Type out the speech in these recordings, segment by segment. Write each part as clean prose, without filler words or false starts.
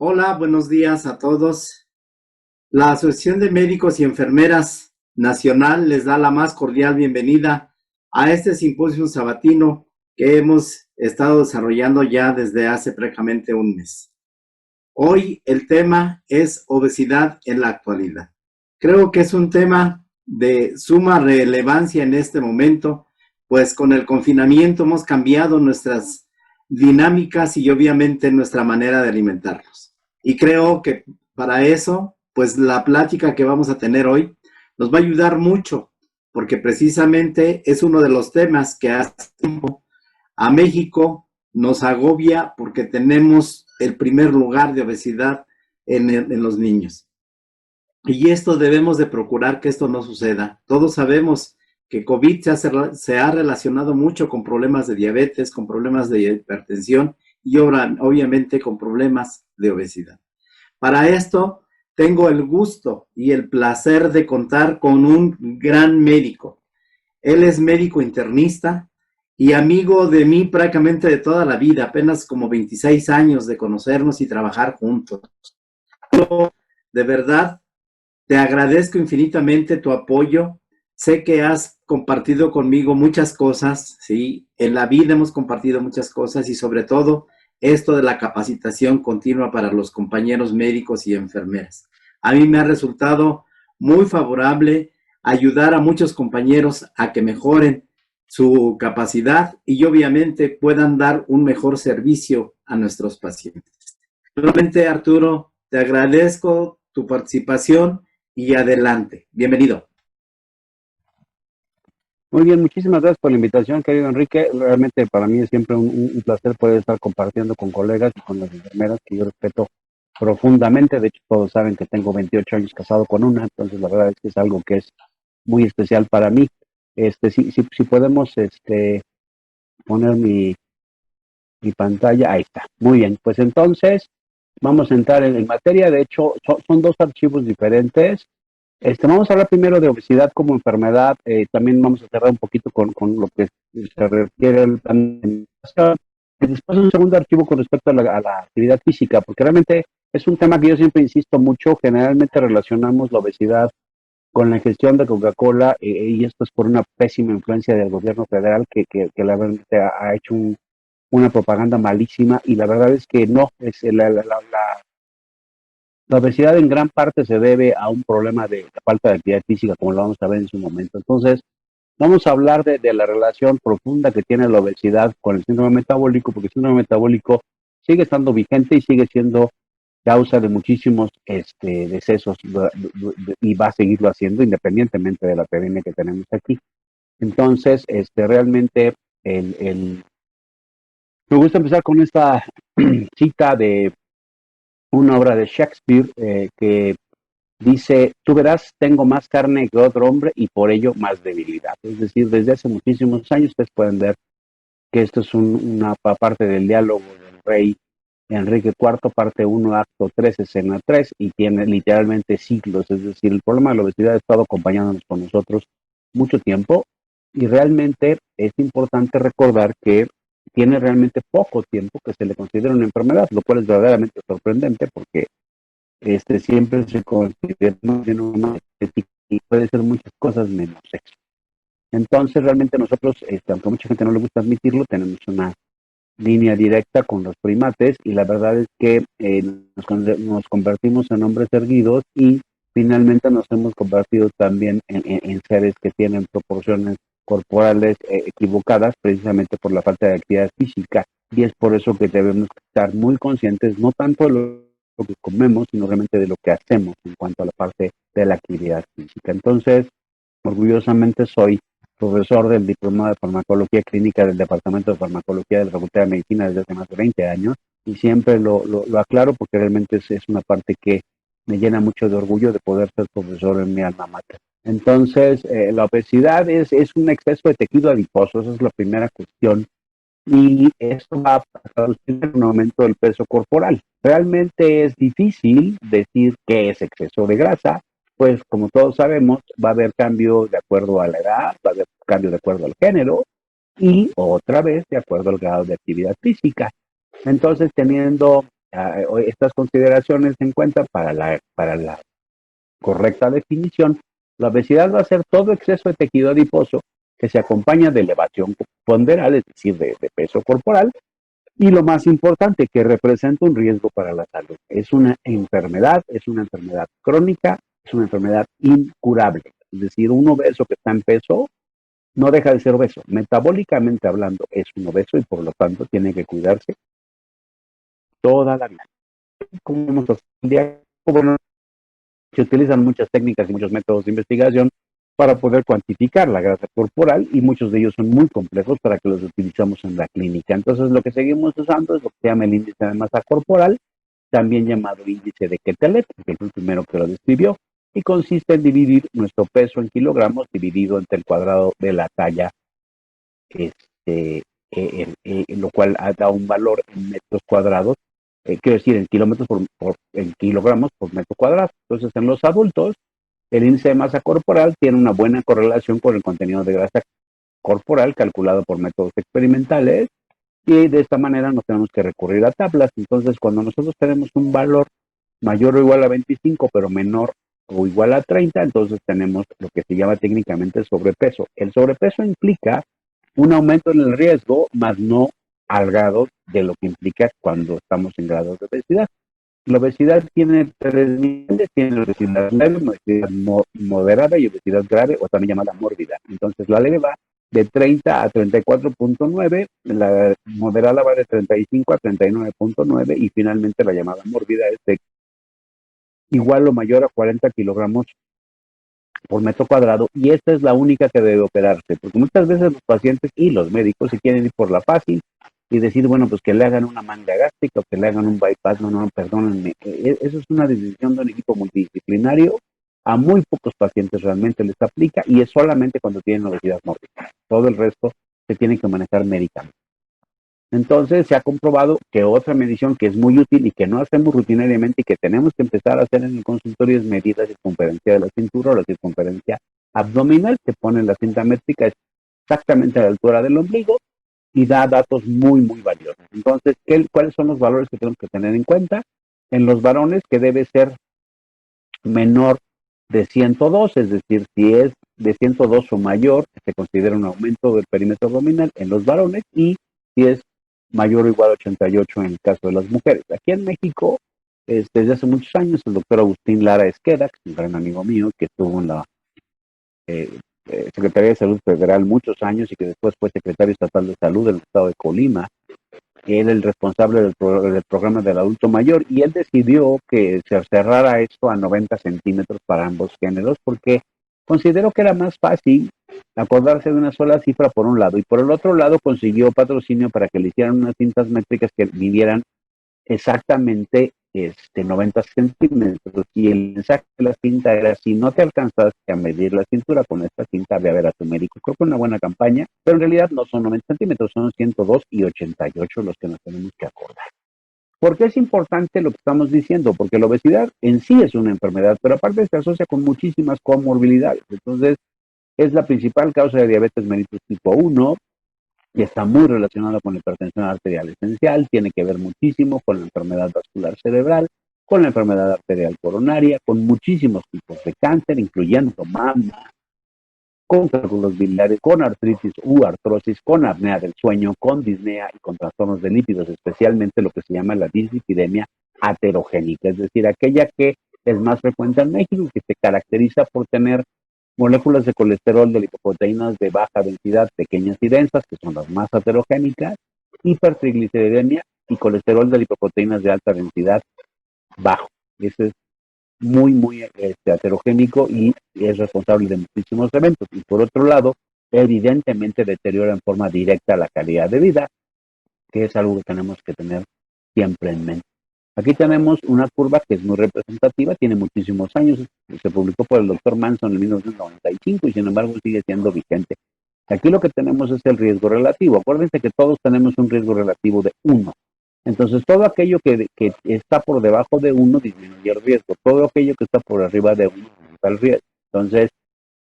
Hola, buenos días a todos. La Asociación de Médicos y Enfermeras Nacional les da la más cordial bienvenida a este simposio sabatino que hemos estado desarrollando ya desde hace prácticamente un mes. Hoy el tema es obesidad en la actualidad. Creo que es un tema de suma relevancia en este momento, pues con el confinamiento hemos cambiado nuestras dinámicas y obviamente nuestra manera de alimentarnos. Y creo que para eso, pues la plática que vamos a tener hoy nos va a ayudar mucho, porque precisamente es uno de los temas que hace tiempo a México nos agobia porque tenemos el primer lugar de obesidad en los niños. Y esto debemos de procurar que esto no suceda. Todos sabemos que COVID se ha relacionado mucho con problemas de diabetes, con problemas de hipertensión y ahora, obviamente con problemas de obesidad. Para esto tengo el gusto y el placer de contar con un gran médico. Él es médico internista y amigo de mí prácticamente de toda la vida, apenas como 26 años de conocernos y trabajar juntos. Yo, de verdad, te agradezco infinitamente tu apoyo. Sé que has compartido conmigo muchas cosas, ¿sí? En la vida hemos compartido muchas cosas y sobre todo esto de la capacitación continua para los compañeros médicos y enfermeras. A mí me ha resultado muy favorable ayudar a muchos compañeros a que mejoren su capacidad y obviamente puedan dar un mejor servicio a nuestros pacientes. Nuevamente, Arturo, te agradezco tu participación y adelante. Bienvenido. Muy bien, muchísimas gracias por la invitación, querido Enrique. Realmente para mí es siempre un placer poder estar compartiendo con colegas y con las enfermeras que yo respeto profundamente. De hecho, todos saben que tengo 28 años casado con una, entonces la verdad es que es algo que es muy especial para mí. Si podemos poner mi pantalla, ahí está. Muy bien, pues entonces vamos a entrar en materia. De hecho, son dos archivos diferentes. Vamos a hablar primero de obesidad como enfermedad, también vamos a cerrar un poquito con lo que se refiere al plan de alimentación, y después un segundo archivo con respecto a la actividad física, porque realmente es un tema que yo siempre insisto mucho. Generalmente relacionamos la obesidad con la gestión de Coca-Cola, y esto es por una pésima influencia del gobierno federal que la verdad ha hecho una propaganda malísima, y la verdad es que no, es la obesidad en gran parte se debe a un problema de falta de actividad física, como lo vamos a ver en su momento. Entonces, vamos a hablar de la relación profunda que tiene la obesidad con el síndrome metabólico, porque el síndrome metabólico sigue estando vigente y sigue siendo causa de muchísimos decesos, y va a seguirlo haciendo independientemente de la epidemia que tenemos aquí. Entonces, realmente me gusta empezar con esta cita de una obra de Shakespeare, que dice: tú verás, tengo más carne que otro hombre y por ello más debilidad. Es decir, desde hace muchísimos años ustedes pueden ver que esto es una parte del diálogo del rey Enrique IV, parte 1, acto 3, escena 3, y tiene literalmente siglos. Es decir, el problema de la obesidad ha estado acompañándonos con nosotros mucho tiempo, y realmente es importante recordar que tiene realmente poco tiempo que se le considera una enfermedad, lo cual es verdaderamente sorprendente porque siempre se considera una estética y puede ser muchas cosas menos sexo. Entonces, realmente nosotros, aunque a mucha gente no le gusta admitirlo, tenemos una línea directa con los primates, y la verdad es que nos convertimos en hombres erguidos, y finalmente nos hemos convertido también en seres que tienen proporciones corporales equivocadas, precisamente por la falta de actividad física, y es por eso que debemos estar muy conscientes, no tanto de lo que comemos, sino realmente de lo que hacemos en cuanto a la parte de la actividad física. Entonces, orgullosamente soy profesor del Diplomado de Farmacología Clínica del Departamento de Farmacología de la Facultad de Medicina desde hace más de 20 años, y siempre lo aclaro porque realmente es una parte que me llena mucho de orgullo de poder ser profesor en mi alma mater. Entonces, la obesidad es un exceso de tejido adiposo, esa es la primera cuestión, y esto va a traducir un aumento del peso corporal. Realmente es difícil decir qué es exceso de grasa, pues como todos sabemos, va a haber cambio de acuerdo a la edad, va a haber cambio de acuerdo al género, y otra vez de acuerdo al grado de actividad física. Entonces, teniendo estas consideraciones en cuenta para la correcta definición, la obesidad va a ser todo exceso de tejido adiposo que se acompaña de elevación ponderal, es decir, de peso corporal, y lo más importante, que representa un riesgo para la salud. Es una enfermedad crónica, es una enfermedad incurable. Es decir, un obeso que está en peso no deja de ser obeso. Metabólicamente hablando, es un obeso y por lo tanto tiene que cuidarse toda la vida. Como vemos el día, bueno, se utilizan muchas técnicas y muchos métodos de investigación para poder cuantificar la grasa corporal y muchos de ellos son muy complejos para que los utilizamos en la clínica. Entonces lo que seguimos usando es lo que se llama el índice de masa corporal, también llamado índice de Quetelet, que es el primero que lo describió, y consiste en dividir nuestro peso en kilogramos dividido entre el cuadrado de la talla, lo cual da un valor en metros cuadrados, quiero decir en kilómetros en kilogramos por metro cuadrado. Entonces en los adultos el índice de masa corporal tiene una buena correlación con el contenido de grasa corporal calculado por métodos experimentales y de esta manera no tenemos que recurrir a tablas. Entonces, cuando nosotros tenemos un valor mayor o igual a 25, pero menor o igual a 30, entonces tenemos lo que se llama técnicamente sobrepeso. El sobrepeso implica un aumento en el riesgo, más no al grado de lo que implica cuando estamos en grados de obesidad. La obesidad tiene tres niveles, tiene obesidad leve, obesidad moderada y obesidad grave, o también llamada mórbida. Entonces, la leve va de 30 a 34.9, la moderada va de 35 a 39.9 y finalmente la llamada mórbida es de igual o mayor a 40 kilogramos por metro cuadrado, y esta es la única que debe operarse, porque muchas veces los pacientes y los médicos se quieren ir por la fácil y decir, bueno, pues que le hagan una manga gástrica o que le hagan un bypass. No, perdónenme, eso es una decisión de un equipo multidisciplinario. A muy pocos pacientes realmente les aplica y es solamente cuando tienen obesidad mórbida. Todo el resto se tiene que manejar médicamente. Entonces se ha comprobado que otra medición que es muy útil y que no hacemos rutinariamente y que tenemos que empezar a hacer en el consultorio es medir la circunferencia de la cintura o la circunferencia abdominal. Se pone la cinta métrica exactamente a la altura del ombligo y da datos muy, muy valiosos. Entonces, ¿cuáles son los valores que tenemos que tener en cuenta? En los varones, que debe ser menor de 102, es decir, si es de 102 o mayor, se considera un aumento del perímetro abdominal en los varones, y si es mayor o igual a 88 en el caso de las mujeres. Aquí en México, desde hace muchos años, el doctor Agustín Lara Esqueda, que es un gran amigo mío, que estuvo en la Secretaría de Salud Federal muchos años y que después fue secretario estatal de salud del estado de Colima. Él el responsable del programa del adulto mayor, y él decidió que se cerrara esto a 90 centímetros para ambos géneros porque consideró que era más fácil acordarse de una sola cifra por un lado, y por el otro lado consiguió patrocinio para que le hicieran unas cintas métricas que midieran exactamente 90 centímetros, y el mensaje de la cinta era: si no te alcanzaste a medir la cintura con esta cinta, ve a ver a tu médico. Creo que es una buena campaña, pero en realidad no son 90 centímetros, son 102 y 88 los que nos tenemos que acordar. ¿Por qué es importante lo que estamos diciendo? Porque la obesidad en sí es una enfermedad, pero aparte se asocia con muchísimas comorbilidades. Entonces, es la principal causa de diabetes mellitus tipo 1, y está muy relacionada con la hipertensión arterial esencial, tiene que ver muchísimo con la enfermedad vascular cerebral, con la enfermedad arterial coronaria, con muchísimos tipos de cáncer, incluyendo mama, con cálculos biliares, con artritis u artrosis, con apnea del sueño, con disnea y con trastornos de lípidos, especialmente lo que se llama la dislipidemia aterogénica, es decir, aquella que es más frecuente en México, que se caracteriza por tener moléculas de colesterol de lipoproteínas de baja densidad, pequeñas y densas, que son las más aterogénicas, hipertrigliceridemia y colesterol de lipoproteínas de alta densidad bajo. Ese es muy, muy aterogénico y es responsable de muchísimos eventos. Y por otro lado, evidentemente deteriora en forma directa la calidad de vida, que es algo que tenemos que tener siempre en mente. Aquí tenemos una curva que es muy representativa, tiene muchísimos años, se publicó por el doctor Manson en 1995 y sin embargo sigue siendo vigente. Aquí lo que tenemos es el riesgo relativo. Acuérdense que todos tenemos un riesgo relativo de 1. Entonces, todo aquello que está por debajo de 1 disminuye el riesgo. Todo aquello que está por arriba de 1 aumenta el riesgo. Entonces,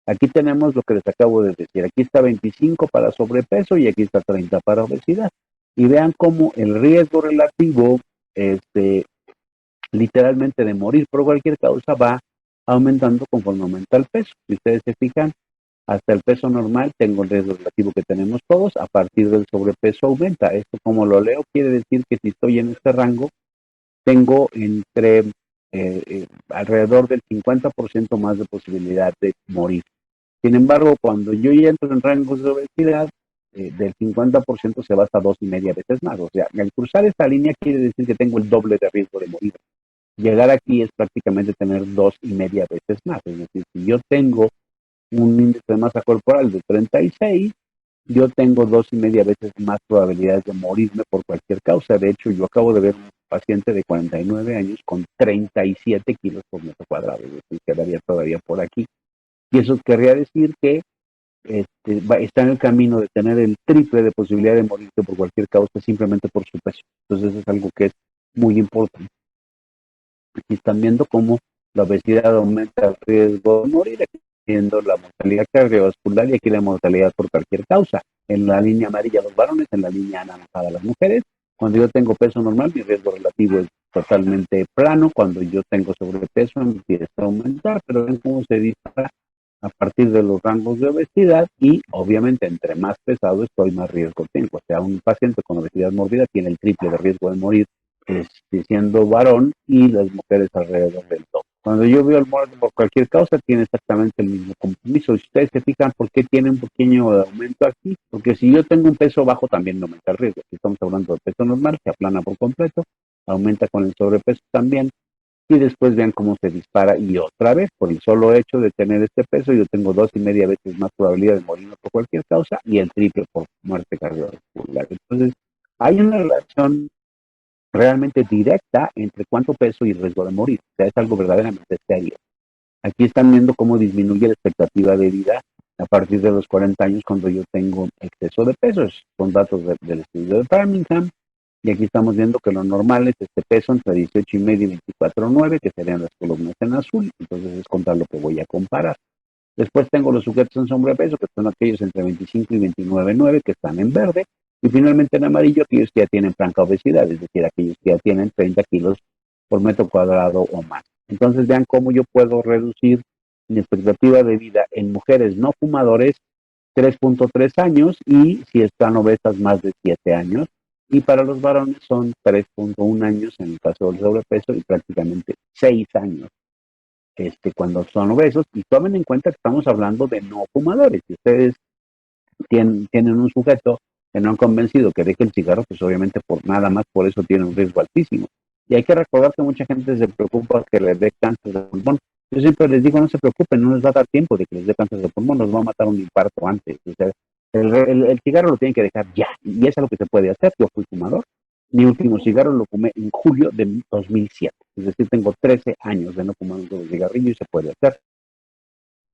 aquí tenemos lo que les acabo de decir. Aquí está 25 para sobrepeso y aquí está 30 para obesidad. Y vean cómo el riesgo relativo literalmente de morir por cualquier causa va aumentando conforme aumenta el peso. Si ustedes se fijan, hasta el peso normal tengo el riesgo relativo que tenemos todos, a partir del sobrepeso aumenta. Esto, como lo leo, quiere decir que si estoy en este rango, tengo entre alrededor del 50% más de posibilidad de morir. Sin embargo, cuando yo ya entro en rangos de obesidad, del 50% se va hasta 2,5 veces más. O sea, al cruzar esta línea quiere decir que tengo el doble de riesgo de morir. Llegar aquí es prácticamente tener 2,5 veces más. Es decir, si yo tengo un índice de masa corporal de 36, yo tengo 2,5 veces más probabilidades de morirme por cualquier causa. De hecho, yo acabo de ver un paciente de 49 años con 37 kilos por metro cuadrado, es decir, quedaría todavía por aquí. Y eso querría decir que está en el camino de tener el triple de posibilidad de morirse por cualquier causa simplemente por su peso. Entonces, eso es algo que es muy importante. Aquí están viendo cómo la obesidad aumenta el riesgo de morir, viendo la mortalidad cardiovascular y aquí la mortalidad por cualquier causa. En la línea amarilla los varones, en la línea anaranjada las mujeres. Cuando yo tengo peso normal, mi riesgo relativo es totalmente plano. Cuando yo tengo sobrepeso, empieza a aumentar, pero ven cómo se dispara a partir de los rangos de obesidad y obviamente entre más pesado estoy, más riesgo tengo. O sea, un paciente con obesidad mórbida tiene el triple de riesgo de morir siendo varón y las mujeres alrededor del doble. Cuando yo veo el muerte por cualquier causa, tiene exactamente el mismo compromiso. Si ustedes se fijan, ¿por qué tiene un pequeño aumento aquí? Porque si yo tengo un peso bajo, también no aumenta el riesgo. Si estamos hablando de peso normal, se aplana por completo, aumenta con el sobrepeso también, y después vean cómo se dispara. Y otra vez, por el solo hecho de tener este peso, yo tengo 2,5 veces más probabilidad de morir por cualquier causa y el triple por muerte cardiovascular. Entonces, hay una relación realmente directa entre cuánto peso y riesgo de morir. O sea, es algo verdaderamente serio. Aquí están viendo cómo disminuye la expectativa de vida a partir de los 40 años cuando yo tengo exceso de peso. Son datos del estudio de Birmingham. Y aquí estamos viendo que lo normal es este peso entre 18,5 y 24,9, que serían las columnas en azul. Entonces es contra lo que voy a comparar. Después tengo los sujetos en sobrepeso, que son aquellos entre 25 y 29,9, que están en verde. Y finalmente en amarillo, aquellos que ya tienen franca obesidad, es decir, aquellos que ya tienen 30 kilos por metro cuadrado o más. Entonces vean cómo yo puedo reducir mi expectativa de vida en mujeres no fumadores 3,3 años y si están obesas más de 7 años. Y para los varones son 3,1 años en el caso del sobrepeso y prácticamente 6 años cuando son obesos. Y tomen en cuenta que estamos hablando de no fumadores. Si ustedes tienen un sujeto que no han convencido que deje el cigarro, pues obviamente por nada más por eso tiene un riesgo altísimo. Y hay que recordar que mucha gente se preocupa que les dé cáncer de pulmón. Yo siempre les digo, no se preocupen, no les va a dar tiempo de que les dé cáncer de pulmón, nos va a matar un infarto antes. O sea, el cigarro lo tienen que dejar ya, y eso es lo que se puede hacer. Yo fui fumador, mi último cigarro lo fumé en julio de 2007, es decir, tengo 13 años de no fumar un cigarrillo y se puede hacer.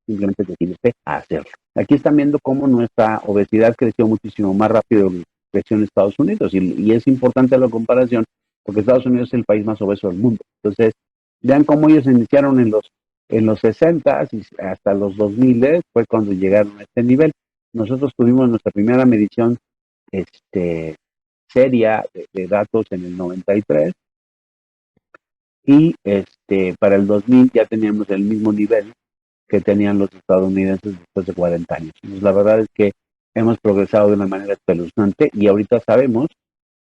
Simplemente decidirse a hacerlo. Aquí están viendo cómo nuestra obesidad creció muchísimo más rápido que creció en Estados Unidos y es importante la comparación porque Estados Unidos es el país más obeso del mundo. Entonces, vean cómo ellos iniciaron en los 60 y hasta los 2000 fue cuando llegaron a este nivel. Nosotros tuvimos nuestra primera medición seria de datos en el 93 y para el 2000 ya teníamos el mismo nivel que tenían los estadounidenses después de 40 años. Entonces, la verdad es que hemos progresado de una manera espeluznante y ahorita sabemos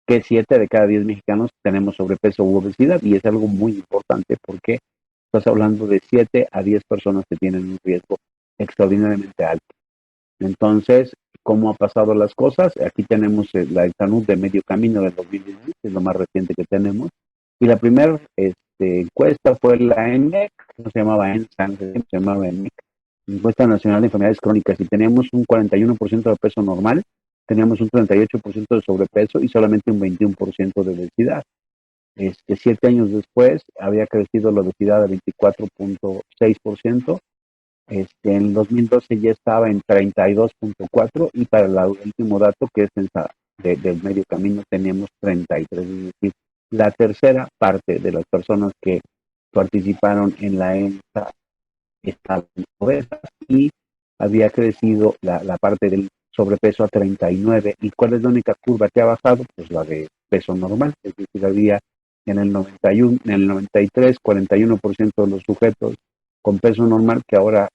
que 7 de cada 10 mexicanos tenemos sobrepeso u obesidad y es algo muy importante porque estás hablando de 7 a 10 personas que tienen un riesgo extraordinariamente alto. Entonces, ¿cómo han pasado las cosas? Aquí tenemos la Salud de Medio Camino del 2016, que es lo más reciente que tenemos. Y la primera encuesta fue la ENEC, no se llamaba ENSAN, se llamaba ENEC, Encuesta Nacional de Enfermedades Crónicas, y teníamos un 41% de peso normal, teníamos un 38% de sobrepeso y solamente un 21% de obesidad. 7 años después había crecido la obesidad a 24,6%. En 2012 ya estaba en 32,4 y para el último dato que es del medio camino teníamos 33, es decir, la tercera parte de las personas que participaron en la ENSA estaban obesas y había crecido la parte del sobrepeso a 39. ¿Y cuál es la única curva que ha bajado? Pues la de peso normal, es decir, había en el 91, en el 93, 41% de los sujetos con peso normal, que ahora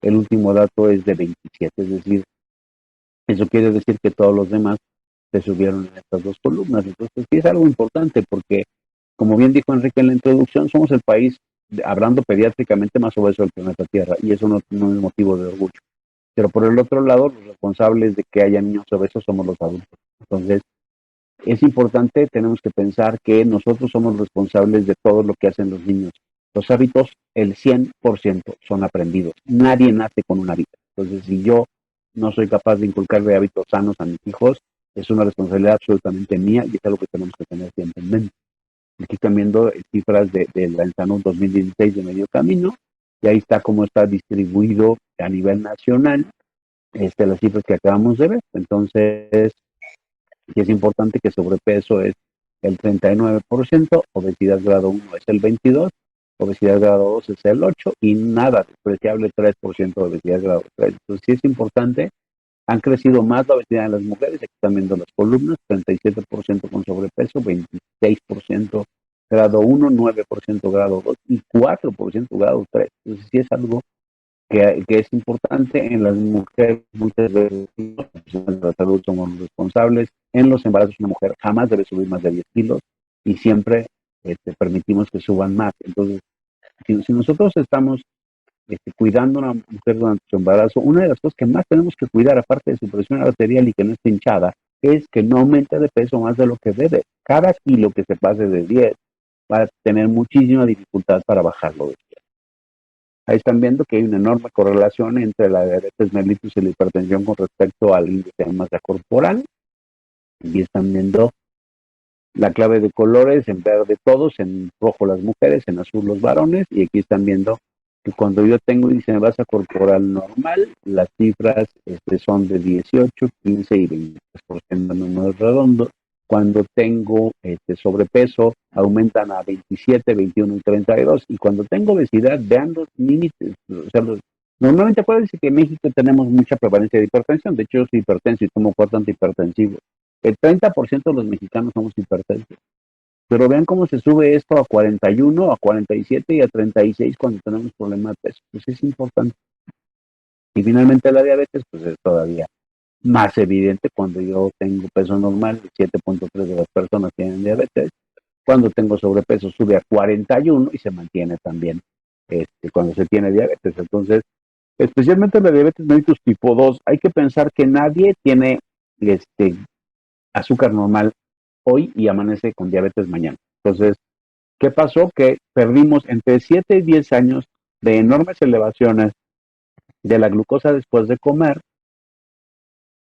el último dato es de 27, es decir, eso quiere decir que todos los demás se subieron en estas dos columnas. Entonces, sí es algo importante porque, como bien dijo Enrique en la introducción, somos el país, hablando pediátricamente, más obeso del planeta Tierra, y eso no es motivo de orgullo. Pero por el otro lado, los responsables de que haya niños obesos somos los adultos. Entonces, es importante, tenemos que pensar que nosotros somos responsables de todo lo que hacen los niños. Los hábitos, el 100% son aprendidos. Nadie nace con un hábito. Entonces, si yo no soy capaz de inculcarle hábitos sanos a mis hijos, es una responsabilidad absolutamente mía y es algo que tenemos que tener siempre en mente. Aquí están viendo cifras de la ENSANUD 2016 de Medio Camino, y ahí está cómo está distribuido a nivel nacional las cifras que acabamos de ver. Entonces, y es importante que sobrepeso es el 39%, obesidad grado 1 es el 22%, obesidad grado 2 es el 8% y nada despreciable 3% de obesidad grado 3. Entonces sí es importante, han crecido más la obesidad en las mujeres, aquí están viendo las columnas, 37% con sobrepeso, 26% grado 1, 9% grado 2 y 4% grado 3. Entonces sí es algo que es importante en las mujeres. Muchas veces los profesionales de la salud somos los responsables. En los embarazos una mujer jamás debe subir más de 10 kilos y siempre permitimos que suban más. Entonces, si nosotros estamos cuidando a una mujer durante su embarazo, una de las cosas que más tenemos que cuidar, aparte de su presión arterial y que no esté hinchada, es que no aumente de peso más de lo que debe. Cada kilo que se pase de 10 va a tener muchísima dificultad para bajarlo de. Ahí están viendo que hay una enorme correlación entre la diabetes mellitus y la hipertensión con respecto al índice de masa corporal. Y están viendo la clave de colores: en verde todos, en rojo las mujeres, en azul los varones. Y aquí están viendo que cuando yo tengo índice de masa corporal normal, las cifras son de 18, 15 y 23% en números redondos. Cuando tengo sobrepeso, aumentan a 27, 21 y 32. Y cuando tengo obesidad, vean los límites. O sea, normalmente puede decir que en México tenemos mucha prevalencia de hipertensión. De hecho, yo soy hipertenso y tomo cuatro antihipertensivos. El 30% de los mexicanos somos hipertensos. Pero vean cómo se sube esto a 41, a 47 y a 36 cuando tenemos problemas de peso. Pues es importante. Y finalmente la diabetes, pues es todavía más evidente cuando yo tengo peso normal, 7.3 de las personas tienen diabetes. Cuando tengo sobrepeso sube a 41 y se mantiene también cuando se tiene diabetes. Entonces, especialmente la diabetes mellitus tipo 2, hay que pensar que nadie tiene azúcar normal hoy y amanece con diabetes mañana. Entonces, ¿qué pasó? Que perdimos entre 7 y 10 años de enormes elevaciones de la glucosa después de comer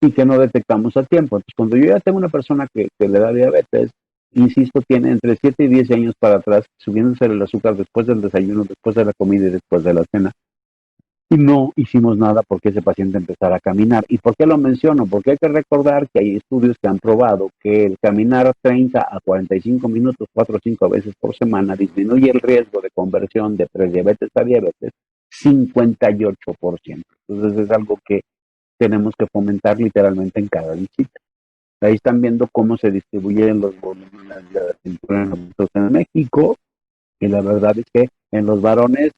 y que no detectamos a tiempo. Entonces, cuando yo ya tengo una persona que le da diabetes, insisto, tiene entre 7 y 10 años para atrás, subiéndose el azúcar después del desayuno, después de la comida y después de la cena. Y no hicimos nada porque ese paciente empezara a caminar. ¿Y por qué lo menciono? Porque hay que recordar que hay estudios que han probado que el caminar 30 a 45 minutos, 4 o 5 veces por semana, disminuye el riesgo de conversión de prediabetes a diabetes 58%. Entonces es algo que tenemos que fomentar literalmente en cada visita. Ahí están viendo cómo se distribuyen los volúmenes de la cintura en México, y la verdad es que en los varones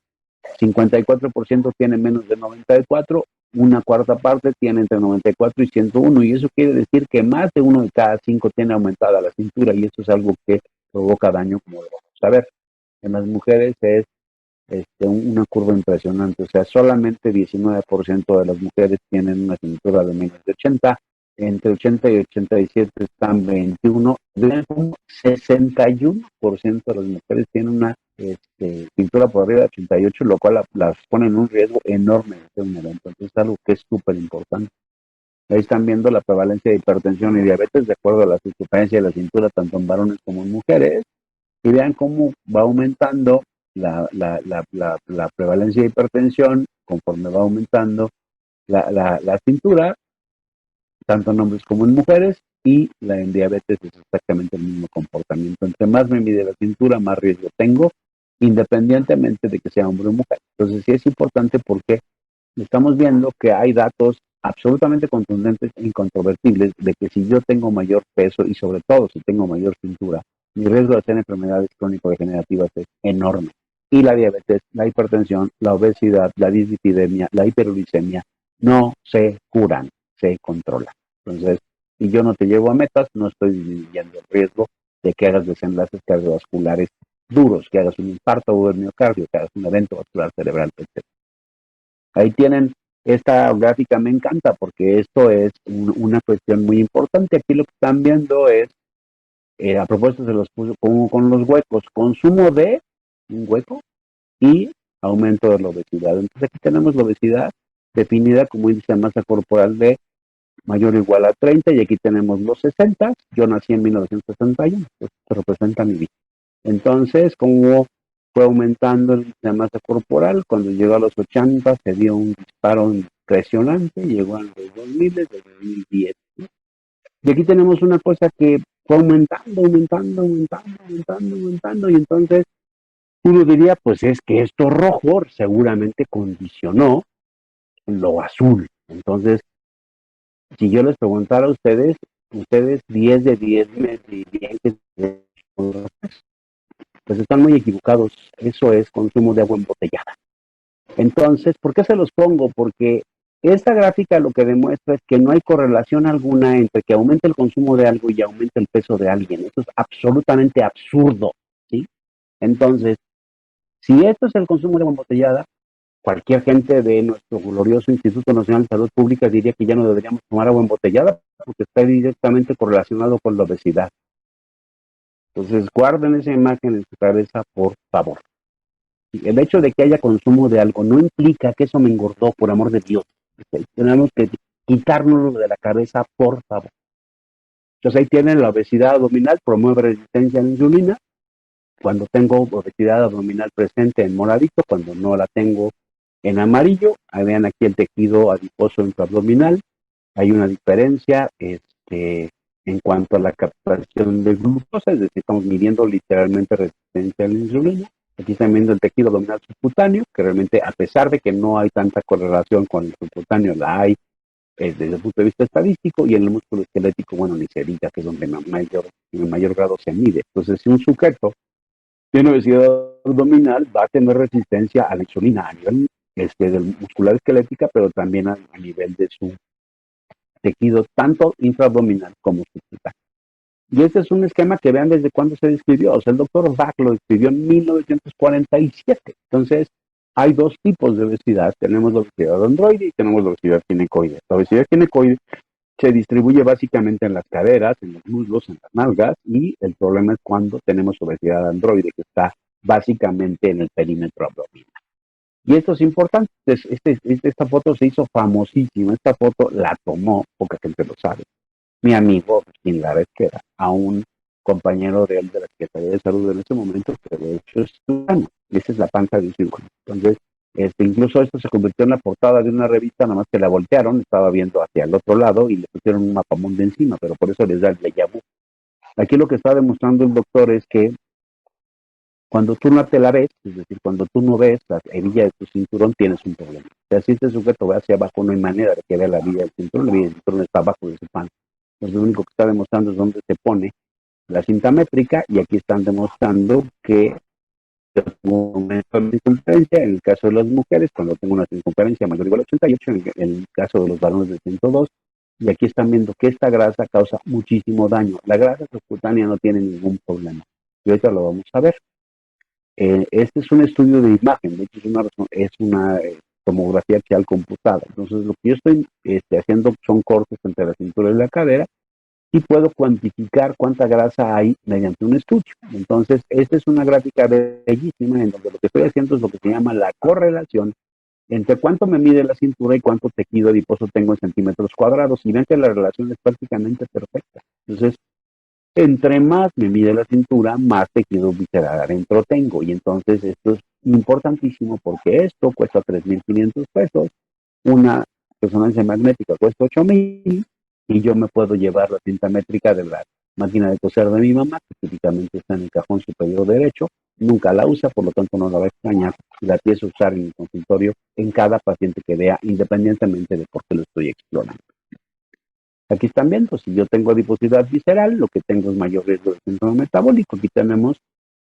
54% tiene menos de 94, una cuarta parte tiene entre 94 y 101, y eso quiere decir que más de uno de cada 5 tiene aumentada la cintura, y eso es algo que provoca daño, como lo vamos a ver. En las mujeres es una curva impresionante, o sea, solamente 19% de las mujeres tienen una cintura de menos de 80, entre 80 y 87 están 21, vean como 61% de las mujeres tienen una cintura por arriba de 88, lo cual las pone en un riesgo enorme de un evento. Entonces es algo que es súper importante. Ahí están viendo la prevalencia de hipertensión y diabetes de acuerdo a la circunferencia de la cintura, tanto en varones como en mujeres, y vean cómo va aumentando la prevalencia de hipertensión conforme va aumentando la cintura, tanto en hombres como en mujeres, y en diabetes es exactamente el mismo comportamiento. Entre más me mide la cintura, más riesgo tengo, independientemente de que sea hombre o mujer. Entonces sí es importante porque estamos viendo que hay datos absolutamente contundentes e incontrovertibles de que si yo tengo mayor peso y sobre todo si tengo mayor cintura, mi riesgo de tener enfermedades crónico-degenerativas es enorme. Y la diabetes, la hipertensión, la obesidad, la dislipidemia, la hiperuricemia no se curan, se controlan. Entonces, si yo no te llevo a metas, no estoy disminuyendo el riesgo de que hagas desenlaces cardiovasculares duros, que hagas un infarto o el miocardio, que hagas un evento vascular cerebral, etc. Ahí tienen esta gráfica, me encanta porque esto es una cuestión muy importante. Aquí lo que están viendo es, a propósito se los puso como con los huecos, consumo de un hueco y aumento de la obesidad. Entonces aquí tenemos la obesidad definida como índice de masa corporal de mayor o igual a 30 y aquí tenemos los 60. Yo nací en 1961, pues esto representa mi vida. Entonces, como fue aumentando el índice de masa corporal, cuando llegó a los 80 se dio un disparo impresionante, llegó a los 2000, desde 2010. Y aquí tenemos una cosa que fue aumentando, y entonces uno diría, pues es que esto rojo seguramente condicionó lo azul. Entonces, si yo les preguntara a ustedes 10 de 10 me dirían que pues están muy equivocados. Eso es consumo de agua embotellada. Entonces, ¿por qué se los pongo? Porque esta gráfica lo que demuestra es que no hay correlación alguna entre que aumente el consumo de algo y aumente el peso de alguien. Eso es absolutamente absurdo, ¿sí? Entonces, si esto es el consumo de agua embotellada, cualquier gente de nuestro glorioso Instituto Nacional de Salud Pública diría que ya no deberíamos tomar agua embotellada porque está directamente correlacionado con la obesidad. Entonces, guarden esa imagen en su cabeza, por favor. El hecho de que haya consumo de algo no implica que eso me engordó, por amor de Dios. Tenemos que quitárnoslo de la cabeza, por favor. Entonces ahí tienen la obesidad abdominal, promueve resistencia a la insulina. Cuando tengo obesidad abdominal presente en moradito, cuando no la tengo en amarillo, ahí vean aquí el tejido adiposo intraabdominal. Hay una diferencia en cuanto a la captación de glucosa, es decir, estamos midiendo literalmente resistencia a la insulina. Aquí están viendo el tejido abdominal subcutáneo, que realmente, a pesar de que no hay tanta correlación con el subcutáneo, la hay desde el punto de vista estadístico, y en el músculo esquelético, bueno, ni se diga, que es donde en mayor grado se mide. Entonces, si un sujeto tiene obesidad abdominal, va a tener resistencia a la insulina a nivel del muscular esquelética, pero también a nivel de su tejido, tanto intraabdominal como subcutáneo. Y este es un esquema que vean desde cuándo se describió. O sea, el doctor Bach lo describió en 1947. Entonces, hay dos tipos de obesidad. Tenemos la obesidad androide y tenemos la obesidad ginecoide. La obesidad ginecoide se distribuye básicamente en las caderas, en los muslos, en las nalgas, y el problema es cuando tenemos obesidad androide, que está básicamente en el perímetro abdominal. Y esto es importante. Esta foto se hizo famosísima. Esta foto la tomó, poca gente lo sabe, mi amigo Agustín Lara Esqueda, a un compañero de él de la Secretaría de Salud en ese momento, que de hecho es cubano. Esa es la panza de un cirujano. Entonces, incluso esto se convirtió en la portada de una revista, nada más que la voltearon, estaba viendo hacia el otro lado y le pusieron un mapamundi encima, pero por eso les da el déjà vu. Aquí lo que está demostrando el doctor es que cuando tú no te la ves, es decir, cuando tú no ves la hebilla de tu cinturón, tienes un problema. O sea, si este sujeto va hacia abajo, no hay manera de que vea la hebilla del cinturón, la hebilla del cinturón está abajo de su panza. Entonces, lo único que está demostrando es dónde se pone la cinta métrica, y aquí están demostrando que yo tengo un aumento de circunferencia en el caso de las mujeres, cuando tengo una circunferencia mayor o igual a 88, en el caso de los varones de 102, y aquí están viendo que esta grasa causa muchísimo daño. La grasa subcutánea no tiene ningún problema, y ahorita lo vamos a ver. Este es un estudio de imagen, de hecho es una tomografía axial computada. Entonces, lo que yo estoy haciendo son cortes entre la cintura y la cadera, y puedo cuantificar cuánta grasa hay mediante un estudio. Entonces, esta es una gráfica bellísima en donde lo que estoy haciendo es lo que se llama la correlación entre cuánto me mide la cintura y cuánto tejido adiposo tengo en centímetros cuadrados, y ven que la relación es prácticamente perfecta. Entonces, entre más me mide la cintura, más tejido visceral adentro tengo, y entonces esto es importantísimo porque esto cuesta 3,500 pesos, una resonancia magnética cuesta 8,000, y yo me puedo llevar la cinta métrica de la máquina de coser de mi mamá, que típicamente está en el cajón superior derecho, nunca la usa, por lo tanto no la va a extrañar, y la empiezo a usar en el consultorio en cada paciente que vea, independientemente de por qué lo estoy explorando. Aquí están viendo, si yo tengo adiposidad visceral, lo que tengo es mayor riesgo de síndrome metabólico. Aquí tenemos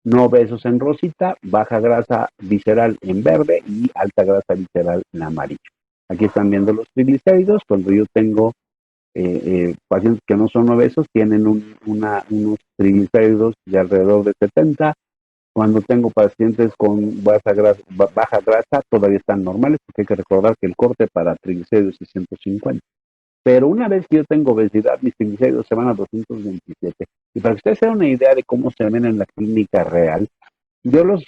no obesos en rosita, baja grasa visceral en verde y alta grasa visceral en amarillo. Aquí están viendo los triglicéridos. Cuando yo tengo pacientes que no son obesos, tienen unos triglicéridos de alrededor de 70. Cuando tengo pacientes con baja grasa, todavía están normales, porque hay que recordar que el corte para triglicéridos es 150. Pero una vez que yo tengo obesidad, mis triglicéridos se van a 227. Y para que ustedes se den una idea de cómo se ven en la clínica real, yo los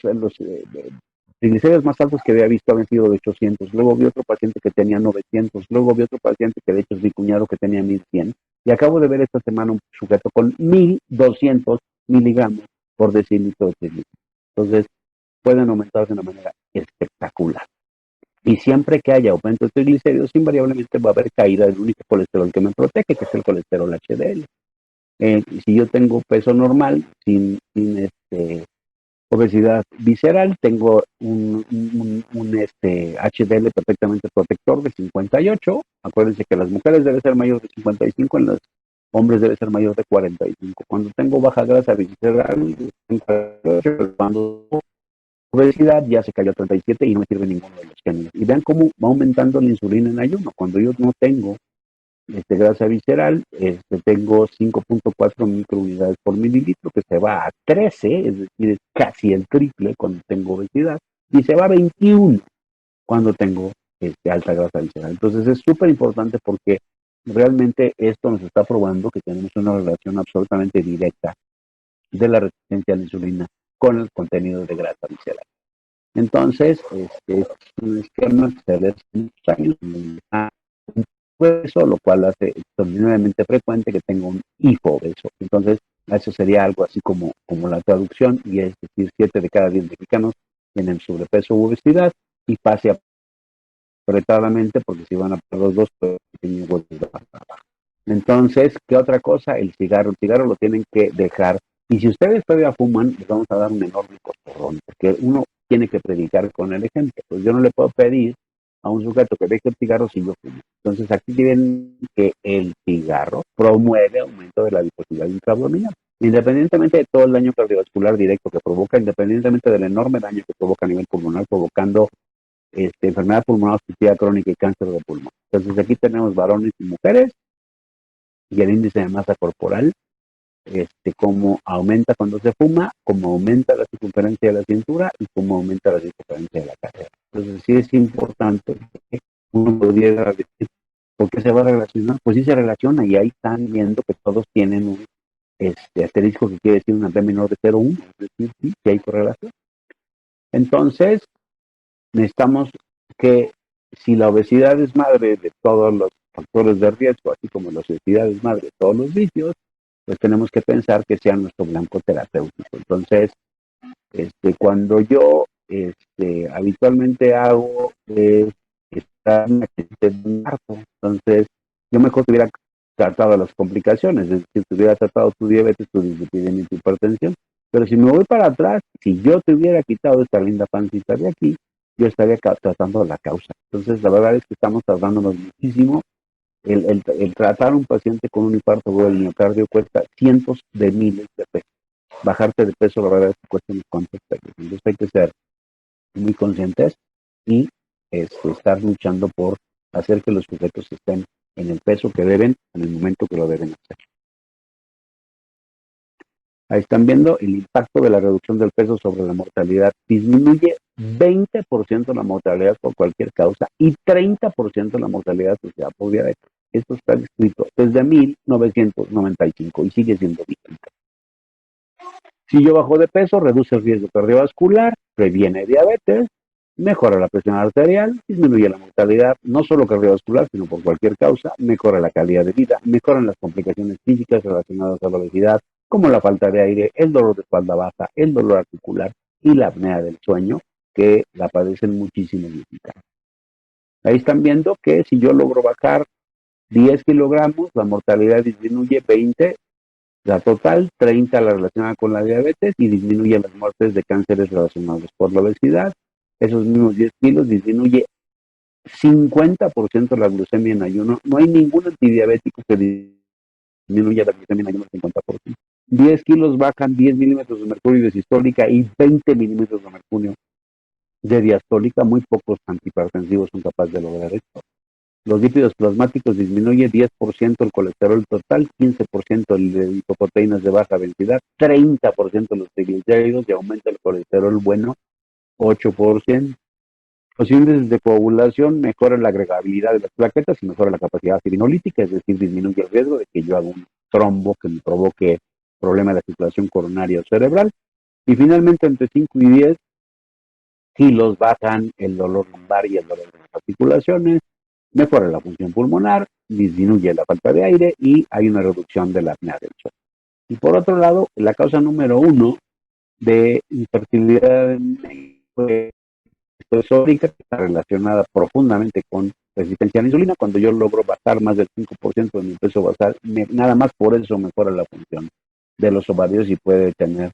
triglicéridos más altos que había visto habían sido de 800. Luego vi otro paciente que tenía 900. Luego vi otro paciente que de hecho es mi cuñado que tenía 1100. Y acabo de ver esta semana un sujeto con 1200 miligramos por decilitro de triglicéridos. Entonces, pueden aumentar de una manera espectacular. Y siempre que haya aumento de triglicéridos, invariablemente va a haber caída del único colesterol que me protege, que es el colesterol HDL. Si yo tengo peso normal, sin obesidad visceral, tengo un HDL perfectamente protector de 58. Acuérdense que las mujeres debe ser mayor de 55, en los hombres debe ser mayor de 45. Cuando tengo baja grasa visceral, cuando obesidad ya se cayó a 37 y no me sirve ninguno de los géneros. Y vean cómo va aumentando la insulina en ayuno. Cuando yo no tengo grasa visceral, tengo 5.4 microunidades por mililitro, que se va a 13, es decir, es casi el triple cuando tengo obesidad, y se va a 21 cuando tengo alta grasa visceral. Entonces es súper importante porque realmente esto nos está probando que tenemos una relación absolutamente directa de la resistencia a la insulina con el contenido de grasa visceral. Entonces, es un esquema que se ve hace muchos años, eso, lo cual hace extraordinariamente frecuente que tenga un hijo obeso. Entonces, eso sería algo así como la traducción, y es decir, 7 de cada 10 mexicanos tienen sobrepeso u obesidad, y pase apretadamente, porque si van a por los dos, pues tienen huevos de baja. Entonces, ¿qué otra cosa? El cigarro lo tienen que dejar. Y si ustedes todavía fuman, les vamos a dar un enorme coscorrón, porque uno tiene que predicar con el ejemplo. Pues yo no le puedo pedir a un sujeto que deje el cigarro si yo fumo. Entonces aquí tienen que el cigarro promueve aumento de la adiposidad intraabdominal. Independientemente de todo el daño cardiovascular directo que provoca, independientemente del enorme daño que provoca a nivel pulmonar, provocando enfermedad pulmonar obstructiva crónica y cáncer de pulmón. Entonces aquí tenemos varones y mujeres, y el índice de masa corporal, cómo aumenta cuando se fuma, cómo aumenta la circunferencia de la cintura y cómo aumenta la circunferencia de la cadera. Entonces sí es importante, que uno podría decir, ¿por qué se va a relacionar? Pues sí se relaciona, y ahí están viendo que todos tienen un asterisco que quiere decir una P menor de 0,1, es decir, sí hay correlación. Entonces, necesitamos que, si la obesidad es madre de todos los factores de riesgo, así como la obesidad es madre de todos los vicios, pues tenemos que pensar que sea nuestro blanco terapéutico. Entonces, cuando yo habitualmente hago estar en un marco, entonces yo mejor hubiera tratado las complicaciones, es decir, te hubiera tratado tu diabetes, tu dislipidemia y tu hipertensión. Pero si me voy para atrás, si yo te hubiera quitado esta linda pancita de aquí, yo estaría tratando la causa. Entonces, la verdad es que estamos tardándonos muchísimo. El tratar a un paciente con un infarto agudo del miocardio cuesta cientos de miles de pesos. Bajarte de peso, la verdad es que cuesta unos cuantos pesos. Entonces hay que ser muy conscientes y estar luchando por hacer que los sujetos estén en el peso que deben, en el momento que lo deben hacer. Ahí están viendo el impacto de la reducción del peso sobre la mortalidad. Disminuye 20% la mortalidad por cualquier causa y 30% la mortalidad asociada por diabetes. Esto está escrito desde 1995 y sigue siendo vigente. Si yo bajo de peso, reduce el riesgo cardiovascular, previene diabetes, mejora la presión arterial, disminuye la mortalidad, no solo cardiovascular, sino por cualquier causa, mejora la calidad de vida, mejoran las complicaciones físicas relacionadas a la obesidad, como la falta de aire, el dolor de espalda baja, el dolor articular y la apnea del sueño, que la padecen muchísimos mexicanos. Ahí están viendo que si yo logro bajar 10 kilogramos, la mortalidad disminuye 20, la total 30 la relacionada con la diabetes, y disminuye las muertes de cánceres relacionados por la obesidad. Esos mismos 10 kilos disminuye 50% la glucemia en ayuno. No hay ningún antidiabético que disminuya la glucemia en ayuno al 50%. 10 kilos bajan 10 milímetros de mercurio de sistólica y 20 milímetros de mercurio de diastólica. Muy pocos antihipertensivos son capaces de lograr esto. Los lípidos plasmáticos disminuye 10% el colesterol total, 15% el de lipoproteínas de baja densidad, 30% los triglicéridos y aumenta el colesterol bueno 8%. Los índices de coagulación mejoran la agregabilidad de las plaquetas y mejora la capacidad fibrinolytica, es decir, disminuye el riesgo de que yo haga un trombo que me provoque problema de la circulación coronaria o cerebral. Y finalmente, entre 5 y 10 kilos bajan el dolor lumbar y el dolor de las articulaciones, mejora la función pulmonar, disminuye la falta de aire y hay una reducción de la apnea del sueño. Y por otro lado, la causa número 1 de infertilidad en México es histórica, que está relacionada profundamente con resistencia a la insulina. Cuando yo logro bajar más del 5% de mi peso basal, nada más por eso mejora la función de los ovarios y puede tener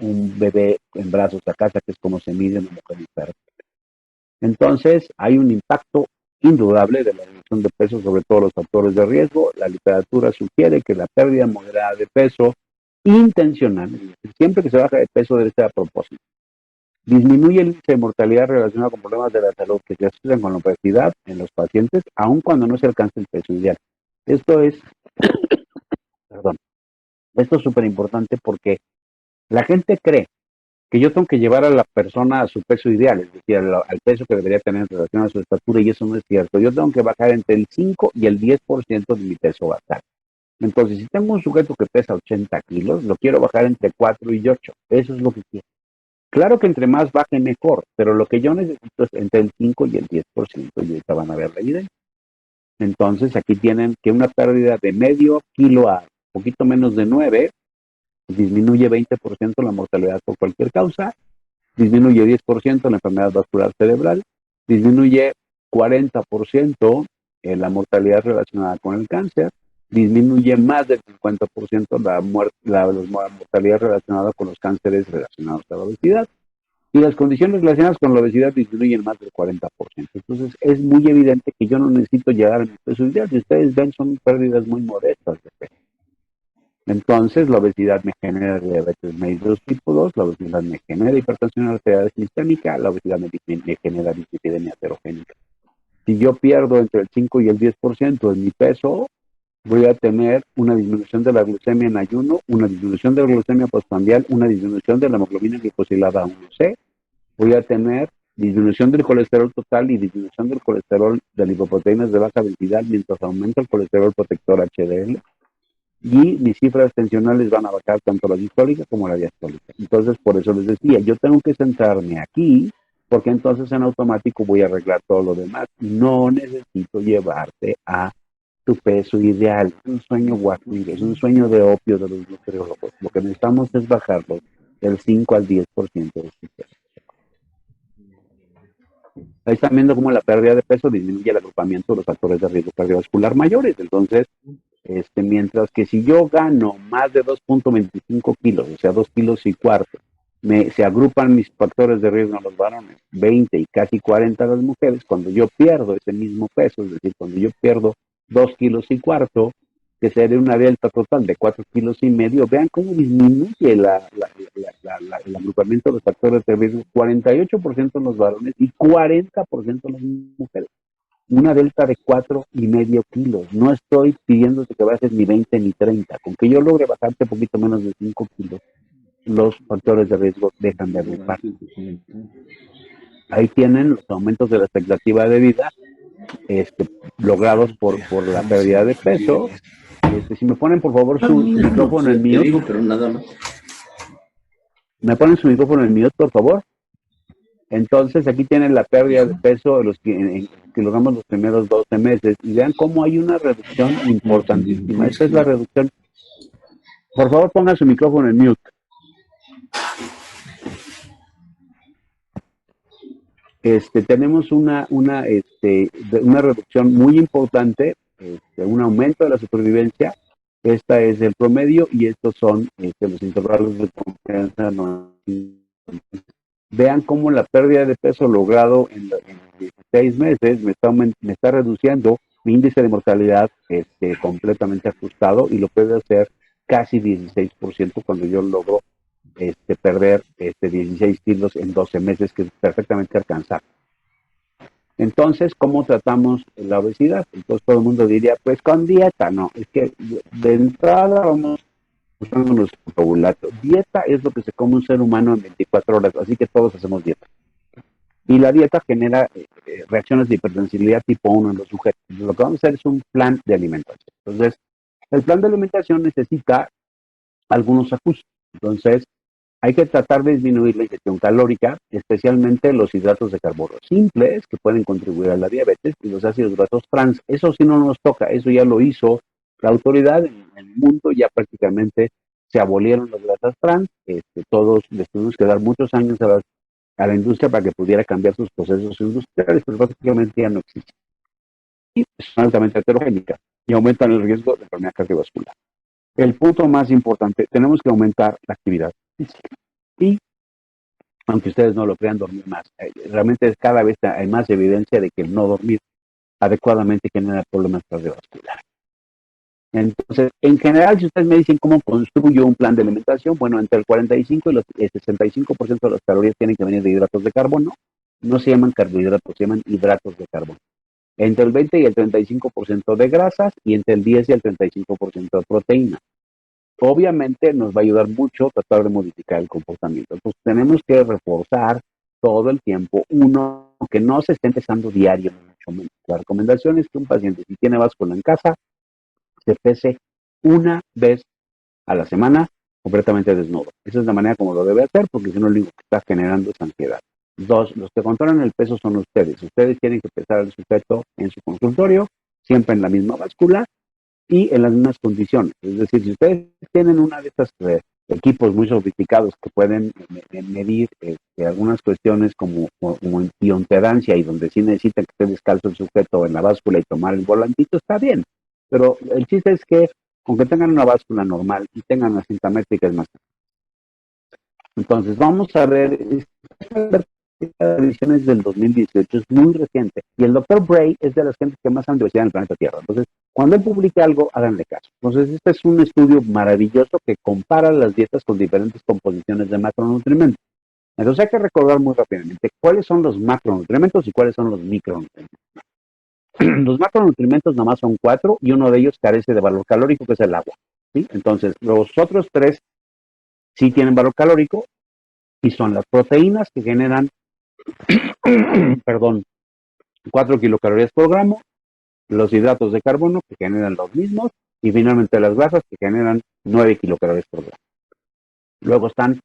un bebé en brazos a casa, que es como se mide en una mujer infértil. Entonces, hay un impacto indudable de la reducción de peso sobre todos los factores de riesgo. La literatura sugiere que la pérdida moderada de peso intencional, siempre que se baja de peso debe ser a propósito, disminuye el índice de mortalidad relacionado con problemas de la salud que se asocian con la obesidad en los pacientes, aun cuando no se alcance el peso ideal. Esto es, perdón, esto es súper importante porque la gente cree que yo tengo que llevar a la persona a su peso ideal, es decir, al peso que debería tener en relación a su estatura, y eso no es cierto. Yo tengo que bajar entre el 5 y el 10% de mi peso basal. Entonces, si tengo un sujeto que pesa 80 kilos, lo quiero bajar entre 4 y 8. Eso es lo que quiero. Claro que entre más baje mejor, pero lo que yo necesito es entre el 5 y el 10%, y ahorita van a ver la evidencia. Entonces, aquí tienen que una pérdida de medio kilo a poquito menos de 9, disminuye 20% la mortalidad por cualquier causa, disminuye 10% la enfermedad vascular cerebral, disminuye 40% la mortalidad relacionada con el cáncer, disminuye más del 50% la mortalidad relacionada con los cánceres relacionados a la obesidad, y las condiciones relacionadas con la obesidad disminuyen más del 40%. Entonces, es muy evidente que yo no necesito llegar a mi peso ideal. Si ustedes ven, son pérdidas muy modestas de peso. Entonces, la obesidad me genera diabetes mellitus tipo 2, la obesidad me genera hipertensión arterial sistémica, la obesidad me genera dislipidemia heterogénica. Si yo pierdo entre el 5 y el 10% de mi peso, voy a tener una disminución de la glucemia en ayuno, una disminución de la glucemia postprandial, una disminución de la hemoglobina glicosilada 1C, voy a tener disminución del colesterol total y disminución del colesterol de lipoproteínas de baja densidad, mientras aumenta el colesterol protector HDL, y mis cifras tensionales van a bajar tanto la sistólica como la diastólica. Entonces, por eso les decía, yo tengo que centrarme aquí, porque entonces en automático voy a arreglar todo lo demás. No necesito llevarte a tu peso ideal. Es un sueño guajiro, es un sueño de opio de los nutriólogos. Lo que necesitamos es bajarlo del 5 al 10% de su peso. Ahí están viendo cómo la pérdida de peso disminuye el agrupamiento de los factores de riesgo cardiovascular mayores. Entonces, mientras que si yo gano más de 2.25 kilos, o sea, 2 kilos y cuarto, se agrupan mis factores de riesgo en los varones, 20 y casi 40 las mujeres. Cuando yo pierdo ese mismo peso, es decir, cuando yo pierdo 2 kilos y cuarto, que sería una delta total de 4 kilos y medio, vean cómo disminuye el agrupamiento de los factores de riesgo, 48% en los varones y 40% en las mujeres. Una delta de 4,5 kilos. No estoy pidiéndote que bajes ni 20 ni 30. Con que yo logre bajarte un poquito menos de 5 kilos, los factores de riesgo dejan de agrupar. Ahí tienen los aumentos de la expectativa de vida logrados por la pérdida de peso. Si me ponen por favor su micrófono en mute. Pero nada más. ¿Me ponen su micrófono en mute, por favor? Entonces, aquí tienen la pérdida de peso de los que logramos los primeros 12 meses. Y vean cómo hay una reducción importantísima. Esta es la reducción. Por favor, pongan su micrófono en mute. Tenemos una reducción muy importante, un aumento de la supervivencia. Esta es el promedio y estos son los intervalos de confianza vean cómo la pérdida de peso logrado en 16 meses me está reduciendo mi índice de mortalidad completamente ajustado y lo puede hacer casi 16% cuando yo logro perder 16 kilos en 12 meses, que es perfectamente alcanzable. Entonces, ¿cómo tratamos la obesidad? Entonces todo el mundo diría, pues con dieta. No, es que de entrada vamos usando nuestro vocabulario. Dieta es lo que se come un ser humano en 24 horas, así que todos hacemos dieta. Y la dieta genera reacciones de hipersensibilidad tipo 1 en los sujetos. Lo que vamos a hacer es un plan de alimentación. Entonces, el plan de alimentación necesita algunos ajustes. Entonces, hay que tratar de disminuir la ingestión calórica, especialmente los hidratos de carbono simples que pueden contribuir a la diabetes y los ácidos grasos trans. Eso sí no nos toca, eso ya lo hizo la autoridad en el mundo, ya prácticamente se abolieron las grasas trans. Todos les tuvimos que dar muchos años a la industria para que pudiera cambiar sus procesos industriales, pero prácticamente ya no existen. Y son altamente heterogénicas y aumentan el riesgo de enfermedad cardiovascular. El punto más importante, tenemos que aumentar la actividad física. Y, aunque ustedes no lo crean, dormir más. Realmente cada vez hay más evidencia de que el no dormir adecuadamente genera problemas cardiovasculares. Entonces, en general, si ustedes me dicen cómo construyo un plan de alimentación, bueno, entre el 45 y el 65% de las calorías tienen que venir de hidratos de carbono. No se llaman carbohidratos, se llaman hidratos de carbono. Entre el 20 y el 35% de grasas y entre el 10 y el 35% de proteína. Obviamente nos va a ayudar mucho tratar de modificar el comportamiento. Entonces tenemos que reforzar todo el tiempo, uno, que no se esté empezando diario, mucho menos. La recomendación es que un paciente, si tiene báscula en casa, se pese una vez a la semana completamente desnudo. Esa es la manera como lo debe hacer, porque si no, lo único que está generando es ansiedad. Dos, los que controlan el peso son ustedes. Ustedes tienen que pesar al sujeto en su consultorio, siempre en la misma báscula y en las mismas condiciones. Es decir, si ustedes tienen una de estas equipos muy sofisticados que pueden medir algunas cuestiones como impedancia y donde sí necesitan que esté descalzo el sujeto en la báscula y tomar el volantito, está bien. Pero el chiste es que, aunque tengan una báscula normal y tengan la cinta métrica, es más. Entonces, vamos a ver, esta edición es del 2018, es muy reciente. Y el doctor Bray es de las gentes que más han de obesidad en el planeta Tierra. Entonces, cuando él publique algo, háganle caso. Entonces, este es un estudio maravilloso que compara las dietas con diferentes composiciones de macronutrientes. Entonces, hay que recordar muy rápidamente cuáles son los macronutrientes y cuáles son los micronutrientes. Los macronutrientes nomás son 4 y uno de ellos carece de valor calórico, que es el agua. ¿Sí? Entonces, los otros 3 sí tienen valor calórico y son las proteínas que generan, perdón, 4 kilocalorías por gramo, los hidratos de carbono que generan los mismos y finalmente las grasas que generan 9 kilocalorías por gramo. Luego están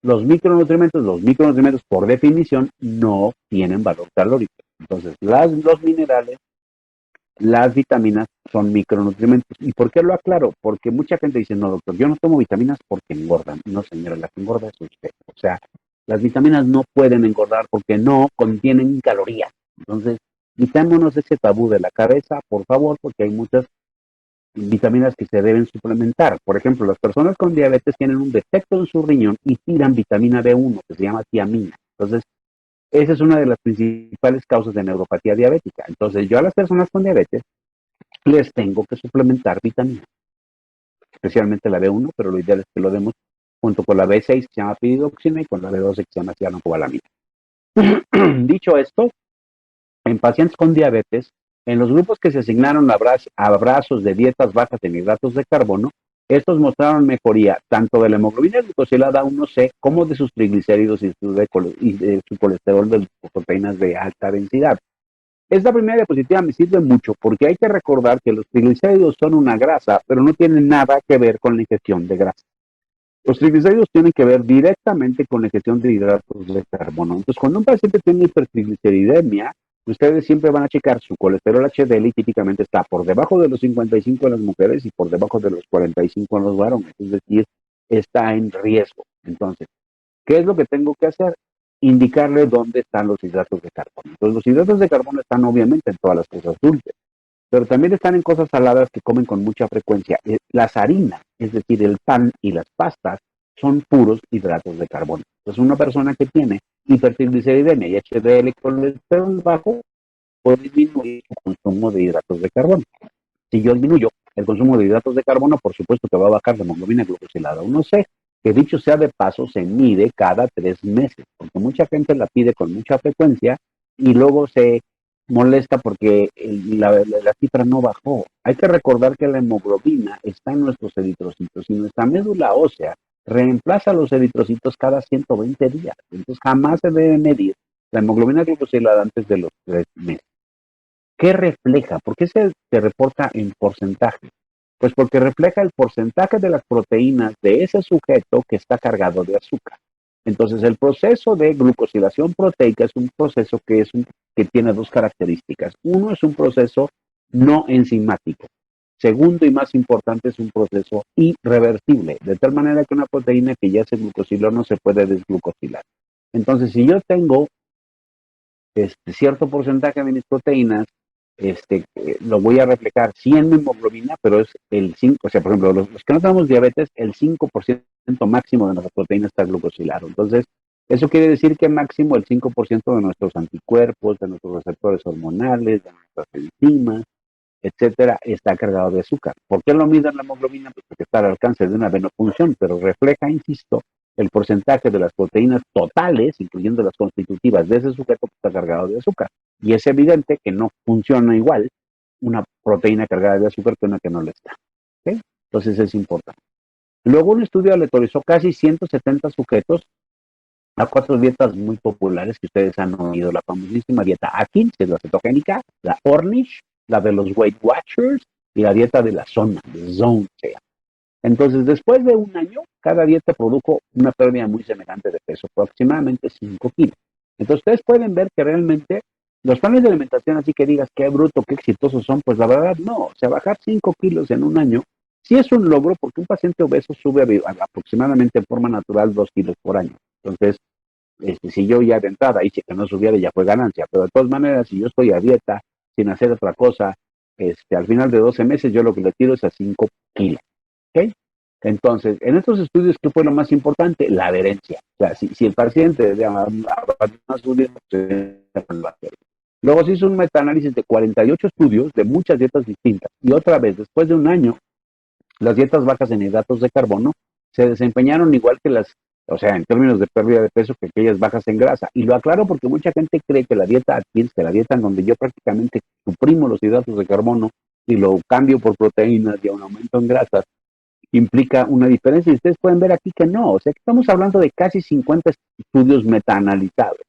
los micronutrientes. Los micronutrientes por definición no tienen valor calórico. Entonces, los minerales, las vitaminas son micronutrientes. ¿Y por qué lo aclaro? Porque mucha gente dice, no, doctor, yo no tomo vitaminas porque engordan. No, señora, la que engorda es usted. O sea, las vitaminas no pueden engordar porque no contienen calorías. Entonces, quitémonos ese tabú de la cabeza, por favor, porque hay muchas vitaminas que se deben suplementar. Por ejemplo, las personas con diabetes tienen un defecto en su riñón y tiran vitamina B1, que se llama tiamina. Entonces, esa es una de las principales causas de neuropatía diabética. Entonces, yo a las personas con diabetes les tengo que suplementar vitaminas, especialmente la B1, pero lo ideal es que lo demos junto con la B6, que se llama piridoxina, y con la B12, que se llama cianocobalamina. Dicho esto, en pacientes con diabetes, en los grupos que se asignaron abrazos de dietas bajas en hidratos de carbono, estos mostraron mejoría tanto de la hemoglobina glicosilada 1C como de sus triglicéridos y de su colesterol de proteínas de alta densidad. Esta primera diapositiva me sirve mucho porque hay que recordar que los triglicéridos son una grasa, pero no tienen nada que ver con la ingestión de grasa. Los triglicéridos tienen que ver directamente con la ingestión de hidratos de carbono. Entonces, cuando un paciente tiene hipertrigliceridemia, ustedes siempre van a checar su colesterol HDL y típicamente está por debajo de los 55 en las mujeres y por debajo de los 45 en los varones. Es decir, está en riesgo. Entonces, ¿qué es lo que tengo que hacer? Indicarle dónde están los hidratos de carbono. Entonces, los hidratos de carbono están obviamente en todas las cosas dulces, pero también están en cosas saladas que comen con mucha frecuencia. Las harinas, es decir, el pan y las pastas, son puros hidratos de carbono. Entonces, una persona que tiene hipertrigliceridemia y HDL colesterol bajo, puede disminuir su consumo de hidratos de carbono. Si yo disminuyo el consumo de hidratos de carbono, por supuesto que va a bajar la hemoglobina glucosilada 1C, que dicho sea de paso, se mide cada 3 meses, porque mucha gente la pide con mucha frecuencia y luego se molesta porque la cifra no bajó. Hay que recordar que la hemoglobina está en nuestros eritrocitos y nuestra médula ósea reemplaza los eritrocitos cada 120 días. Entonces jamás se debe medir la hemoglobina glucosilada antes de los 3 meses. ¿Qué refleja? ¿Por qué se reporta en porcentaje? Pues porque refleja el porcentaje de las proteínas de ese sujeto que está cargado de azúcar. Entonces, el proceso de glucosilación proteica es un proceso que tiene dos características. Uno es un proceso no enzimático. Segundo y más importante, es un proceso irreversible, de tal manera que una proteína que ya se glucosiló no se puede desglucosilar. Entonces, si yo tengo cierto porcentaje de mis proteínas, lo voy a reflejar sí en mi hemoglobina, pero es el 5%, o sea, por ejemplo, los que no tenemos diabetes, el 5% máximo de nuestra proteína está glucosilado. Entonces, eso quiere decir que máximo el 5% de nuestros anticuerpos, de nuestros receptores hormonales, de nuestras enzimas, etcétera, está cargado de azúcar. ¿Por qué lo miden la hemoglobina? Pues porque está al alcance de una venopunción, pero refleja, insisto, el porcentaje de las proteínas totales, incluyendo las constitutivas de ese sujeto que está cargado de azúcar. Y es evidente que no funciona igual una proteína cargada de azúcar que una que no lo está. ¿Okay? Entonces es importante. Luego un estudio aleatorizó casi 170 sujetos a 4 dietas muy populares que ustedes han oído. La famosísima dieta Atkins, que es la cetogénica, la Ornish, la de los Weight Watchers y la dieta de la zona, de Zone. Entonces, después de un año, cada dieta produjo una pérdida muy semejante de peso, aproximadamente 5 kilos. Entonces, ustedes pueden ver que realmente los planes de alimentación, así que digas qué bruto, qué exitosos son, pues la verdad no. O sea, bajar 5 kilos en un año sí es un logro porque un paciente obeso sube aproximadamente en forma natural 2 kilos por año. Entonces, si yo ya de entrada hice que no subiera, ya fue ganancia. Pero de todas maneras, si yo estoy a dieta, sin hacer otra cosa, al final de 12 meses, yo lo que le tiro es a 5 kilos. ¿Okay? Entonces, en estos estudios, ¿qué fue lo más importante? La adherencia. O sea, si el paciente luego se hizo un metaanálisis de 48 estudios de muchas dietas distintas. Y otra vez, después de un año, las dietas bajas en hidratos de carbono se desempeñaron igual que o sea, en términos de pérdida de peso, que aquellas bajas en grasa. Y lo aclaro porque mucha gente cree que la dieta Atkins, que la dieta en donde yo prácticamente suprimo los hidratos de carbono y lo cambio por proteínas y un aumento en grasas, implica una diferencia. Y ustedes pueden ver aquí que no. O sea, que estamos hablando de casi 50 estudios metaanalizados.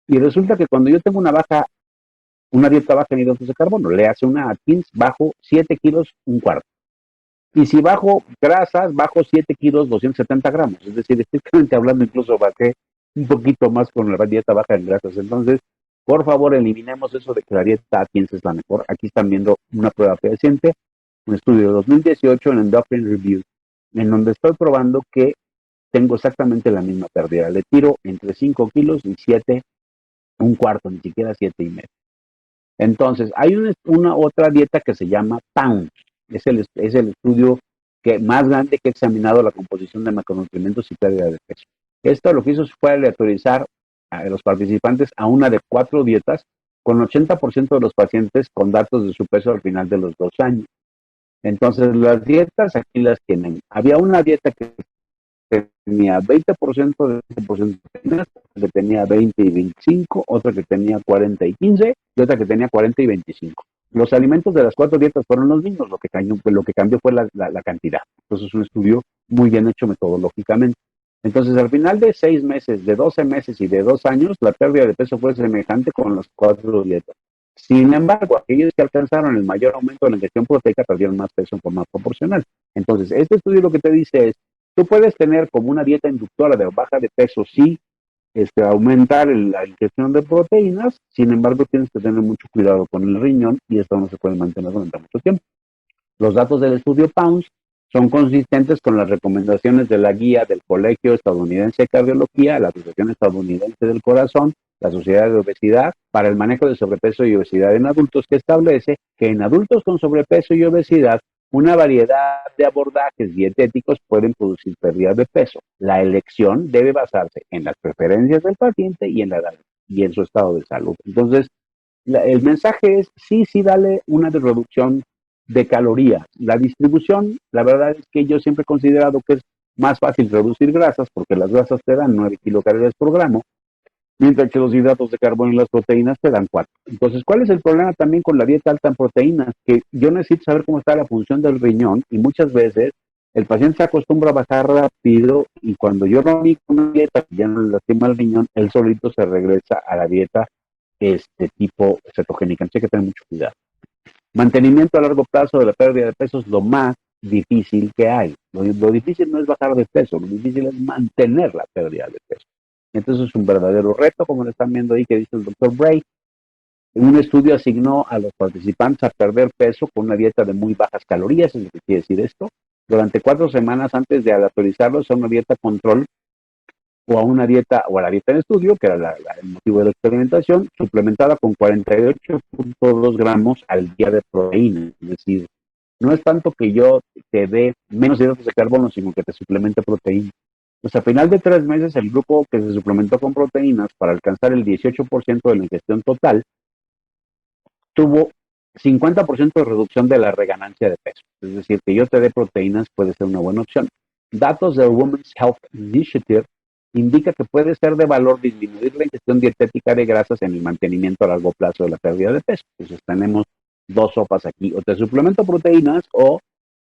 Y resulta que cuando yo tengo una dieta baja en hidratos de carbono, le hace una Atkins, bajo 7 kilos, un cuarto. Y si bajo grasas, bajo 7 kilos, 270 gramos. Es decir, estrictamente hablando, incluso bajé un poquito más con la dieta baja en grasas. Entonces, por favor, eliminemos eso de que la dieta Atkins es la mejor. Aquí están viendo una prueba fehaciente, un estudio de 2018 en Endocrine Review, en donde estoy probando que tengo exactamente la misma pérdida. Le tiro entre 5 kilos y 7, un cuarto, ni siquiera 7 y medio. Entonces, hay una otra dieta que se llama PAUND. Es el estudio más grande que ha examinado la composición de macronutrientes y pérdida de peso. Esto lo que hizo fue aleatorizar a los participantes a una de 4 dietas con 80% de los pacientes con datos de su peso al final de los 2 años. Entonces, las dietas aquí las tienen. Había una dieta que tenía 20% de 20% de proteínas, otra que tenía 20 y 25, otra que tenía 40 y 15 y otra que tenía 40 y 25. Los alimentos de las 4 dietas fueron los mismos, lo que cambió fue la cantidad. Entonces es un estudio muy bien hecho metodológicamente. Entonces al final de 6 meses, de 12 meses y de 2 años, la pérdida de peso fue semejante con las 4 dietas. Sin embargo, aquellos que alcanzaron el mayor aumento de la ingestión proteica perdieron más peso en forma proporcional. Entonces, este estudio lo que te dice es, tú puedes tener como una dieta inductora de baja de peso, sí, aumentar la ingestión de proteínas, sin embargo tienes que tener mucho cuidado con el riñón y esto no se puede mantener durante mucho tiempo. Los datos del estudio PAUNS son consistentes con las recomendaciones de la guía del Colegio Estadounidense de Cardiología, la Asociación Estadounidense del Corazón, la Sociedad de Obesidad para el manejo de sobrepeso y obesidad en adultos, que establece que en adultos con sobrepeso y obesidad Una variedad de abordajes dietéticos pueden producir pérdida de peso. La elección debe basarse en las preferencias del paciente y en la edad y en su estado de salud. Entonces, el mensaje es, sí, dale una reducción de calorías. La distribución, la verdad es que yo siempre he considerado que es más fácil reducir grasas porque las grasas te dan 9 kilocalorías por gramo, mientras que los hidratos de carbono y las proteínas te dan 4. Entonces, ¿cuál es el problema también con la dieta alta en proteínas? Que yo necesito saber cómo está la función del riñón y muchas veces el paciente se acostumbra a bajar rápido y cuando yo rompí con una dieta que ya no le lastima el riñón, él solito se regresa a la dieta tipo cetogénica. Entonces hay que tener mucho cuidado. Mantenimiento a largo plazo de la pérdida de peso es lo más difícil que hay. Lo difícil no es bajar de peso, lo difícil es mantener la pérdida de peso. Entonces es un verdadero reto, como lo están viendo ahí, que dice el doctor Bray. Un estudio asignó a los participantes a perder peso con una dieta de muy bajas calorías, es lo que quiere decir esto, durante 4 semanas antes de aleatorizarlos a una dieta control o a una dieta, o a la dieta en estudio, que era el motivo de la experimentación, suplementada con 48.2 gramos al día de proteína. Es decir, no es tanto que yo te dé menos hidratos de carbono, sino que te suplemente proteína. Pues a final de 3 meses, el grupo que se suplementó con proteínas para alcanzar el 18% de la ingestión total, tuvo 50% de reducción de la reganancia de peso. Es decir, que yo te dé proteínas puede ser una buena opción. Datos del Women's Health Initiative indica que puede ser de valor disminuir la ingestión dietética de grasas en el mantenimiento a largo plazo de la pérdida de peso. Entonces tenemos 2 sopas aquí, o te suplemento proteínas o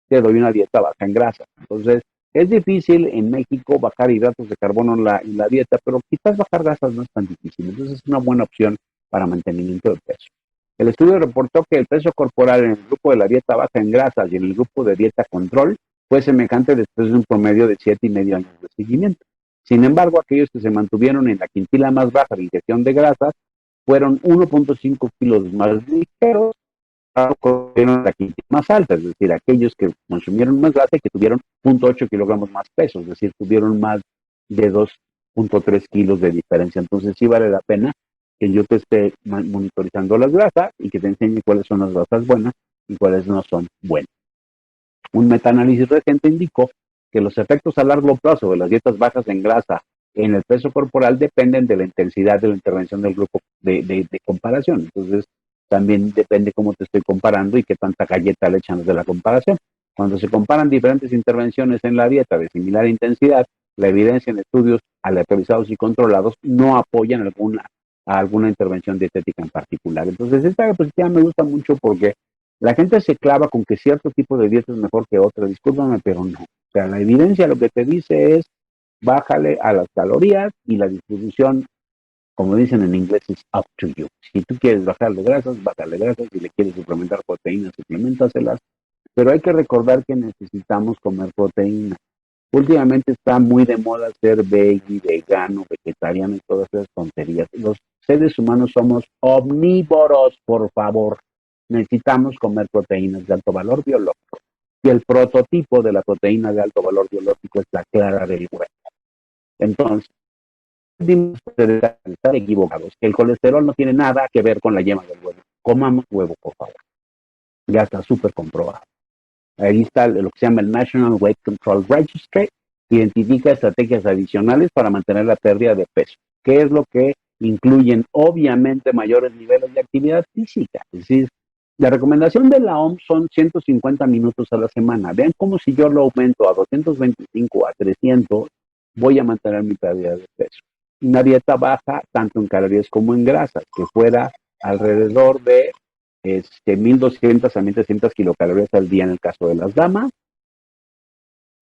te doy una dieta baja en grasa. Entonces es difícil en México bajar hidratos de carbono en la dieta, pero quizás bajar grasas no es tan difícil. Entonces es una buena opción para mantenimiento de peso. El estudio reportó que el peso corporal en el grupo de la dieta baja en grasas y en el grupo de dieta control fue semejante después de un promedio de 7,5 años de seguimiento. Sin embargo, aquellos que se mantuvieron en la quintila más baja de ingestión de grasas fueron 1.5 kilos más ligeros en la quintila más alta, es decir, aquellos que consumieron más grasa y que tuvieron 0.8 kilogramos más peso, es decir, tuvieron más de 2.3 kilos de diferencia. Entonces sí vale la pena que yo te esté monitorizando las grasas y que te enseñe cuáles son las grasas buenas y cuáles no son buenas. Un metaanálisis reciente indicó que los efectos a largo plazo de las dietas bajas en grasa en el peso corporal dependen de la intensidad de la intervención del grupo de comparación. Entonces, también depende cómo te estoy comparando y qué tanta galleta le echan de la comparación. Cuando se comparan diferentes intervenciones en la dieta de similar intensidad, la evidencia en estudios aleatorizados y controlados no apoyan a alguna intervención dietética en particular. Entonces, esta diapositiva me gusta mucho porque la gente se clava con que cierto tipo de dieta es mejor que otra. Discúlpame, pero no. O sea, la evidencia lo que te dice es bájale a las calorías y la distribución, como dicen en inglés, es up to you. Si tú quieres bajarle grasas, bájale grasas. Si le quieres suplementar proteínas, supleméntaselas. Pero hay que recordar que necesitamos comer proteína. Últimamente está muy de moda ser veggie, vegano, vegetariano y todas esas tonterías. Los seres humanos somos omnívoros, por favor. Necesitamos comer proteínas de alto valor biológico. Y el prototipo de la proteína de alto valor biológico es la clara del huevo. Entonces, estar equivocados, que el colesterol no tiene nada que ver con la yema del huevo. Comamos huevo, por favor. Ya está súper comprobado. Ahí está lo que se llama el National Weight Control Registry, que identifica estrategias adicionales para mantener la pérdida de peso. ¿Qué es lo que incluyen? Obviamente mayores niveles de actividad física. Es decir, la recomendación de la OMS son 150 minutos a la semana. Vean cómo si yo lo aumento a 225, a 300, voy a mantener mi pérdida de peso. Una dieta baja, tanto en calorías como en grasas, que fuera alrededor de 1.200 a 1.300 kilocalorías al día en el caso de las damas,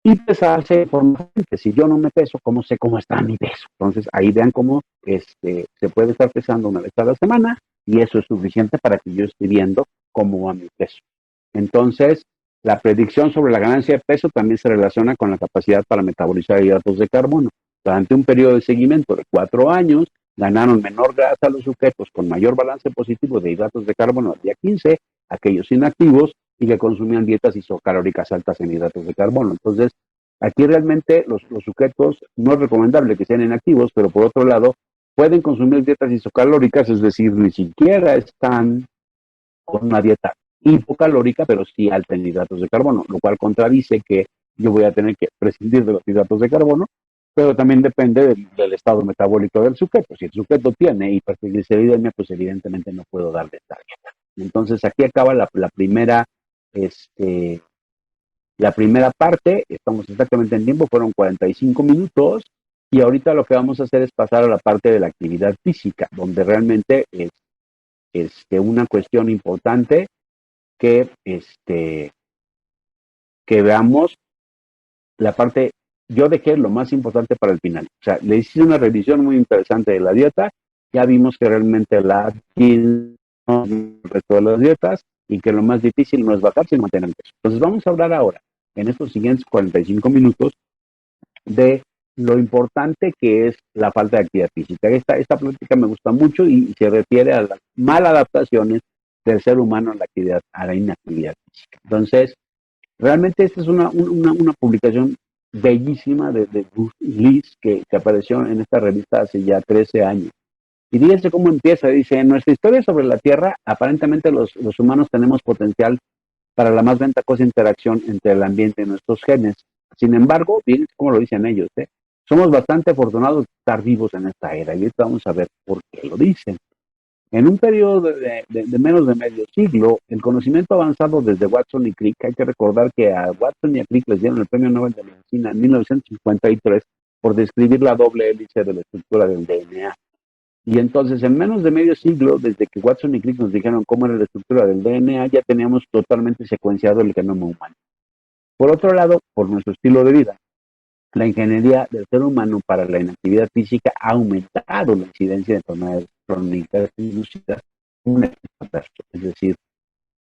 y pesarse formalmente. Si yo no me peso, ¿cómo sé cómo está mi peso? Entonces ahí vean cómo se puede estar pesando una vez a la semana y eso es suficiente para que yo esté viendo cómo va mi peso. Entonces, la predicción sobre la ganancia de peso también se relaciona con la capacidad para metabolizar hidratos de carbono. Durante un periodo de seguimiento de 4 años, ganaron menor grasa los sujetos con mayor balance positivo de hidratos de carbono al día 15, aquellos inactivos y que consumían dietas isocalóricas altas en hidratos de carbono. Entonces, aquí realmente los sujetos no es recomendable que sean inactivos, pero por otro lado, pueden consumir dietas isocalóricas, es decir, ni siquiera están con una dieta hipocalórica, pero sí alta en hidratos de carbono, lo cual contradice que yo voy a tener que prescindir de los hidratos de carbono, pero también depende del estado metabólico del sujeto. Si el sujeto tiene hipertrigliceridemia, pues evidentemente no puedo darle esta dieta. Entonces aquí acaba la primera, este, la primera parte, estamos exactamente en tiempo, fueron 45 minutos, y ahorita lo que vamos a hacer es pasar a la parte de la actividad física, donde realmente es una cuestión importante que, que veamos la parte, yo dejé lo más importante para el final. O sea, le hice una revisión muy interesante de la dieta, ya vimos que realmente la el resto de las dietas y que lo más difícil no es bajar, sino mantener el peso. Entonces vamos a hablar ahora, en estos siguientes 45 minutos, de lo importante que es la falta de actividad física. Esta plática me gusta mucho y se refiere a las maladaptaciones del ser humano a la inactividad física. Entonces, realmente esta es una publicación bellísima de Bruce Lis que apareció en esta revista hace ya 13 años. Y fíjense cómo empieza, dice, en nuestra historia sobre la Tierra, aparentemente los humanos tenemos potencial para la más ventajosa interacción entre el ambiente y nuestros genes. Sin embargo, fíjense cómo lo dicen ellos, somos bastante afortunados de estar vivos en esta era. Y ahorita vamos a ver por qué lo dicen. En un periodo de menos de medio siglo, el conocimiento avanzado desde Watson y Crick, hay que recordar que a Watson y a Crick les dieron el Premio Nobel de Medicina en 1953 por describir la doble hélice de la estructura del DNA. Y entonces, en menos de medio siglo, desde que Watson y Crick nos dijeron cómo era la estructura del DNA, ya teníamos totalmente secuenciado el genoma humano. Por otro lado, por nuestro estilo de vida, la ingeniería del ser humano para la inactividad física ha aumentado la incidencia de enfermedades crónicas inducidas por un efecto adverso. Es decir,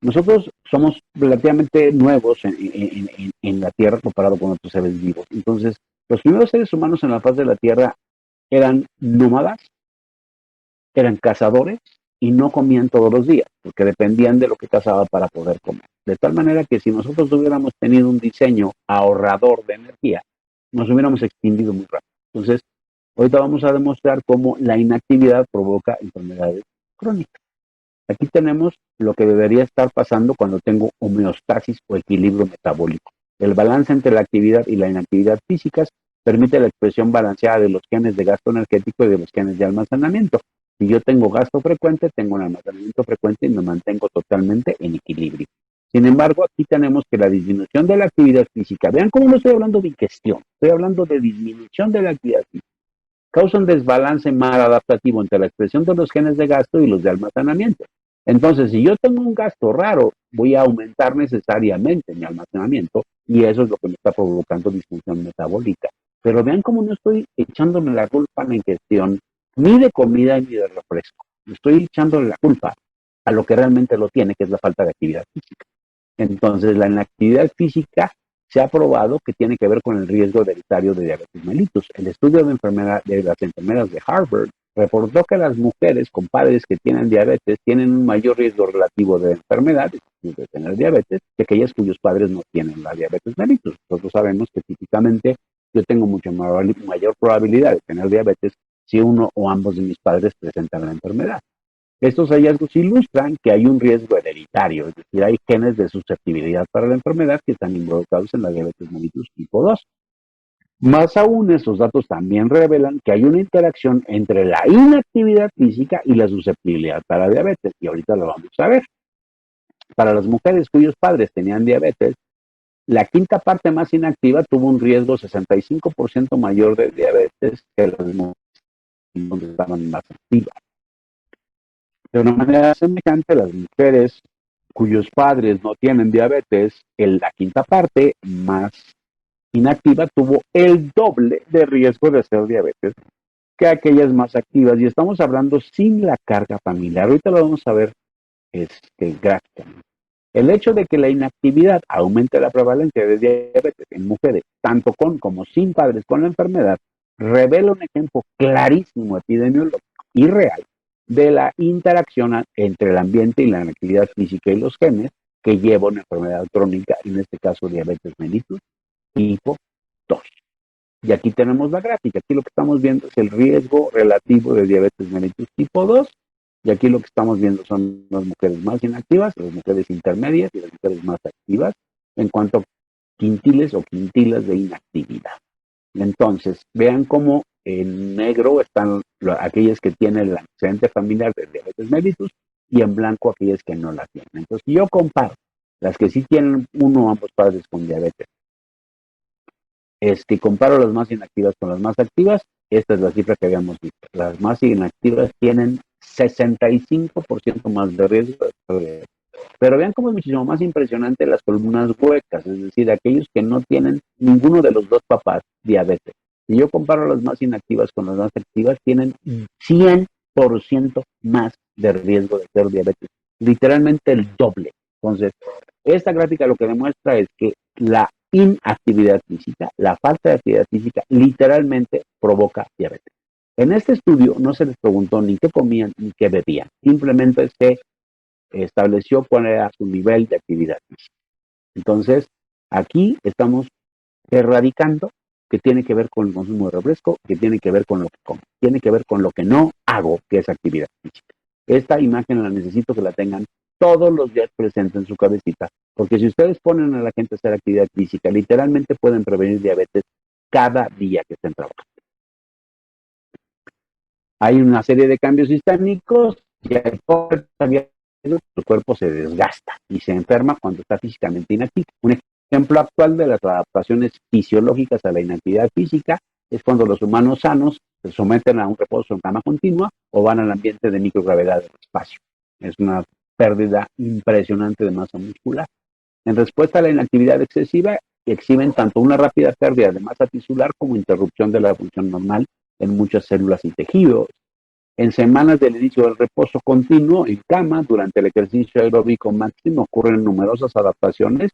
nosotros somos relativamente nuevos en la Tierra comparado con otros seres vivos. Entonces, los primeros seres humanos en la faz de la Tierra eran nómadas, eran cazadores y no comían todos los días, porque dependían de lo que cazaban para poder comer. De tal manera que si nosotros hubiéramos tenido un diseño ahorrador de energía, nos hubiéramos extinguido muy rápido. Entonces, ahorita vamos a demostrar cómo la inactividad provoca enfermedades crónicas. Aquí tenemos lo que debería estar pasando cuando tengo homeostasis o equilibrio metabólico. El balance entre la actividad y la inactividad físicas permite la expresión balanceada de los genes de gasto energético y de los genes de almacenamiento. Si yo tengo gasto frecuente, tengo un almacenamiento frecuente y me mantengo totalmente en equilibrio. Sin embargo, aquí tenemos que la disminución de la actividad física, vean cómo no estoy hablando de ingestión, estoy hablando de disminución de la actividad física, causa un desbalance mal adaptativo entre la expresión de los genes de gasto y los de almacenamiento. Entonces, si yo tengo un gasto raro, voy a aumentar necesariamente mi almacenamiento y eso es lo que me está provocando disfunción metabólica. Pero vean cómo no estoy echándome la culpa a la ingestión ni de comida ni de refresco. Estoy echándole la culpa a lo que realmente lo tiene, que es la falta de actividad física. Entonces, la inactividad física se ha probado que tiene que ver con el riesgo hereditario de diabetes mellitus. El estudio de las enfermeras de Harvard reportó que las mujeres con padres que tienen diabetes tienen un mayor riesgo relativo de enfermedad, de tener diabetes, que aquellas cuyos padres no tienen la diabetes mellitus. Nosotros sabemos que típicamente yo tengo mucha mayor probabilidad de tener diabetes si uno o ambos de mis padres presentan la enfermedad. Estos hallazgos ilustran que hay un riesgo hereditario, es decir, hay genes de susceptibilidad para la enfermedad que están involucrados en la diabetes mellitus tipo 2. Más aún, estos datos también revelan que hay una interacción entre la inactividad física y la susceptibilidad para diabetes, y ahorita lo vamos a ver. Para las mujeres cuyos padres tenían diabetes, la quinta parte más inactiva tuvo un riesgo 65% mayor de diabetes que las mujeres donde estaban más activas. De una manera semejante, las mujeres cuyos padres no tienen diabetes, la quinta parte más inactiva tuvo el doble de riesgo de hacer diabetes que aquellas más activas. Y estamos hablando sin la carga familiar. Ahorita lo vamos a ver gráficamente. El hecho de que la inactividad aumente la prevalencia de diabetes en mujeres, tanto con como sin padres con la enfermedad, revela un ejemplo clarísimo epidemiológico y real de la interacción entre el ambiente y la actividad física y los genes que lleva una enfermedad crónica, en este caso diabetes mellitus tipo 2. Y aquí tenemos la gráfica. Aquí lo que estamos viendo es el riesgo relativo de diabetes mellitus tipo 2 Y aquí lo que estamos viendo son las mujeres más inactivas, las mujeres intermedias y las mujeres más activas en cuanto a quintiles o quintilas de inactividad. Entonces, vean cómo en negro están aquellas que tienen el antecedente familiar de diabetes mellitus y en blanco aquellas que no la tienen. Entonces, si yo comparo las que sí tienen uno o ambos padres con diabetes, comparo las más inactivas con las más activas, esta es la cifra que habíamos visto. Las más inactivas tienen 65% más de riesgo de diabetes. Pero vean cómo es muchísimo más impresionante las columnas huecas, es decir, aquellos que no tienen ninguno de los dos papás diabetes. Si yo comparo las más inactivas con las más activas, tienen 100% más de riesgo de ser diabetes, literalmente el doble. Entonces, esta gráfica lo que demuestra es que la inactividad física, la falta de actividad física, literalmente provoca diabetes. En este estudio no se les preguntó ni qué comían ni qué bebían, simplemente se estableció cuál era su nivel de actividad física. Entonces, aquí estamos erradicando que tiene que ver con el consumo de refresco, que tiene que ver con lo que como, tiene que ver con lo que no hago, que es actividad física. Esta imagen la necesito que la tengan todos los días presente en su cabecita, porque si ustedes ponen a la gente a hacer actividad física, literalmente pueden prevenir diabetes cada día que estén trabajando. Hay una serie de cambios sistémicos y hay el cuerpo se desgasta y se enferma cuando está físicamente inactivo. Un ejemplo actual de las adaptaciones fisiológicas a la inactividad física es cuando los humanos sanos se someten a un reposo en cama continua o van al ambiente de microgravedad del espacio. Es una pérdida impresionante de masa muscular. En respuesta a la inactividad excesiva, exhiben tanto una rápida pérdida de masa tisular como interrupción de la función normal en muchas células y tejidos. En semanas del inicio del reposo continuo en cama, durante el ejercicio aeróbico máximo, ocurren numerosas adaptaciones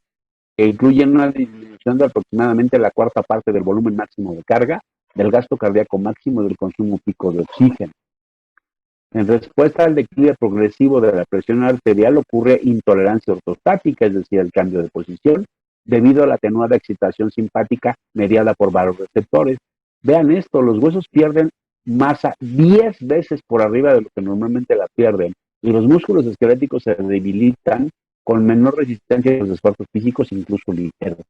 que incluyen una disminución de aproximadamente la cuarta parte del volumen máximo de carga, del gasto cardíaco máximo y del consumo pico de oxígeno. En respuesta al declive progresivo de la presión arterial ocurre intolerancia ortostática, es decir, el cambio de posición, debido a la atenuada excitación simpática mediada por varios receptores. Vean esto, los huesos pierden masa 10 veces por arriba de lo que normalmente la pierden y los músculos esqueléticos se debilitan con menor resistencia a los esfuerzos físicos, incluso ligeros.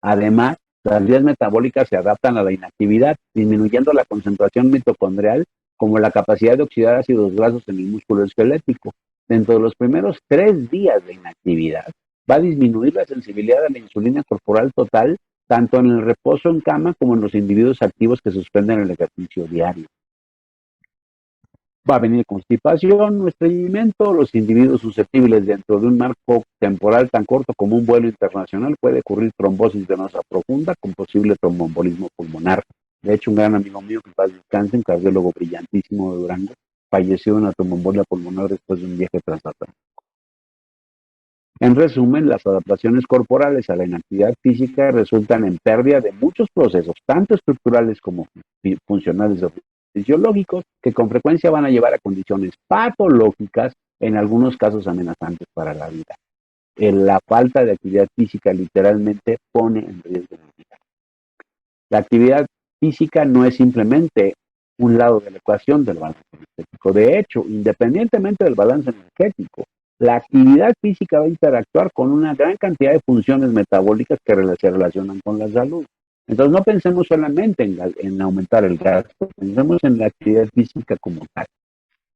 Además, las vías metabólicas se adaptan a la inactividad, disminuyendo la concentración mitocondrial como la capacidad de oxidar ácidos grasos en el músculo esquelético. Dentro de los primeros 3 días de inactividad, va a disminuir la sensibilidad a la insulina corporal total, tanto en el reposo en cama como en los individuos activos que suspenden el ejercicio diario. Va a venir constipación o estreñimiento. Los individuos susceptibles dentro de un marco temporal tan corto como un vuelo internacional puede ocurrir trombosis venosa profunda con posible tromboembolismo pulmonar. De hecho, un gran amigo mío, que en paz descanse, un cardiólogo brillantísimo de Durango, falleció de una tromboembolia pulmonar después de un viaje transatlántico. En resumen, las adaptaciones corporales a la inactividad física resultan en pérdida de muchos procesos, tanto estructurales como funcionales o fisiológicos, que con frecuencia van a llevar a condiciones patológicas, en algunos casos amenazantes para la vida. La falta de actividad física literalmente pone en riesgo la vida. La actividad física no es simplemente un lado de la ecuación del balance energético. De hecho, independientemente del balance energético, la actividad física va a interactuar con una gran cantidad de funciones metabólicas que se relacionan con la salud. Entonces, no pensemos solamente en aumentar el gasto, pensemos en la actividad física como tal.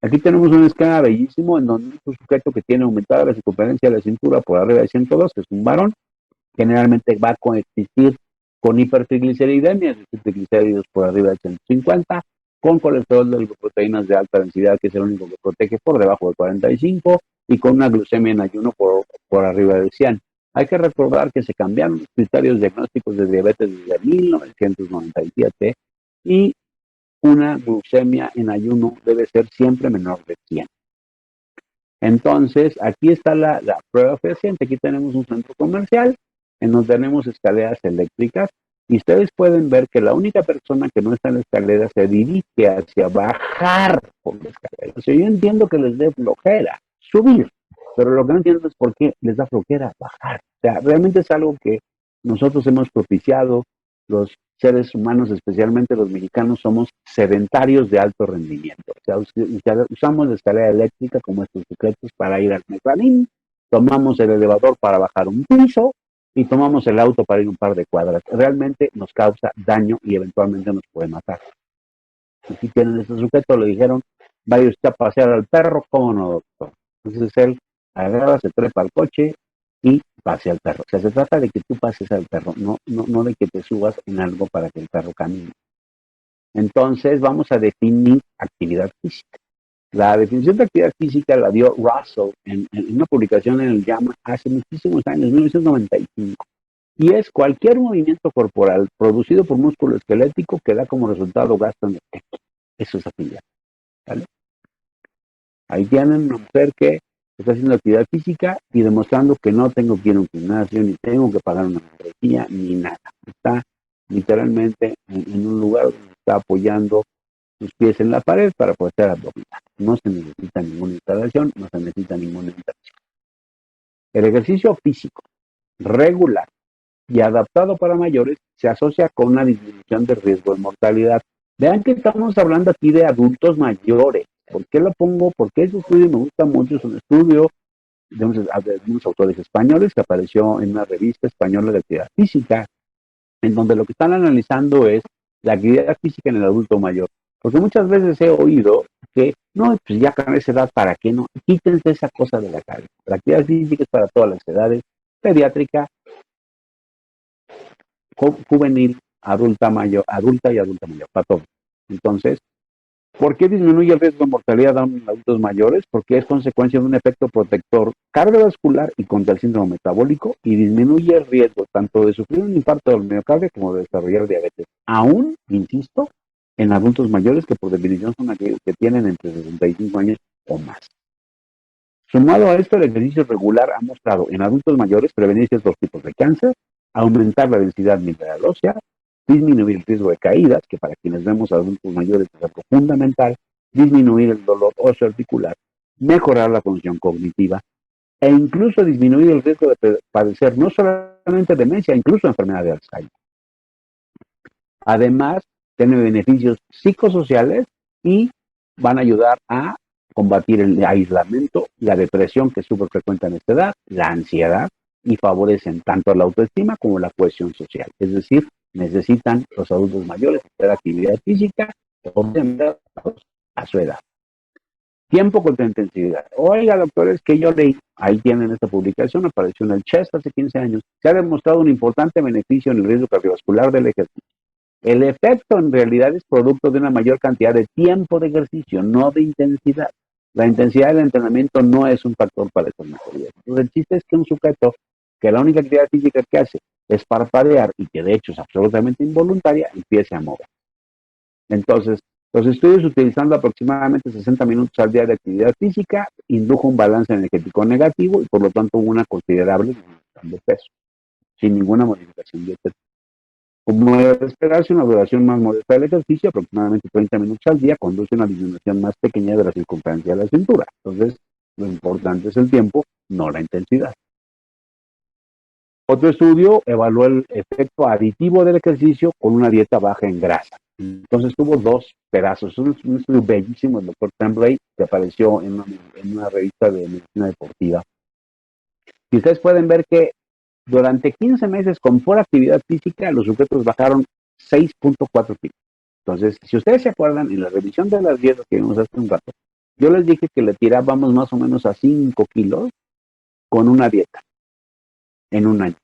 Aquí tenemos un esquema bellísimo en donde un sujeto que tiene aumentada la circunferencia de la cintura por arriba de 102, que es un varón, generalmente va a coexistir con hipertrigliceridemia, es decir, triglicéridos por arriba de 150, con colesterol de lipoproteínas de alta densidad, que es el único que protege por debajo de 45, y con una glucemia en ayuno por arriba de 100. Hay que recordar que se cambiaron los criterios diagnósticos de diabetes desde 1997 y una glucemia en ayuno debe ser siempre menor de 100. Entonces, aquí está la prueba fehaciente. Aquí tenemos un centro comercial en donde tenemos escaleras eléctricas y ustedes pueden ver que la única persona que no está en la escalera se dirige hacia bajar por la escalera. O sea, yo entiendo que les dé flojera subir, pero lo que no entiendo es por qué les da flojera bajar. O sea, realmente es algo que nosotros hemos propiciado los seres humanos, especialmente los mexicanos, somos sedentarios de alto rendimiento. O sea, usamos la escalera eléctrica como estos sujetos para ir al mezanín, tomamos el elevador para bajar un piso y tomamos el auto para ir un par de cuadras. Realmente nos causa daño y eventualmente nos puede matar. Aquí tienen este sujeto, le dijeron, vaya usted a pasear al perro, ¿cómo no, doctor? Entonces él agarra, se trepa al coche y pasea al perro. O sea, se trata de que tú pases al perro, no de que te subas en algo para que el perro camine. Entonces vamos a definir actividad física. La definición de actividad física la dio Russell en una publicación en el JAMA hace muchísimos años, 1995. Y es cualquier movimiento corporal producido por músculo esquelético que da como resultado gasto energético. Eso es actividad. ¿Vale? Ahí tienen una mujer que está haciendo actividad física y demostrando que no tengo que ir a un gimnasio, ni tengo que pagar una membresía, ni nada. Está literalmente en un lugar donde está apoyando sus pies en la pared para poder hacer abdominal. No se necesita ninguna instalación, no se necesita ninguna inversión. El ejercicio físico regular y adaptado para mayores se asocia con una disminución de riesgo de mortalidad. Vean que estamos hablando aquí de adultos mayores. ¿Por qué lo pongo? Porque ese estudio me gusta mucho. Es un estudio de unos autores españoles que apareció en una revista española de actividad física, en donde lo que están analizando es la actividad física en el adulto mayor. Porque muchas veces he oído que, no, pues ya con esa edad, ¿para qué no? Quítense esa cosa de la cabeza. La actividad física es para todas las edades, pediátrica, juvenil, adulta y adulta mayor, para todos. Entonces, ¿por qué disminuye el riesgo de mortalidad en adultos mayores? Porque es consecuencia de un efecto protector cardiovascular y contra el síndrome metabólico y disminuye el riesgo tanto de sufrir un infarto del miocardio como de desarrollar diabetes. Aún, insisto, en adultos mayores que por definición son aquellos que tienen entre 65 años o más. Sumado a esto, el ejercicio regular ha mostrado en adultos mayores prevenir ciertos tipos de cáncer, aumentar la densidad mineral ósea, disminuir el riesgo de caídas, que para quienes vemos adultos mayores es algo fundamental, disminuir el dolor óseo articular, mejorar la función cognitiva e incluso disminuir el riesgo de padecer no solamente demencia, incluso enfermedad de Alzheimer. Además, tiene beneficios psicosociales y van a ayudar a combatir el aislamiento, la depresión que es súper frecuente en esta edad, la ansiedad y favorecen tanto la autoestima como la cohesión social. Es decir, necesitan los adultos mayores hacer actividad física a su edad. Tiempo contra intensidad. Oiga, doctores, que yo leí, ahí tienen esta publicación, apareció en el CHEST hace 15 años, se ha demostrado un importante beneficio en el riesgo cardiovascular del ejercicio. El efecto en realidad es producto de una mayor cantidad de tiempo de ejercicio, no de intensidad. La intensidad del entrenamiento no es un factor para estas mejorías. Entonces, el chiste es que un sujeto que la única actividad física que hace es parpadear y que de hecho es absolutamente involuntaria, empiece a mover. Entonces, los estudios utilizando aproximadamente 60 minutos al día de actividad física indujo un balance energético negativo y por lo tanto hubo una considerable disminución de peso, sin ninguna modificación dietética. Como debe esperarse, una duración más modesta del ejercicio, aproximadamente 30 minutos al día, conduce a una disminución más pequeña de la circunferencia de la cintura. Entonces, lo importante es el tiempo, no la intensidad. Otro estudio evaluó el efecto aditivo del ejercicio con una dieta baja en grasa. Entonces tuvo dos pedazos. Es un estudio bellísimo del doctor Tremblay que apareció en una revista de medicina deportiva. Y ustedes pueden ver que durante 15 meses con pura actividad física, los sujetos bajaron 6.4 kilos. Entonces, si ustedes se acuerdan, en la revisión de las dietas que vimos hace un rato, yo les dije que le tirábamos más o menos a 5 kilos con una dieta en un año.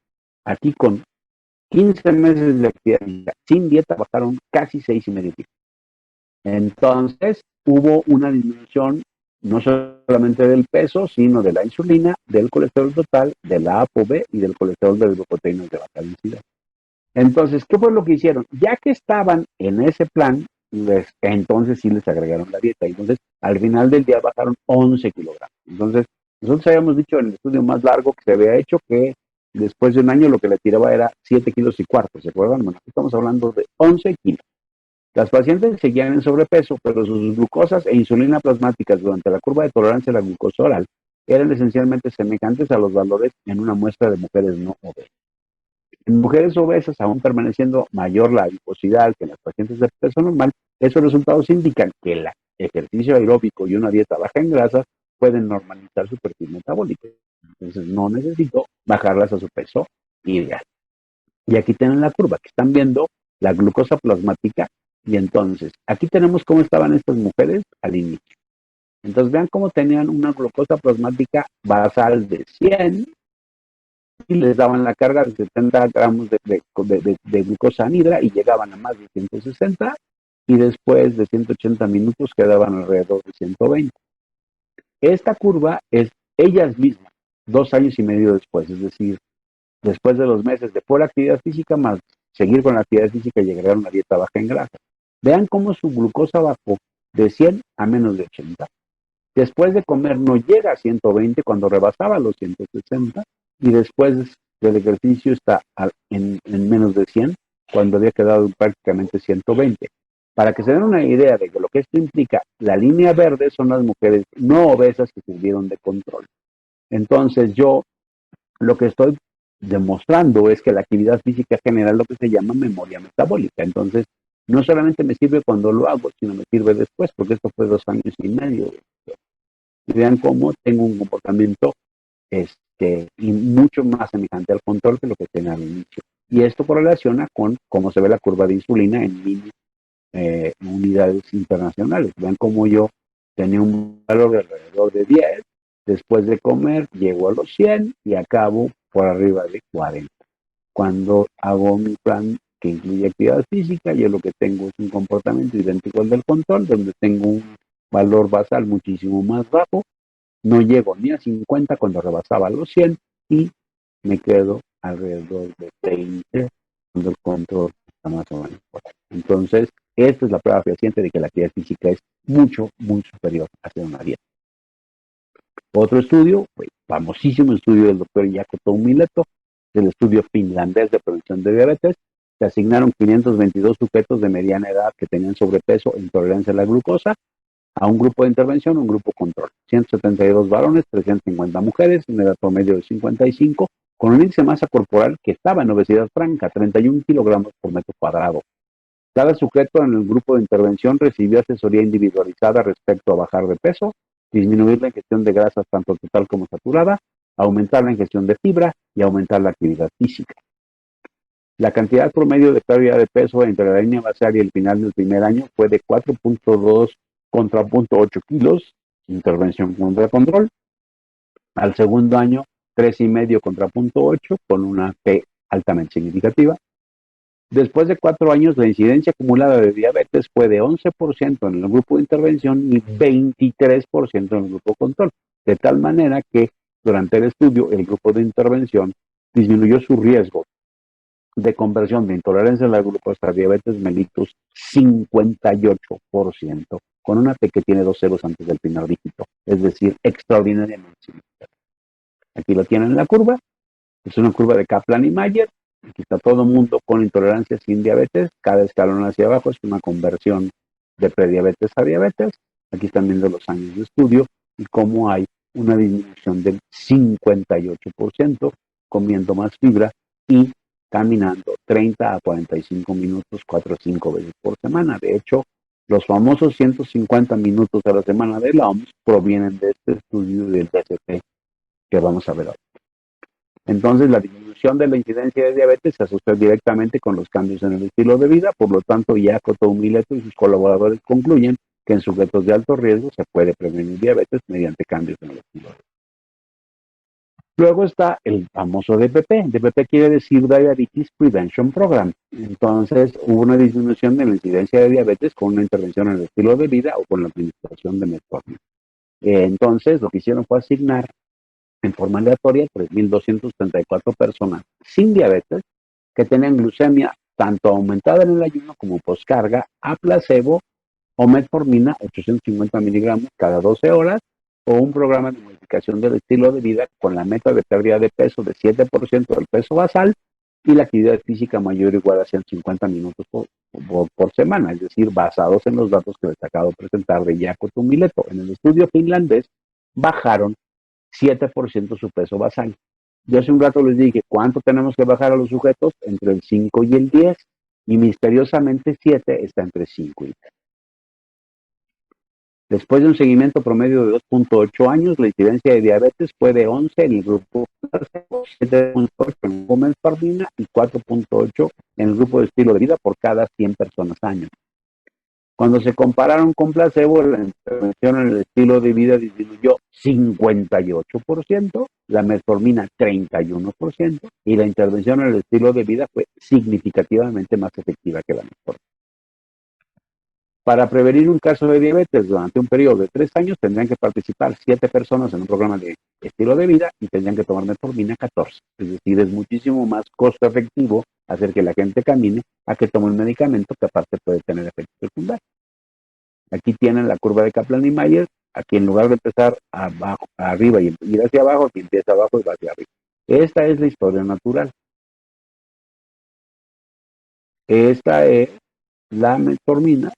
Aquí con 15 meses de actividad sin dieta bajaron casi 6,5 kilos. Entonces, hubo una disminución no solamente del peso, sino de la insulina, del colesterol total, de la ApoB y del colesterol de lipoproteínas de baja densidad. Entonces, ¿qué fue lo que hicieron? Ya que estaban en ese plan, entonces sí les agregaron la dieta. Entonces, al final del día bajaron 11 kilogramos. Entonces, nosotros habíamos dicho en el estudio más largo que se había hecho que después de un año lo que le tiraba era 7 kilos y cuarto, ¿se acuerdan? Bueno, aquí estamos hablando de 11 kilos. Las pacientes seguían en sobrepeso, pero sus glucosas e insulina plasmáticas durante la curva de tolerancia a la glucosa oral eran esencialmente semejantes a los valores en una muestra de mujeres no obesas. En mujeres obesas, aún permaneciendo mayor la adiposidad que en las pacientes de peso normal, esos resultados indican que el ejercicio aeróbico y una dieta baja en grasas pueden normalizar su perfil metabólico. Entonces no necesito bajarlas a su peso ideal. Y aquí tienen la curva que están viendo, la glucosa plasmática. Y entonces, aquí tenemos cómo estaban estas mujeres al inicio. Entonces vean cómo tenían una glucosa plasmática basal de 100 y les daban la carga de 70 gramos de glucosa anhidra y llegaban a más de 160 y después de 180 minutos quedaban alrededor de 120. Esta curva es ellas mismas, 2 años y medio después, es decir, después de los meses de pura actividad física más seguir con la actividad física y llegar a una dieta baja en grasa. Vean cómo su glucosa bajó de 100 a menos de 80. Después de comer no llega a 120 cuando rebasaba los 160 y después del ejercicio está en menos de 100 cuando había quedado prácticamente 120. Para que se den una idea de lo que esto implica, la línea verde son las mujeres no obesas que sirvieron de control. Entonces yo lo que estoy demostrando es que la actividad física genera lo que se llama memoria metabólica. Entonces, no solamente me sirve cuando lo hago, sino me sirve después, porque esto fue 2 años y medio. Y vean cómo tengo un comportamiento y mucho más semejante al control que lo que tenía al inicio. Y esto correlaciona con cómo se ve la curva de insulina en mini unidades internacionales. Vean cómo yo tenía un valor de alrededor de 10, después de comer llego a los 100 y acabo por arriba de 40. Cuando hago mi plan que incluye actividad física, yo lo que tengo es un comportamiento idéntico al del control, donde tengo un valor basal muchísimo más bajo, no llego ni a 50 cuando rebasaba los 100 y me quedo alrededor de 20 cuando el control está más o menos por ahí. Entonces, esta es la prueba fehaciente de que la actividad física es mucho, muy superior a hacer una dieta. Otro estudio, famosísimo estudio del doctor Jaakko Tuomila, el estudio finlandés de prevención de diabetes, se asignaron 522 sujetos de mediana edad que tenían sobrepeso e intolerancia a la glucosa a un grupo de intervención, un grupo control. 172 varones, 350 mujeres, un edad promedio de 55, con un índice de masa corporal que estaba en obesidad franca, 31 kilogramos por metro cuadrado. Cada sujeto en el grupo de intervención recibió asesoría individualizada respecto a bajar de peso, disminuir la ingestión de grasas tanto total como saturada, aumentar la ingestión de fibra y aumentar la actividad física. La cantidad promedio de pérdida de peso entre la línea basal y el final del primer año fue de 4.2 contra 0.8 kilos, intervención contra control. Al segundo año, 3,5 contra 0.8, con una P altamente significativa. Después de 4 años, la incidencia acumulada de diabetes fue de 11% en el grupo de intervención y 23% en el grupo control, de tal manera que durante el estudio el grupo de intervención disminuyó su riesgo de conversión de intolerancia a la glucosa a diabetes mellitus 58%, con una P que tiene 2 ceros antes del primer dígito, es decir, extraordinariamente significativa. Aquí lo tienen en la curva, es una curva de Kaplan y Mayer. Aquí está todo el mundo con intolerancia sin diabetes. Cada escalón hacia abajo es una conversión de prediabetes a diabetes. Aquí están viendo los años de estudio y cómo hay una disminución del 58% comiendo más fibra y caminando 30 a 45 minutos 4 o 5 veces por semana. De hecho, los famosos 150 minutos a la semana de la OMS provienen de este estudio del DSP que vamos a ver ahora. Entonces, la disminución de la incidencia de diabetes se asocia directamente con los cambios en el estilo de vida. Por lo tanto, Jaakko Tuomila y sus colaboradores concluyen que en sujetos de alto riesgo se puede prevenir diabetes mediante cambios en el estilo de vida. Luego está el famoso DPP. DPP quiere decir Diabetes Prevention Program. Entonces, hubo una disminución de la incidencia de diabetes con una intervención en el estilo de vida o con la administración de metformina. Entonces, lo que hicieron fue asignar en forma aleatoria 3.234 personas sin diabetes que tenían glucemia tanto aumentada en el ayuno como poscarga a placebo o metformina 850 miligramos cada 12 horas o un programa de modificación del estilo de vida con la meta de pérdida de peso de 7% del peso basal y la actividad física mayor o igual a 150 minutos por semana, es decir, basados en los datos que les acabo de presentar de Jaakko Tuomila. En el estudio finlandés bajaron 7% su peso basal. Yo hace un rato les dije, ¿cuánto tenemos que bajar a los sujetos? Entre el 5 y el 10, y misteriosamente 7 está entre 5 y 10. Después de un seguimiento promedio de 2.8 años, la incidencia de diabetes fue de 11 en el grupo placebo, 7.8 en el grupo metformina y 4.8 en el grupo de estilo de vida por cada 100 personas año. Cuando se compararon con placebo, la intervención en el estilo de vida disminuyó 58%, la metformina 31% y la intervención en el estilo de vida fue significativamente más efectiva que la metformina. Para prevenir un caso de diabetes durante un periodo de 3 años, tendrían que participar 7 personas en un programa de estilo de vida y tendrían que tomar metformina 14. Es decir, es muchísimo más costo efectivo hacer que la gente camine a que tome un medicamento que aparte puede tener efectos secundarios. Aquí tienen la curva de Kaplan y Mayer. Aquí en lugar de empezar abajo, arriba y ir hacia abajo, aquí empieza abajo y va hacia arriba. Esta es la historia natural. Esta es la metformina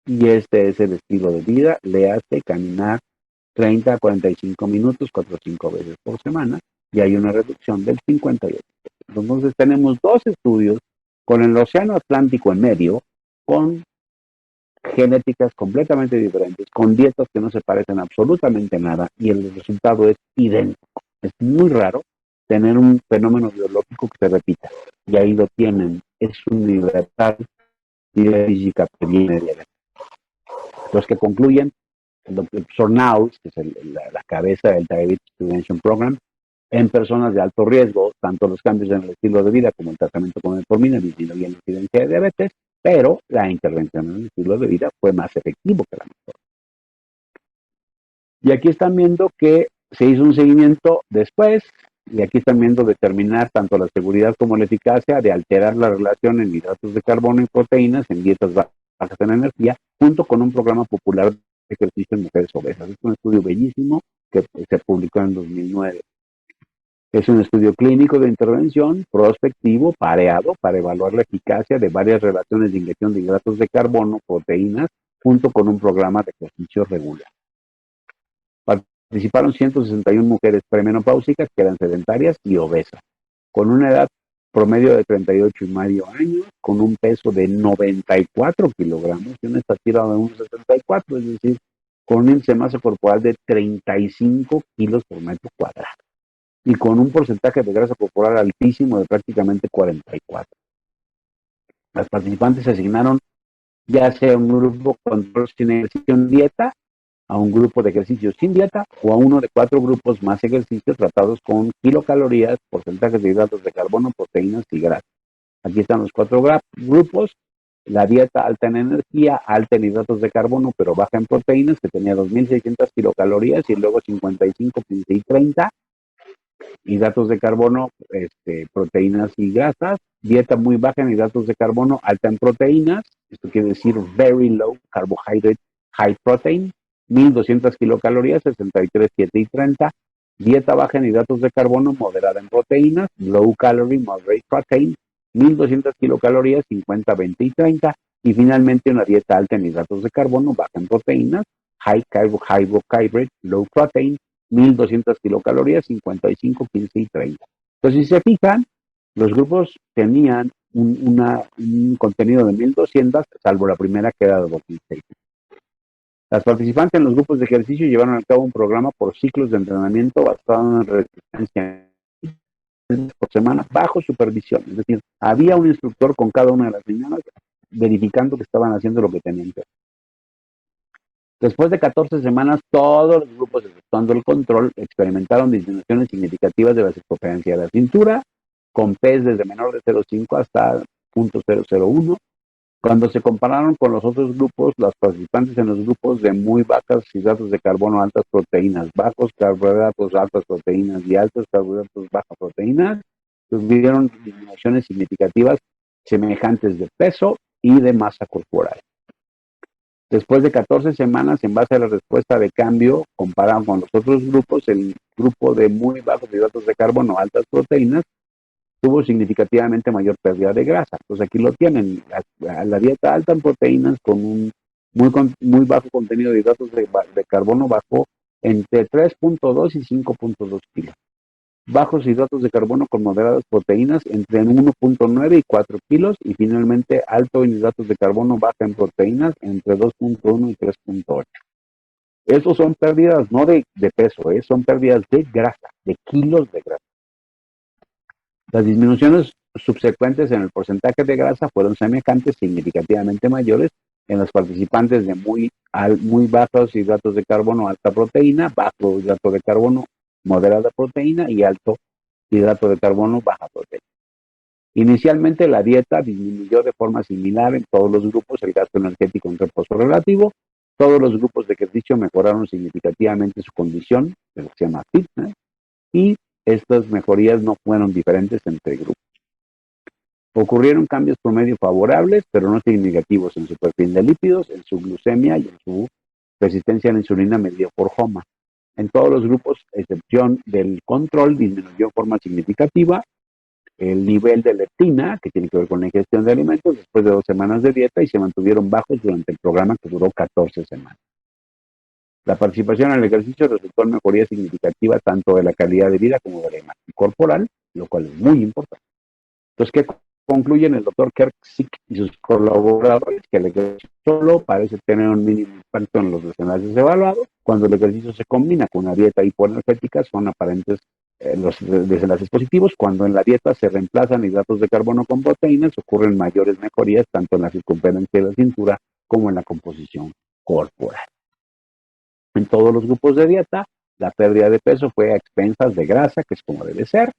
y este es el estilo de vida. Le hace caminar 30 a 45 minutos, 4 o 5 veces por semana y hay una reducción del 58%. Entonces tenemos 2 estudios con el océano Atlántico en medio, con genéticas completamente diferentes, con dietas que no se parecen absolutamente nada y el resultado es idéntico. Es muy raro tener un fenómeno biológico que se repita y ahí lo tienen. Es universal y de física que viene de la. Los que concluyen, el doctor Naus, que es la cabeza del Diabetes Prevention Program, en personas de alto riesgo, tanto los cambios en el estilo de vida como el tratamiento con metformina disminuyen la incidencia de diabetes, pero la intervención en el estilo de vida fue más efectivo que la metformina. Y aquí están viendo que se hizo un seguimiento después, y aquí están viendo determinar tanto la seguridad como la eficacia de alterar la relación en hidratos de carbono y proteínas en dietas bajas en energía, junto con un programa popular de ejercicio en mujeres obesas. Es un estudio bellísimo que se publicó en 2009. Es un estudio clínico de intervención prospectivo pareado para evaluar la eficacia de varias relaciones de inyección de hidratos de carbono, proteínas, junto con un programa de ejercicio regular. Participaron 161 mujeres premenopáusicas que eran sedentarias y obesas, con una edad promedio de 38,5 años, con un peso de 94 kilogramos y una estatura de 1,74, es decir, con un índice de masa corporal de 35 kilos por metro cuadrado y con un porcentaje de grasa corporal altísimo de prácticamente 44. Las participantes se asignaron ya sea a un grupo control sin ejercicio en dieta, a un grupo de ejercicio sin dieta o a uno de 4 grupos más ejercicios tratados con kilocalorías, porcentajes de hidratos de carbono, proteínas y grasas. Aquí están los 4 grupos. La dieta alta en energía, alta en hidratos de carbono, pero baja en proteínas, que tenía 2.600 kilocalorías, y luego 55, 15 y 30. Hidratos de carbono, proteínas y grasas. Dieta muy baja en hidratos de carbono, alta en proteínas. Esto quiere decir very low carbohydrate, high protein. 1.200 kilocalorías, 63, 7 y 30. Dieta baja en hidratos de carbono, moderada en proteínas. Low calorie, moderate protein. 1.200 kilocalorías, 50, 20 y 30. Y finalmente una dieta alta en hidratos de carbono, baja en proteínas. High carbohydrate, low protein. 1.200 kilocalorías, 55, 15 y 30. Entonces, si se fijan, los grupos tenían un contenido de 1.200, salvo la primera que era de 2.600. Las participantes en los grupos de ejercicio llevaron a cabo un programa por ciclos de entrenamiento basado en resistencia por semana bajo supervisión. Es decir, había un instructor con cada una de las señoras verificando que estaban haciendo lo que tenían que hacer. Después de 14 semanas, todos los grupos, exceptuando el control, experimentaron disminuciones significativas de la circunferencia de la cintura, con P's desde menor de 0,5 hasta 0.001. Cuando se compararon con los otros grupos, las participantes en los grupos de muy bajas hidratos de carbono, altas proteínas, bajos carbohidratos, altas proteínas y altos carbohidratos, bajas proteínas, tuvieron disminuciones significativas semejantes de peso y de masa corporal. Después de 14 semanas, en base a la respuesta de cambio, comparado con los otros grupos, el grupo de muy bajos hidratos de carbono, altas proteínas, tuvo significativamente mayor pérdida de grasa. Entonces aquí lo tienen, la dieta alta en proteínas con un muy bajo contenido de hidratos de carbono bajó entre 3.2 y 5.2 kilos. bajos hidratos de carbono con moderadas proteínas entre 1.9 y 4 kilos, y finalmente alto en hidratos de carbono, baja en proteínas entre 2.1 y 3.8. Estos son pérdidas no de peso, son pérdidas de grasa, de kilos de grasa. Las disminuciones subsecuentes en el porcentaje de grasa fueron semejantes, significativamente mayores, en los participantes de muy bajos hidratos de carbono, alta proteína, bajo hidrato de carbono, moderada proteína, y alto hidrato de carbono, baja proteína. Inicialmente la dieta disminuyó de forma similar en todos los grupos el gasto energético en reposo relativo. Todos los grupos de ejercicio mejoraron significativamente su condición, lo que se llama fitness, y estas mejorías no fueron diferentes entre grupos. Ocurrieron cambios promedio favorables, pero no significativos en su perfil de lípidos, en su glucemia y en su resistencia a la insulina medido por HOMA. En todos los grupos, excepción del control, disminuyó de forma significativa el nivel de leptina, que tiene que ver con la ingestión de alimentos, después de 2 semanas de dieta, y se mantuvieron bajos durante el programa, que duró 14 semanas. La participación en el ejercicio resultó en mejoría significativa tanto de la calidad de vida como de la imagen corporal, lo cual es muy importante. Entonces, ¿qué concluyen el doctor Kerksick y sus colaboradores? Que el ejercicio solo parece tener un mínimo impacto en los desenlaces evaluados. Cuando el ejercicio se combina con una dieta hipoenergética, son aparentes los desenlaces positivos. Cuando en la dieta se reemplazan hidratos de carbono con proteínas, ocurren mayores mejorías tanto en la circunferencia de la cintura como en la composición corporal. En todos los grupos de dieta, la pérdida de peso fue a expensas de grasa, que es como debe ser,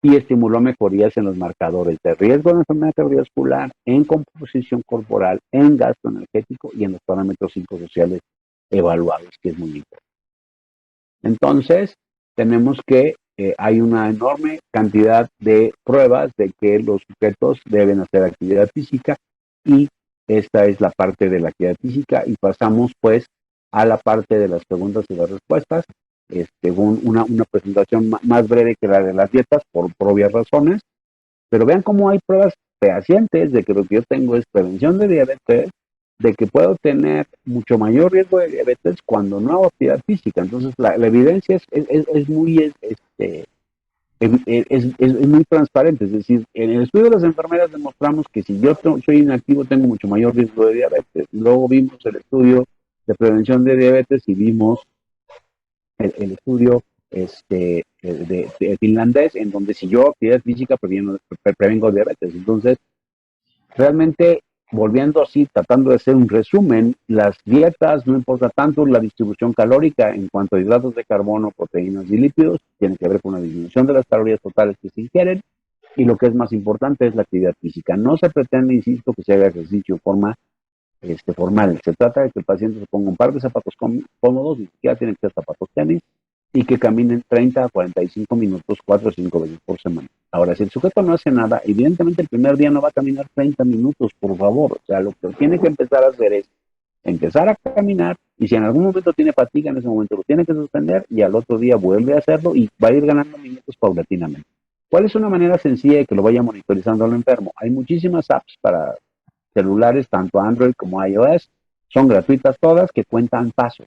y estimuló mejorías en los marcadores de riesgo de enfermedad cardiovascular, en composición corporal, en gasto energético y en los parámetros psicosociales evaluados, que es muy importante. Entonces, tenemos que hay una enorme cantidad de pruebas de que los sujetos deben hacer actividad física, y esta es la parte de la actividad física, y pasamos pues a la parte de las preguntas y las respuestas. Una presentación más breve que la de las dietas por obvias razones, pero vean cómo hay pruebas fehacientes de que lo que yo tengo es prevención de diabetes, de que puedo tener mucho mayor riesgo de diabetes cuando no hago actividad física. Entonces la evidencia es muy muy transparente. Es decir, en el estudio de las enfermeras demostramos que si yo soy inactivo tengo mucho mayor riesgo de diabetes. Luego vimos el estudio de prevención de diabetes y vimos el estudio de finlandés, en donde si yo actividad física prevengo diabetes. Entonces, realmente, volviendo así, tratando de hacer un resumen, las dietas, no importa tanto la distribución calórica en cuanto a hidratos de carbono, proteínas y lípidos, tienen que ver con la disminución de las calorías totales que se ingieren, y lo que es más importante es la actividad física. No se pretende, insisto, que se haga ejercicio de forma formal. Se trata de que el paciente se ponga un par de zapatos cómodos, ni siquiera tienen que ser zapatos tenis, y que caminen 30 a 45 minutos 4 o 5 veces por semana. Ahora, si el sujeto no hace nada, evidentemente el primer día no va a caminar 30 minutos, por favor. O sea, lo que tiene que empezar a hacer es empezar a caminar, y si en algún momento tiene fatiga, en ese momento lo tiene que suspender, y al otro día vuelve a hacerlo, y va a ir ganando minutos paulatinamente. ¿Cuál es una manera sencilla de que lo vaya monitorizando al enfermo? Hay muchísimas apps para celulares, tanto Android como iOS, son gratuitas todas, que cuentan pasos.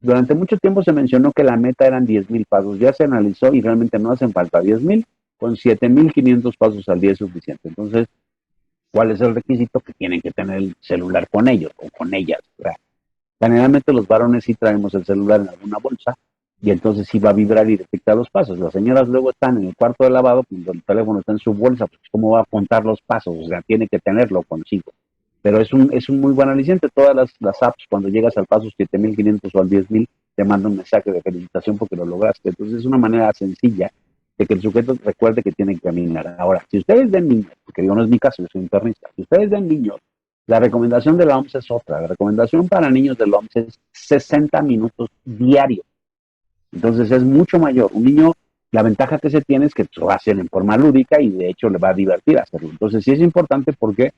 Durante mucho tiempo se mencionó que la meta eran 10,000 pasos, ya se analizó y realmente no hacen falta 10,000, con 7,500 pasos al día es suficiente. Entonces, ¿cuál es el requisito? Que tienen que tener el celular con ellos o con ellas. O sea, generalmente los varones sí traemos el celular en alguna bolsa, y entonces sí va a vibrar y detectar los pasos. Las señoras luego están en el cuarto de lavado, cuando el teléfono está en su bolsa, pues ¿cómo va a contar los pasos? O sea, tiene que tenerlo consigo. Pero es un muy buen aliciente. Todas las apps, cuando llegas al paso 7,500 o al 10,000, te mandan un mensaje de felicitación porque lo lograste. Entonces es una manera sencilla de que el sujeto recuerde que tiene que caminar. Ahora, si ustedes ven niños, porque digo, no es mi caso, yo soy internista, si ustedes ven niños, la recomendación de la OMS es otra. La recomendación para niños de la OMS es 60 minutos diarios. Entonces es mucho mayor. Un niño, la ventaja que se tiene es que lo va a hacer en forma lúdica, y de hecho le va a divertir hacerlo. Entonces sí es importante, porque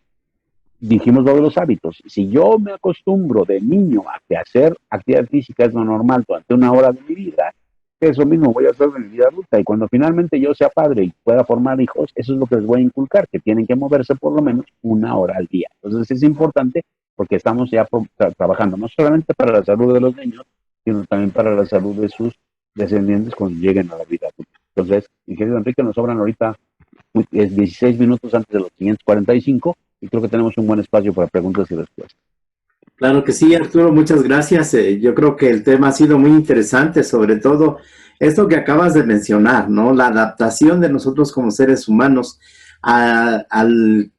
dijimos lo de los hábitos. Si yo me acostumbro de niño a que hacer actividad física es lo normal durante 1 hora de mi vida, eso mismo voy a hacer en mi vida adulta. Y cuando finalmente yo sea padre y pueda formar hijos, eso es lo que les voy a inculcar, que tienen que moverse por lo menos 1 hora al día. Entonces es importante, porque estamos ya trabajando no solamente para la salud de los niños, sino también para la salud de sus descendientes cuando lleguen a la vida adulta. Entonces, mi querido Enrique, nos sobran ahorita 16 minutos antes de los siguientes 45 y creo que tenemos un buen espacio para preguntas y respuestas. Claro que sí, Arturo, muchas gracias. Yo creo que el tema ha sido muy interesante, sobre todo esto que acabas de mencionar, ¿no? La adaptación de nosotros como seres humanos al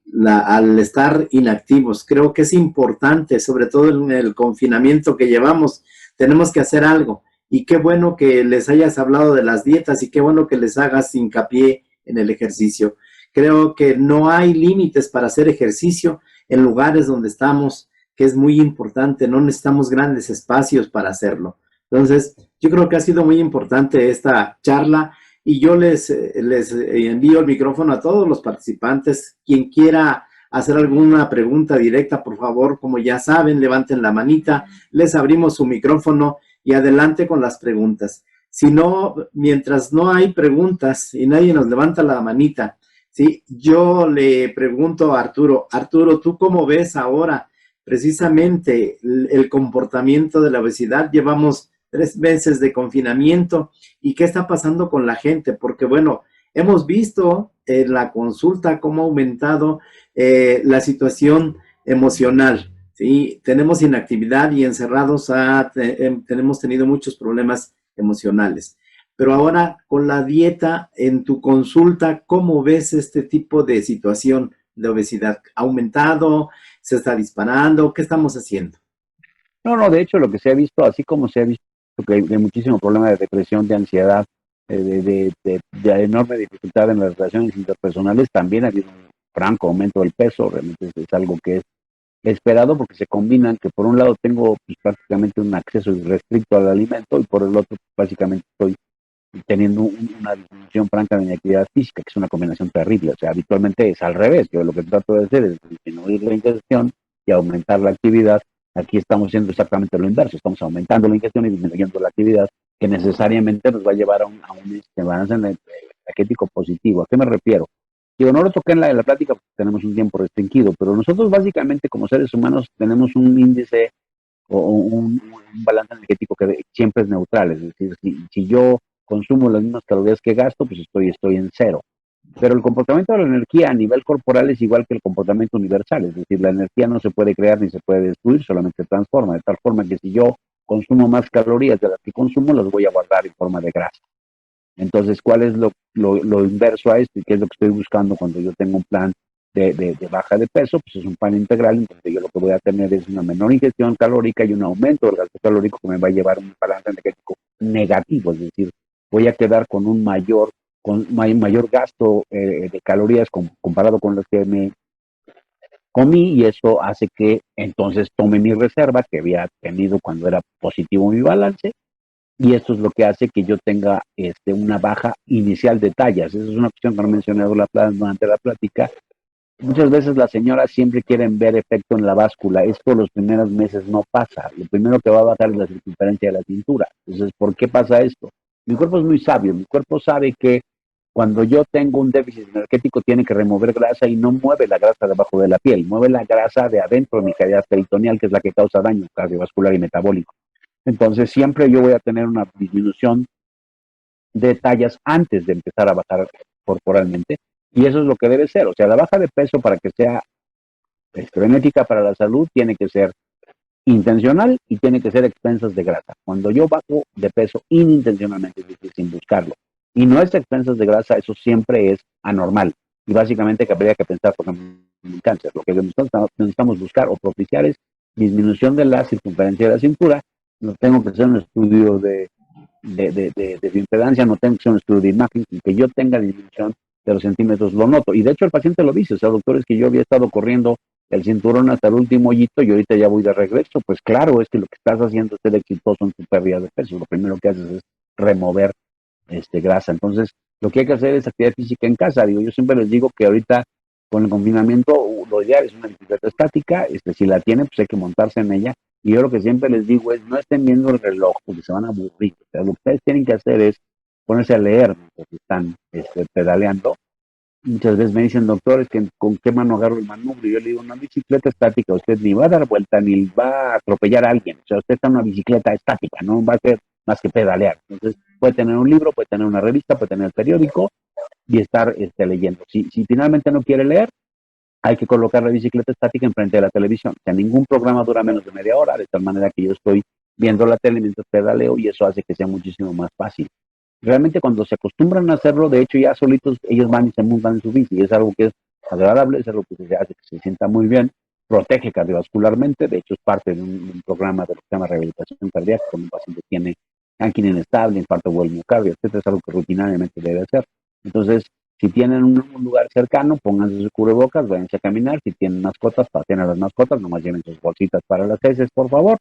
estar inactivos. Creo que es importante, sobre todo en el confinamiento que llevamos, tenemos que hacer algo. Y qué bueno que les hayas hablado de las dietas y qué bueno que les hagas hincapié en el ejercicio. Creo que no hay límites para hacer ejercicio en lugares donde estamos, que es muy importante, no necesitamos grandes espacios para hacerlo. Entonces, yo creo que ha sido muy importante esta charla y yo les envío el micrófono a todos los participantes. Quien quiera hacer alguna pregunta directa, por favor, como ya saben, levanten la manita, les abrimos su micrófono y adelante con las preguntas. Si no, mientras no hay preguntas y nadie nos levanta la manita, ¿sí? Yo le pregunto a Arturo, ¿tú cómo ves ahora precisamente el comportamiento de la obesidad? Llevamos 3 meses de confinamiento y qué está pasando con la gente, porque bueno, hemos visto en la consulta cómo ha aumentado la situación emocional, ¿sí? Tenemos inactividad y encerrados tenemos tenido muchos problemas emocionales. Pero ahora con la dieta en tu consulta, ¿cómo ves este tipo de situación de obesidad? ¿Ha aumentado? ¿Se está disparando? ¿Qué estamos haciendo? No, de hecho, lo que se ha visto, así como se ha visto que hay muchísimo problema de depresión, de ansiedad, de enorme dificultad en las relaciones interpersonales, también ha habido un franco aumento del peso. Realmente es algo que es esperado porque se combinan que por un lado tengo pues, prácticamente un acceso irrestricto al alimento y por el otro básicamente estoy teniendo una disminución franca de mi actividad física, que es una combinación terrible. O sea, habitualmente es al revés. Yo lo que trato de hacer es disminuir la ingestión y aumentar la actividad. Aquí estamos haciendo exactamente lo inverso. Estamos aumentando la ingestión y disminuyendo la actividad, que necesariamente nos va a llevar a un balance energético positivo. ¿A qué me refiero? Digo, no lo toqué en la plática porque tenemos un tiempo restringido, pero nosotros básicamente como seres humanos tenemos un índice o un balance energético que siempre es neutral. Es decir, si yo consumo las mismas calorías que gasto, pues estoy en cero. Pero el comportamiento de la energía a nivel corporal es igual que el comportamiento universal, es decir, la energía no se puede crear ni se puede destruir, solamente se transforma, de tal forma que si yo consumo más calorías de las que consumo, las voy a guardar en forma de grasa. Entonces, ¿cuál es lo inverso a esto y qué es lo que estoy buscando cuando yo tengo un plan de baja de peso? Pues es un plan integral, entonces yo lo que voy a tener es una menor ingestión calórica y un aumento del gasto calórico que me va a llevar a un balance energético negativo, es decir, voy a quedar con un mayor gasto de calorías comparado con las que me comí y eso hace que entonces tome mi reserva que había tenido cuando era positivo mi balance y esto es lo que hace que yo tenga una baja inicial de tallas. Esa es una cuestión que no mencioné durante la plática. Muchas veces las señoras siempre quieren ver efecto en la báscula. Esto los primeros meses no pasa. Lo primero que va a bajar es la circunferencia de la cintura. Entonces, ¿por qué pasa esto? Mi cuerpo es muy sabio. Mi cuerpo sabe que cuando yo tengo un déficit energético tiene que remover grasa y no mueve la grasa debajo de la piel. Mueve la grasa de adentro de mi cavidad peritoneal, que es la que causa daño cardiovascular y metabólico. Entonces, siempre yo voy a tener una disminución de tallas antes de empezar a bajar corporalmente. Y eso es lo que debe ser. O sea, la baja de peso para que sea benéfica para la salud tiene que ser intencional y tiene que ser expensas de grasa. Cuando yo bajo de peso inintencionalmente, es decir, sin buscarlo, y no es expensas de grasa, eso siempre es anormal. Y básicamente que habría que pensar, por ejemplo, en el cáncer. Lo que necesitamos buscar o propiciar es disminución de la circunferencia de la cintura. No tengo que hacer un estudio de bioimpedancia, no tengo que hacer un estudio de imagen, y que yo tenga disminución de los centímetros lo noto. Y de hecho el paciente lo dice, o sea, doctores, que yo había estado corriendo el cinturón hasta el último hoyito y ahorita ya voy de regreso. Pues claro, es que lo que estás haciendo es ser exitoso en tu pérdida de peso. Lo primero que haces es remover grasa. Entonces, lo que hay que hacer es actividad física en casa. Digo, yo siempre les digo que ahorita con el confinamiento lo ideal es una bicicleta estática. Si la tienen, pues hay que montarse en ella. Y yo lo que siempre les digo es, no estén viendo el reloj porque se van a aburrir. O sea, lo que ustedes tienen que hacer es ponerse a leer mientras están pedaleando. Muchas veces me dicen, doctores, que con qué mano agarro el manubrio. Y yo le digo, una bicicleta estática, usted ni va a dar vuelta ni va a atropellar a alguien. O sea, usted está en una bicicleta estática, no va a hacer más que pedalear. Entonces, puede tener un libro, puede tener una revista, puede tener el periódico y estar leyendo. Si finalmente no quiere leer, hay que colocar la bicicleta estática enfrente de la televisión. O sea, ningún programa dura menos de media hora, de tal manera que yo estoy viendo la tele mientras pedaleo y eso hace que sea muchísimo más fácil. Realmente cuando se acostumbran a hacerlo, de hecho ya solitos ellos van y se montan en su bici, y es algo que es agradable, es algo que se hace que se sienta muy bien, protege cardiovascularmente, de hecho es parte de un programa de lo que se llama rehabilitación cardíaca, cuando un paciente tiene angina inestable, infarto o miocardio, etcétera, es algo que rutinariamente debe hacer. Entonces, si tienen un lugar cercano, pónganse sus cubrebocas, váyanse a caminar, si tienen mascotas, pasen a las mascotas, nomás lleven sus bolsitas para las heces, por favor,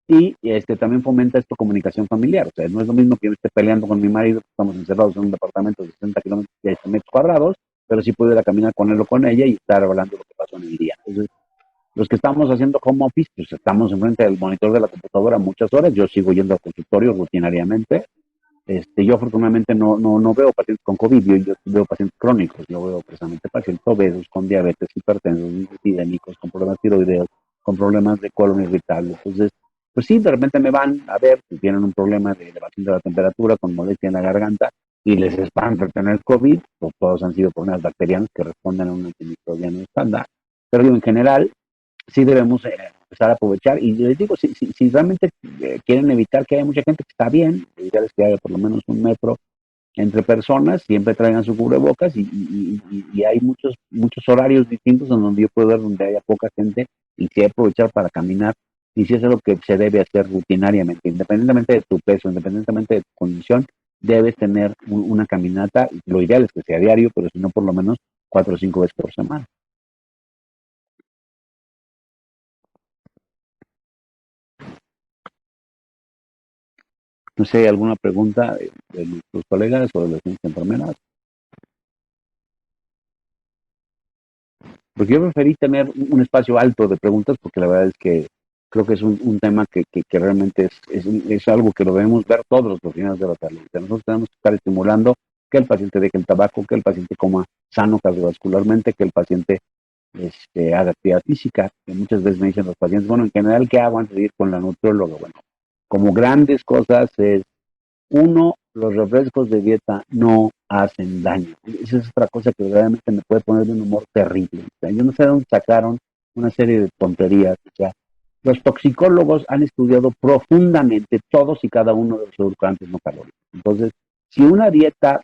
y también fomenta esto comunicación familiar. O sea, no es lo mismo que yo esté peleando con mi marido, estamos encerrados en un departamento de 60 kilómetros de metros cuadrados, pero sí puedo ir a caminar con él o con ella y estar hablando de lo que pasó en el día. Entonces, los que estamos haciendo home office, pues estamos enfrente del monitor de la computadora muchas horas. Yo sigo yendo al consultorio rutinariamente. Yo afortunadamente no veo pacientes con COVID, yo veo pacientes crónicos, yo veo precisamente pacientes obesos, con diabetes, hipertensos, lipidémicos, con problemas tiroideos, con problemas de colon irritable. Entonces, pues sí, de repente me van a ver si tienen un problema de elevación de la temperatura, con molestia en la garganta, y les espanta tener COVID, pues todos han sido problemas bacterianos que responden a un antimicrobiano estándar. Pero digo, en general, sí debemos empezar a aprovechar. Y les digo, si realmente quieren evitar que haya mucha gente, que está bien, lo ideal es que haya por lo menos 1 metro entre personas, siempre traigan su cubrebocas y hay muchos horarios distintos en donde yo puedo ver donde haya poca gente y sí aprovechar para caminar. Y si eso es lo que se debe hacer rutinariamente, independientemente de tu peso, independientemente de tu condición, debes tener una caminata. Lo ideal es que sea diario, pero si no, por lo menos 4 o 5 veces por semana. No sé, alguna pregunta de nuestros colegas o de las enfermeras. Porque yo preferí tener un espacio alto de preguntas porque la verdad es que creo que es un tema que realmente es algo que lo debemos ver todos los profesionales de la salud. Nosotros tenemos que estar estimulando que el paciente deje el tabaco, que el paciente coma sano cardiovascularmente, que el paciente haga actividad física. Que muchas veces me dicen los pacientes, bueno, en general, ¿qué hago antes de ir con la nutrióloga? Bueno, como grandes cosas es, uno, los refrescos de dieta no hacen daño. Esa es otra cosa que realmente me puede poner de un humor terrible. O sea, yo no sé de dónde sacaron una serie de tonterías. O sea, los toxicólogos han estudiado profundamente todos y cada uno de los edulcorantes no calóricos. Entonces, si una dieta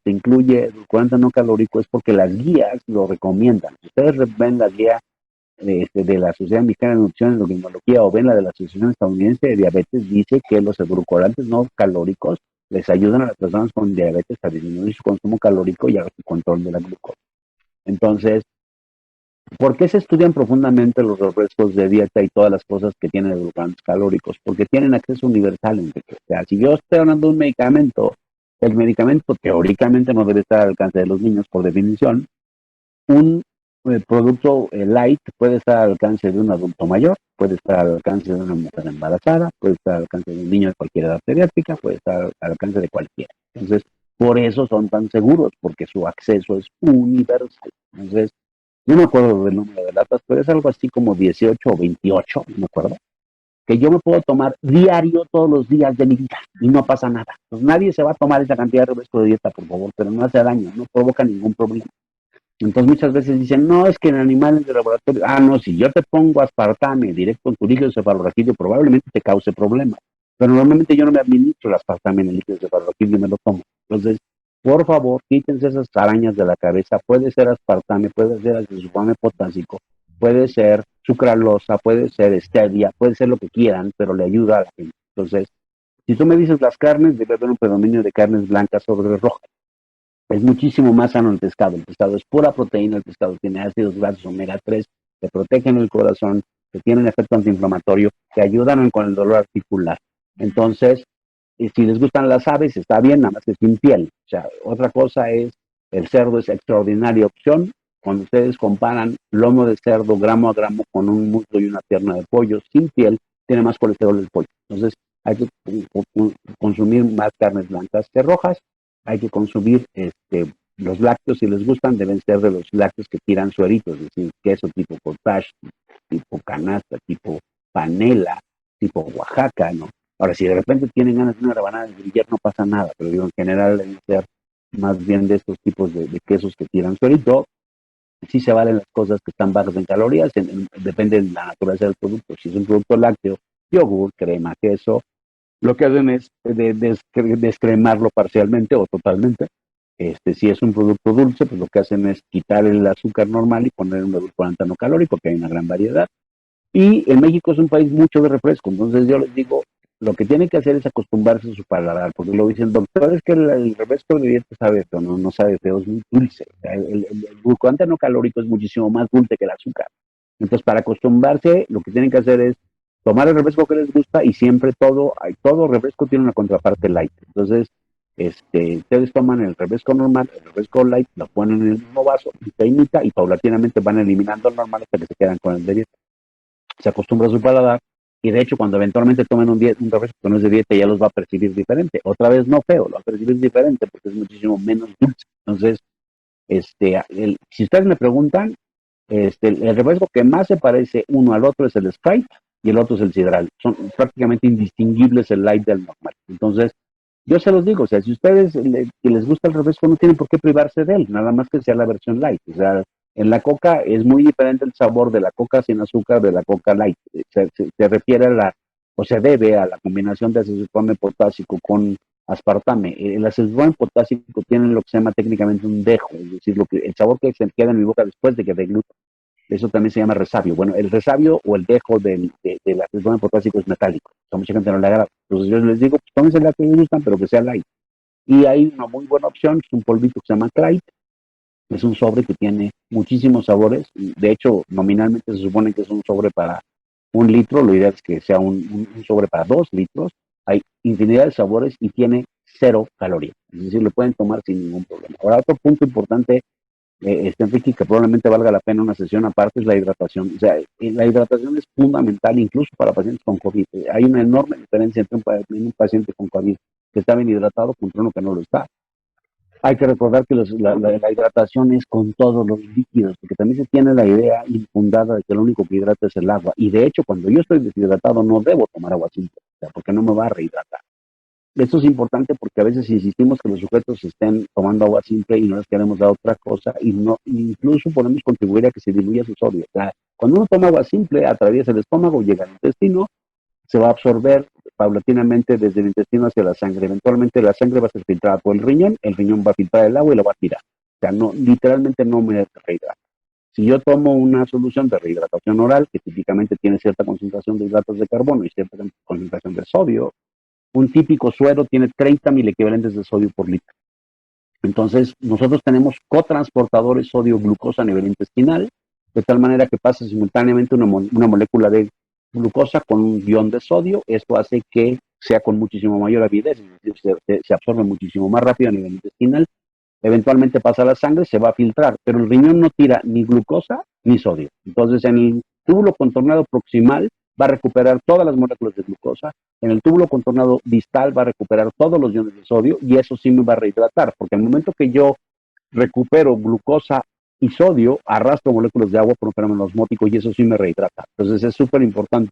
incluye edulcorante no calórico es porque las guías lo recomiendan. Si ustedes ven la guía de la Sociedad Mexicana de Nutrición y Endocrinología o ven la de la Asociación Estadounidense de Diabetes, dice que los edulcorantes no calóricos les ayudan a las personas con diabetes a disminuir su consumo calórico y a su control de la glucosa. Entonces, ¿por qué se estudian profundamente los refrescos de dieta y todas las cosas que tienen edulcorantes calóricos? Porque tienen acceso universal. O sea, si yo estoy hablando de un medicamento, el medicamento teóricamente no debe estar al alcance de los niños por definición. Un producto light puede estar al alcance de un adulto mayor, puede estar al alcance de una mujer embarazada, puede estar al alcance de un niño de cualquier edad pediátrica, puede estar al alcance de cualquiera. Entonces, por eso son tan seguros, porque su acceso es universal. Entonces, no me acuerdo del número de latas, pero es algo así como 18 o 28, no me acuerdo, que yo me puedo tomar diario todos los días de mi vida y no pasa nada. Pues nadie se va a tomar esa cantidad de refresco de dieta, por favor, pero no hace daño, no provoca ningún problema. Entonces muchas veces dicen, no, es que en animales de laboratorio, no, si yo te pongo aspartame directo en tu líquido cefalorraquídeo, probablemente te cause problemas. Pero normalmente yo no me administro el aspartame en el líquido cefalorraquídeo y me lo tomo. Entonces, por favor, quítense esas arañas de la cabeza. Puede ser aspartame, puede ser acesulfame potásico, puede ser sucralosa, puede ser stevia, puede ser lo que quieran, pero le ayuda a la gente. Entonces, si tú me dices las carnes, debe haber un predominio de carnes blancas sobre rojas. Es muchísimo más sano el pescado. El pescado es pura proteína, el pescado tiene ácidos grasos omega 3 que protegen el corazón, que tienen efecto antiinflamatorio, que ayudan con el dolor articular. Entonces, si les gustan las aves, está bien, nada más que sin piel. O sea, otra cosa es, el cerdo es extraordinaria opción. Cuando ustedes comparan lomo de cerdo gramo a gramo con un muslo y una pierna de pollo sin piel, tiene más colesterol el pollo. Entonces, hay que consumir más carnes blancas que rojas. Hay que consumir los lácteos, si les gustan, deben ser de los lácteos que tiran sueritos, es decir, queso tipo cottage, tipo canasta, tipo panela, tipo Oaxaca, ¿no? Ahora, si de repente tienen ganas de una rebanada de brillar, no pasa nada, pero digo, en general deben ser más bien de estos tipos de quesos que tiran suerito. Sí se valen las cosas que están bajas en calorías, depende de la naturaleza del producto. Si es un producto lácteo, yogur, crema, queso, lo que hacen es descremarlo parcialmente o totalmente. Si es un producto dulce, pues lo que hacen es quitar el azúcar normal y poner un edulcorante no calórico, que hay una gran variedad. Y en México es un país mucho de refresco, entonces yo les digo, lo que tienen que hacer es acostumbrarse a su paladar, porque lo dicen, doctor, es que el refresco de dieta sabe feo, no sabe feo, es muy dulce. O sea, el glucosante no calórico es muchísimo más dulce que el azúcar. Entonces, para acostumbrarse, lo que tienen que hacer es tomar el refresco que les gusta y siempre todo refresco tiene una contraparte light. Entonces, ustedes toman el refresco normal, el refresco light, lo ponen en el mismo vaso, y paulatinamente van eliminando el normal hasta que se quedan con el de dieta. Se acostumbra a su paladar y de hecho cuando eventualmente tomen un refresco que no es de dieta ya los va a percibir diferente. Otra vez no feo, lo va a percibir diferente porque es muchísimo menos dulce. Entonces, si ustedes me preguntan, el refresco que más se parece uno al otro es el Sprite y el otro es el Sidral. Son prácticamente indistinguibles el light del normal. Entonces, yo se los digo, o sea, si ustedes que les gusta el refresco no tienen por qué privarse de él, nada más que sea la versión light. O sea, en la coca es muy diferente el sabor de la coca sin azúcar de la coca light. Se refiere o se debe a la combinación de acetylcoame potásico con aspartame. El acetylcoame potásico tiene lo que se llama técnicamente un dejo, es decir, el sabor que se queda en mi boca después de que degluto. Eso también se llama resabio. Bueno, el resabio o el dejo del acetylcoame potásico es metálico. A mucha gente no le agrada. Entonces yo les digo, pues tómense la que les gustan, pero que sea light. Y hay una muy buena opción, es un polvito que se llama Clyde. Es un sobre que tiene muchísimos sabores. De hecho, nominalmente se supone que es un sobre para 1 litro. Lo ideal es que sea un sobre para 2 litros. Hay infinidad de sabores y tiene 0 calorías. Es decir, lo pueden tomar sin ningún problema. Ahora, otro punto importante, Enrique, que probablemente valga la pena una sesión aparte, es la hidratación. O sea, la hidratación es fundamental incluso para pacientes con COVID. Hay una enorme diferencia entre un paciente con COVID que está bien hidratado contra uno que no lo está. Hay que recordar que la hidratación es con todos los líquidos, porque también se tiene la idea infundada de que lo único que hidrata es el agua. Y de hecho, cuando yo estoy deshidratado, no debo tomar agua simple, o sea, porque no me va a rehidratar. Esto es importante porque a veces insistimos que los sujetos estén tomando agua simple y no les queremos dar otra cosa, y no, incluso podemos contribuir a que se diluya su sodio. O sea, cuando uno toma agua simple, atraviesa el estómago, llega al intestino, se va a absorber paulatinamente desde el intestino hacia la sangre. Eventualmente la sangre va a ser filtrada por el riñón va a filtrar el agua y lo va a tirar. O sea, no, literalmente no me rehidrata. Si yo tomo una solución de rehidratación oral, que típicamente tiene cierta concentración de hidratos de carbono y cierta concentración de sodio, un típico suero tiene 30 milequivalentes de sodio por litro. Entonces, nosotros tenemos cotransportadores sodio-glucosa a nivel intestinal, de tal manera que pasa simultáneamente una molécula de glucosa con un ion de sodio. Esto hace que sea con muchísimo mayor avidez, es decir, se absorbe muchísimo más rápido a nivel intestinal. Eventualmente pasa a la sangre, se va a filtrar, pero el riñón no tira ni glucosa ni sodio. Entonces, en el túbulo contornado proximal va a recuperar todas las moléculas de glucosa, en el túbulo contornado distal va a recuperar todos los iones de sodio y eso sí me va a rehidratar, porque al momento que yo recupero glucosa y sodio, arrastro moléculas de agua por un fenómeno osmótico y eso sí me rehidrata. Entonces es súper importante.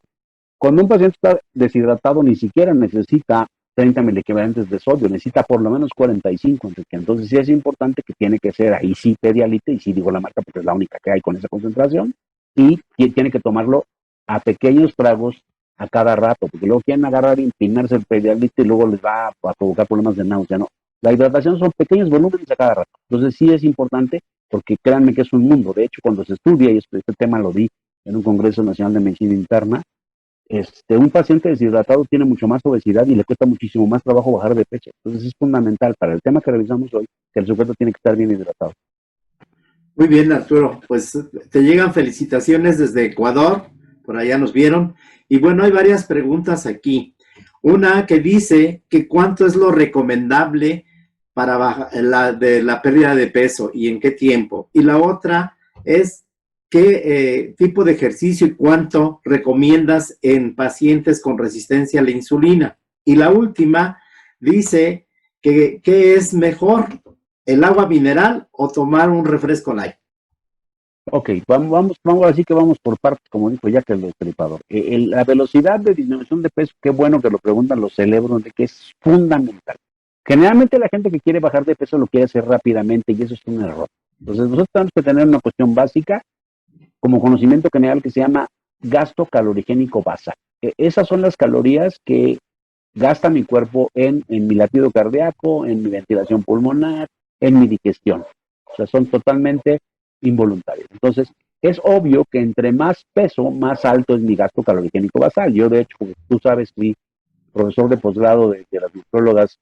Cuando un paciente está deshidratado, ni siquiera necesita 30 miliquivalentes de sodio, necesita por lo menos 45, Enrique. Entonces sí es importante que tiene que ser ahí sí Pedialite, y sí digo la marca porque es la única que hay con esa concentración, y tiene que tomarlo a pequeños tragos a cada rato, porque luego quieren agarrar y empinarse el Pedialite y luego les va a provocar problemas de náusea, ¿no? La hidratación son pequeños volúmenes a cada rato. Entonces sí es importante porque créanme que es un mundo. De hecho, cuando se estudia, y este tema lo vi en un Congreso Nacional de Medicina Interna, un paciente deshidratado tiene mucho más obesidad y le cuesta muchísimo más trabajo bajar de peso. Entonces es fundamental para el tema que revisamos hoy que el sujeto tiene que estar bien hidratado. Muy bien, Arturo. Pues te llegan felicitaciones desde Ecuador, por allá nos vieron. Y bueno, hay varias preguntas aquí. Una que dice que cuánto es lo recomendable para la pérdida de peso y en qué tiempo. Y la otra es qué tipo de ejercicio y cuánto recomiendas en pacientes con resistencia a la insulina. Y la última dice que qué es mejor, el agua mineral o tomar un refresco light. Ok, vamos, así que vamos por partes, como dijo ya que el destripador. La velocidad de disminución de peso, qué bueno que lo preguntan los cerebros, de que es fundamental. Generalmente la gente que quiere bajar de peso lo quiere hacer rápidamente y eso es un error. Entonces nosotros tenemos que tener una cuestión básica como conocimiento general que se llama gasto calorigénico basal. Esas son las calorías que gasta mi cuerpo en mi latido cardíaco, en mi ventilación pulmonar, en mi digestión. O sea, son totalmente involuntarios. Entonces, es obvio que entre más peso, más alto es mi gasto calorigénico basal. Yo, de hecho, como tú sabes, fui profesor de posgrado de las nutriólogas,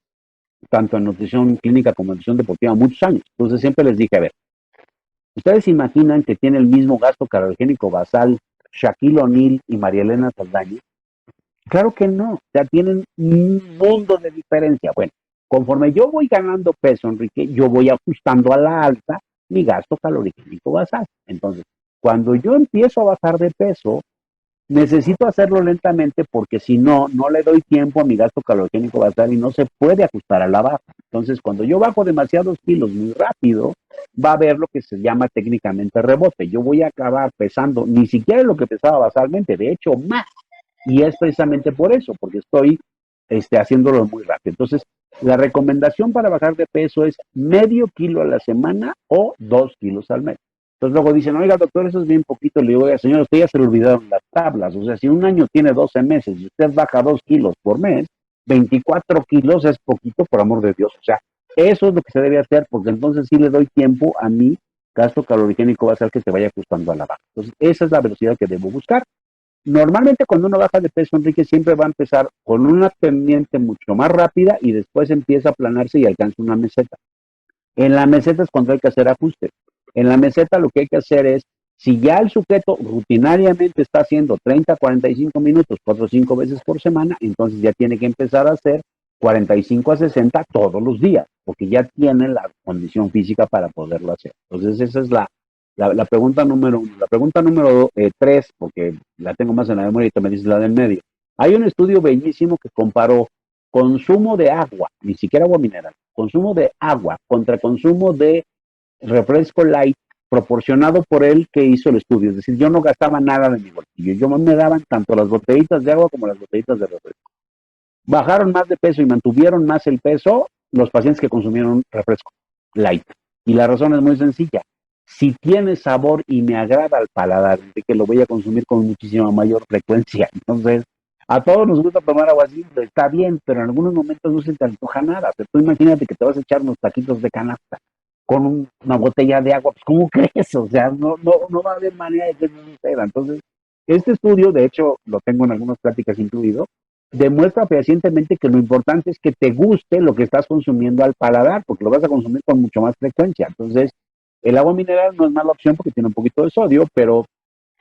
tanto en nutrición clínica como en nutrición deportiva, muchos años. Entonces, siempre les dije, a ver, ¿ustedes imaginan que tiene el mismo gasto calorigénico basal Shaquille O'Neal y María Elena Saldaña? Claro que no, o sea, tienen un mundo de diferencia. Bueno, conforme yo voy ganando peso, Enrique, yo voy ajustando a la alza mi gasto calorigénico basal. Entonces, cuando yo empiezo a bajar de peso, necesito hacerlo lentamente porque si no, no le doy tiempo a mi gasto calorigénico basal y no se puede ajustar a la baja. Entonces, cuando yo bajo demasiados kilos muy rápido, va a haber lo que se llama técnicamente rebote. Yo voy a acabar pesando ni siquiera lo que pesaba basalmente, de hecho, más. Y es precisamente por eso, porque estoy haciéndolo muy rápido. Entonces, la recomendación para bajar de peso es medio kilo a la semana o 2 kilos al mes. Entonces luego dicen, oiga, doctor, eso es bien poquito. Le digo, oiga, señor, usted ya se le olvidaron las tablas. O sea, si un año tiene 12 meses y usted baja 2 kilos por mes, 24 kilos es poquito, por amor de Dios. O sea, eso es lo que se debe hacer, porque entonces sí le doy tiempo a mi gasto calorigénico basal que se vaya ajustando a la baja. Entonces, esa es la velocidad que debo buscar. Normalmente cuando uno baja de peso, Enrique, siempre va a empezar con una pendiente mucho más rápida y después empieza a aplanarse y alcanza una meseta. En la meseta es cuando hay que hacer ajustes. En la meseta lo que hay que hacer es, si ya el sujeto rutinariamente está haciendo 30 a 45 minutos, 4 o 5 veces por semana, entonces ya tiene que empezar a hacer 45 a 60 todos los días, porque ya tiene la condición física para poderlo hacer. Entonces esa es la pregunta número uno. La pregunta número tres, porque la tengo más en la memoria y tú me dices la del medio. Hay un estudio bellísimo que comparó consumo de agua, ni siquiera agua mineral, consumo de agua contra consumo de refresco light proporcionado por él que hizo el estudio. Es decir, yo no gastaba nada de mi bolsillo. Yo me daban tanto las botellitas de agua como las botellitas de refresco. Bajaron más de peso y mantuvieron más el peso los pacientes que consumieron refresco light. Y la razón es muy sencilla. Si tiene sabor y me agrada al paladar, de que lo voy a consumir con muchísima mayor frecuencia. Entonces, a todos nos gusta tomar agua simple, está bien, pero en algunos momentos no se te antoja nada. O sea, tú imagínate que te vas a echar unos taquitos de canasta con una botella de agua, pues ¿cómo crees? O sea, no va a haber manera de que eso suceda. Entonces, este estudio, de hecho, lo tengo en algunas pláticas incluido, demuestra fehacientemente que lo importante es que te guste lo que estás consumiendo al paladar, porque lo vas a consumir con mucho más frecuencia. Entonces, el agua mineral no es mala opción porque tiene un poquito de sodio, pero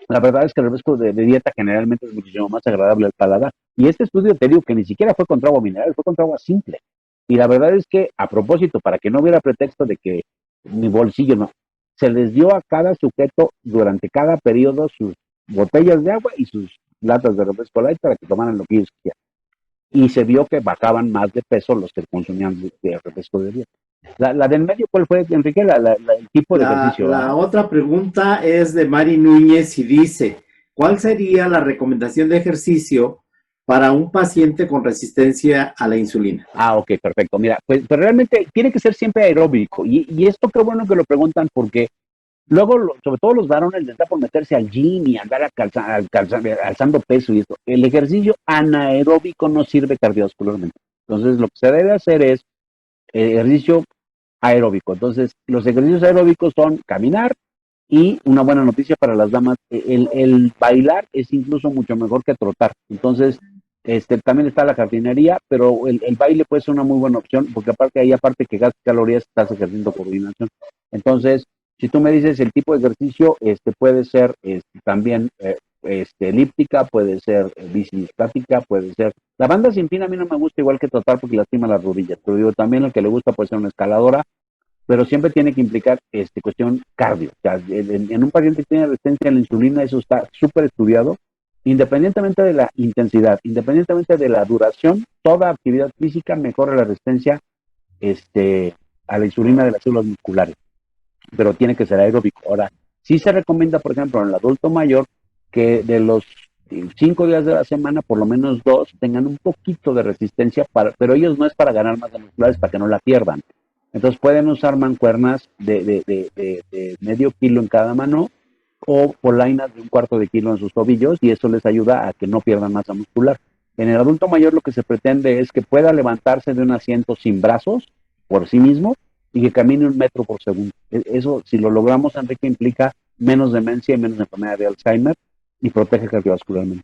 la verdad es que el refresco de dieta generalmente es muchísimo más agradable al paladar. Y este estudio te digo que ni siquiera fue contra agua mineral, fue contra agua simple. Y la verdad es que, a propósito, para que no hubiera pretexto de que mi bolsillo no, se les dio a cada sujeto durante cada periodo sus botellas de agua y sus latas de refresco light para que tomaran lo que ellos quieran. Y se vio que bajaban más de peso los que consumían de refresco de dieta. La del medio, ¿cuál fue, Enrique? El tipo de ejercicio. La otra pregunta es de Mari Núñez y dice, ¿cuál sería la recomendación de ejercicio para un paciente con resistencia a la insulina? Ok, perfecto. Mira, pues realmente tiene que ser siempre aeróbico. Y esto qué bueno que lo preguntan porque luego, sobre todo los varones, les da por meterse al gym y andar alzando peso y esto. El ejercicio anaeróbico no sirve cardiovascularmente. Entonces, lo que se debe hacer es ejercicio aeróbico. Entonces, los ejercicios aeróbicos son caminar y una buena noticia para las damas, el bailar es incluso mucho mejor que trotar. Entonces, también está la jardinería, pero el baile puede ser una muy buena opción porque aparte que gastas calorías, estás ejerciendo coordinación. Entonces, si tú me dices el tipo de ejercicio, puede ser también elíptica, puede ser bici estática, puede ser... La banda sin pin a mí no me gusta igual que trotar porque lastima las rodillas, pero digo, también el que le gusta puede ser una escaladora, pero siempre tiene que implicar cuestión cardio. O sea, en un paciente que tiene resistencia a la insulina, eso está súper estudiado. Independientemente de la intensidad, independientemente de la duración, toda actividad física mejora la resistencia a la insulina de las células musculares, pero tiene que ser aeróbico. Ahora, Sí se recomienda, por ejemplo, en el adulto mayor, que de los 5 días de la semana, por lo menos 2, tengan un poquito de resistencia, pero ellos no es para ganar masa muscular, es para que no la pierdan. Entonces pueden usar mancuernas de medio kilo en cada mano o polainas de 1/4 de kilo en sus tobillos, y eso les ayuda a que no pierdan masa muscular. En el adulto mayor lo que se pretende es que pueda levantarse de un asiento sin brazos por sí mismo y que camine 1 metro por segundo. Eso, si lo logramos, Enrique, implica menos demencia y menos enfermedad de Alzheimer y protege cardiovascularmente.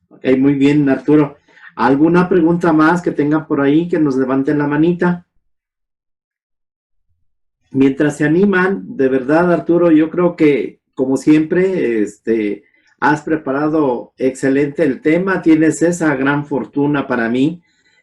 Ok, muy bien, Arturo. ¿Alguna pregunta más que tengan por ahí? Que nos levanten la manita. Mientras se animan, de verdad, Arturo, yo creo que, como siempre, has preparado excelente el tema. Tienes esa gran fortuna para mí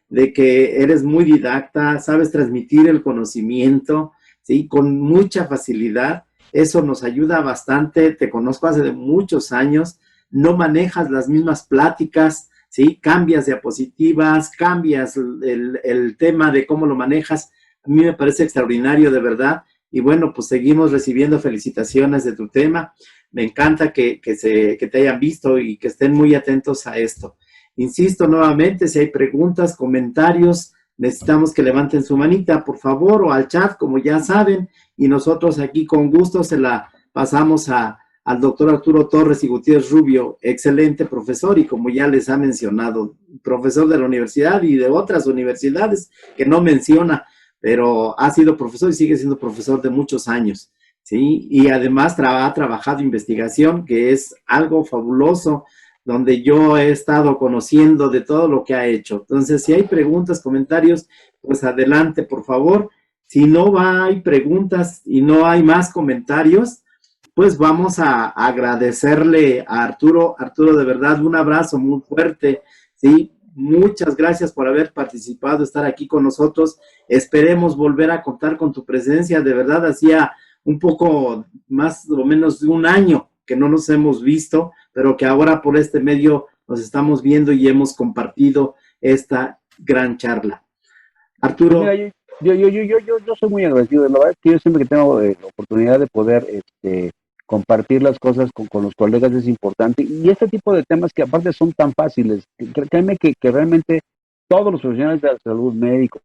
de que eres muy didacta, sabes transmitir el conocimiento, ¿sí? Con mucha facilidad. Eso nos ayuda bastante. Te conozco hace muchos años. No manejas las mismas pláticas, ¿sí? Cambias diapositivas, cambias el tema de cómo lo manejas. A mí me parece extraordinario, de verdad. Y bueno, pues seguimos recibiendo felicitaciones de tu tema. Me encanta que te hayan visto y que estén muy atentos a esto. Insisto nuevamente, si hay preguntas, comentarios, necesitamos que levanten su manita, por favor, o al chat, como ya saben, y nosotros aquí con gusto se la pasamos al doctor Arturo Torres y Gutiérrez Rubio, excelente profesor, y como ya les ha mencionado, profesor de la universidad y de otras universidades que no menciona, pero ha sido profesor y sigue siendo profesor de muchos años, ¿sí? Y además ha trabajado investigación, que es algo fabuloso, donde yo he estado conociendo de todo lo que ha hecho. Entonces, si hay preguntas, comentarios, pues adelante, por favor. Si no hay preguntas y no hay más comentarios, pues vamos a agradecerle a Arturo. Arturo, de verdad, un abrazo muy fuerte, ¿sí? Muchas gracias por haber participado, estar aquí con nosotros. Esperemos volver a contar con tu presencia. De verdad, hacía un poco más o menos de un año que no nos hemos visto, pero que ahora por este medio nos estamos viendo y hemos compartido esta gran charla. Arturo. Pues mira, yo soy muy agradecido. La verdad es que yo siempre que tengo la oportunidad de poder compartir las cosas con los colegas es importante. Y este tipo de temas que aparte son tan fáciles, créeme que realmente todos los profesionales de la salud, médicos,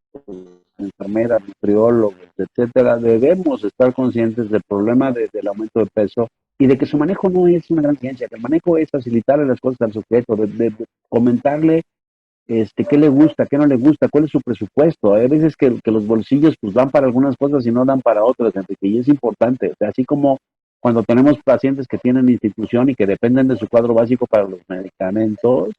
enfermeras, nutriólogos, etcétera, debemos estar conscientes del problema del aumento de peso y de que su manejo no es una gran ciencia, que el manejo es facilitarle las cosas al sujeto, de comentarle qué le gusta, qué no le gusta, cuál es su presupuesto. Hay veces que los bolsillos pues dan para algunas cosas y no dan para otras, Enrique, y es importante. O sea, así como cuando tenemos pacientes que tienen institución y que dependen de su cuadro básico para los medicamentos,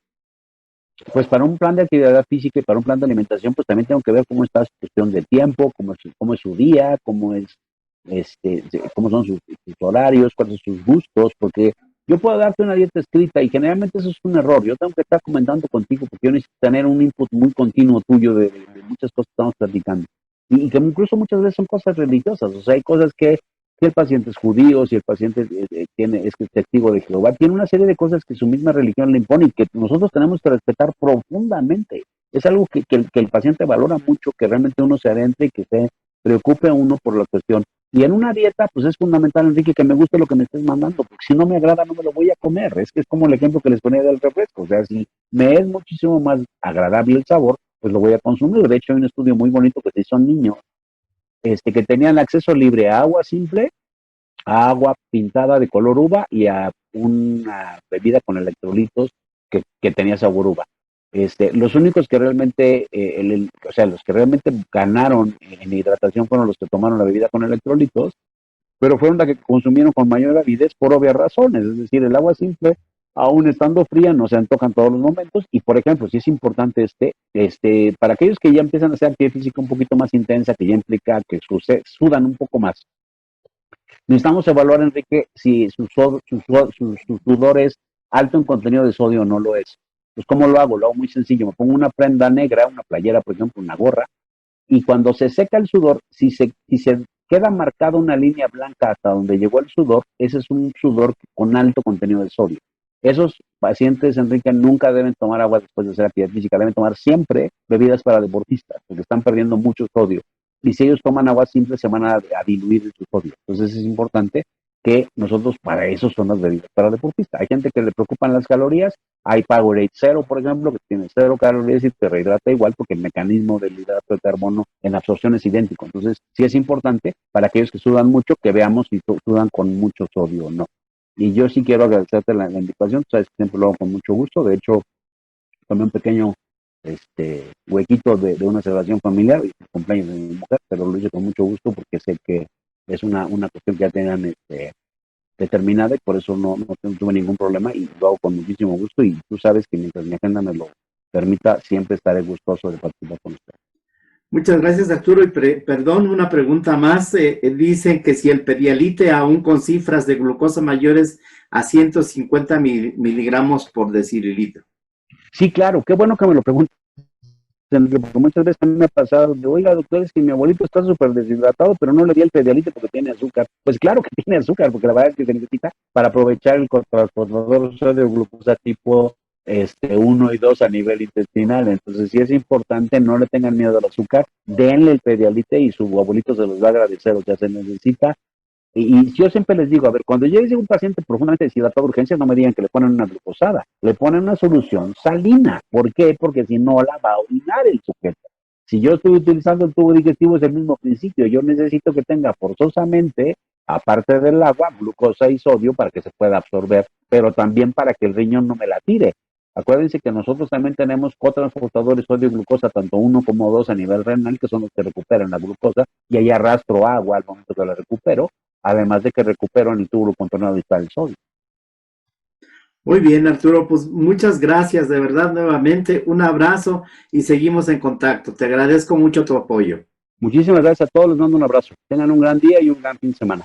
pues para un plan de actividad física y para un plan de alimentación, pues también tengo que ver cómo está su cuestión de tiempo, cómo es su día, cómo son sus horarios, cuáles son sus gustos, porque yo puedo darte una dieta escrita y generalmente eso es un error. Yo tengo que estar comentando contigo porque yo necesito tener un input muy continuo tuyo de muchas cosas que estamos platicando. Y que incluso muchas veces son cosas religiosas. O sea, hay cosas que si el paciente es judío, si el paciente es testigo de Jehová, tiene una serie de cosas que su misma religión le impone y que nosotros tenemos que respetar profundamente. Es algo que el paciente valora mucho, que realmente uno se adentre y que se preocupe a uno por la cuestión. Y en una dieta, pues es fundamental, Enrique, que me guste lo que me estés mandando, porque si no me agrada, no me lo voy a comer. Es que es como el ejemplo que les ponía del refresco. O sea, si me es muchísimo más agradable el sabor, pues lo voy a consumir. De hecho, hay un estudio muy bonito que se hizo en niños, que tenían acceso libre a agua simple, a agua pintada de color uva y a una bebida con electrolitos que tenía sabor uva. Los únicos que realmente, o sea, los que realmente ganaron en hidratación fueron los que tomaron la bebida con electrolitos, pero fueron las que consumieron con mayor avidez por obvias razones. Es decir, el agua simple, aún estando fría, no se antoja en todos los momentos. Y, por ejemplo, si es importante para aquellos que ya empiezan a hacer actividad física un poquito más intensa, que ya implica que sudan un poco más, necesitamos evaluar, Enrique, si su sudor es alto en contenido de sodio o no lo es. Pues, ¿cómo lo hago? Lo hago muy sencillo. Me pongo una prenda negra, una playera, por ejemplo, una gorra, y cuando se seca el sudor, si se queda marcada una línea blanca hasta donde llegó el sudor, ese es un sudor con alto contenido de sodio. Esos pacientes, Enrique, nunca deben tomar agua después de hacer actividad física, deben tomar siempre bebidas para deportistas, porque están perdiendo mucho sodio. y si ellos toman agua simple se van a diluir su sodio. Entonces es importante que nosotros, para eso son las bebidas para deportistas. Hay gente que le preocupan las calorías, hay Powerade Zero, por ejemplo, que tiene 0 calorías y te rehidrata igual porque el mecanismo del hidrato de carbono en absorción es idéntico. Entonces sí es importante para aquellos que sudan mucho que veamos si sudan con mucho sodio o no. Y yo sí quiero agradecerte la invitación, sabes que siempre lo hago con mucho gusto. De hecho, tomé un pequeño huequito de una celebración familiar y el cumpleaños de mi mujer, pero lo hice con mucho gusto porque sé que es una cuestión que ya tenían determinada y por eso no tuve ningún problema y lo hago con muchísimo gusto y tú sabes que mientras mi agenda me lo permita, siempre estaré gustoso de participar con usted. Muchas gracias, Arturo. Y perdón, una pregunta más. Dicen que si el Pedialite, aún con cifras de glucosa mayores a 150 miligramos por decilitro. Sí, claro, qué bueno que me lo preguntas, porque muchas veces a mí me ha pasado, oiga, doctor, es que mi abuelito está súper deshidratado, pero no le di el Pedialite porque tiene azúcar. Pues claro que tiene azúcar, porque la verdad es que se necesita para aprovechar el transportador de glucosa tipo 1 y 2 a nivel intestinal. Entonces sí es importante, no le tengan miedo al azúcar, denle el Pedialite y su abuelito se los va a agradecer, o sea, se necesita. Y yo siempre les digo, a ver, cuando llegue un paciente profundamente deshidratado de urgencia, no me digan que le ponen una glucosada, le ponen una solución salina. ¿Por qué? Porque si no la va a orinar el sujeto. Si yo estoy utilizando el tubo digestivo es el mismo principio, yo necesito que tenga forzosamente, aparte del agua, glucosa y sodio para que se pueda absorber, pero también para que el riñón no me la tire. Acuérdense que nosotros también tenemos cotransportadores sodio y glucosa, tanto 1 como 2 a nivel renal, que son los que recuperan la glucosa, y ahí arrastro agua al momento que la recupero, además de que recupero en el tubo contornado y está el sodio. Muy bien, Arturo, pues muchas gracias, de verdad, nuevamente, un abrazo y seguimos en contacto. Te agradezco mucho tu apoyo. Muchísimas gracias a todos, les mando un abrazo. Tengan un gran día y un gran fin de semana.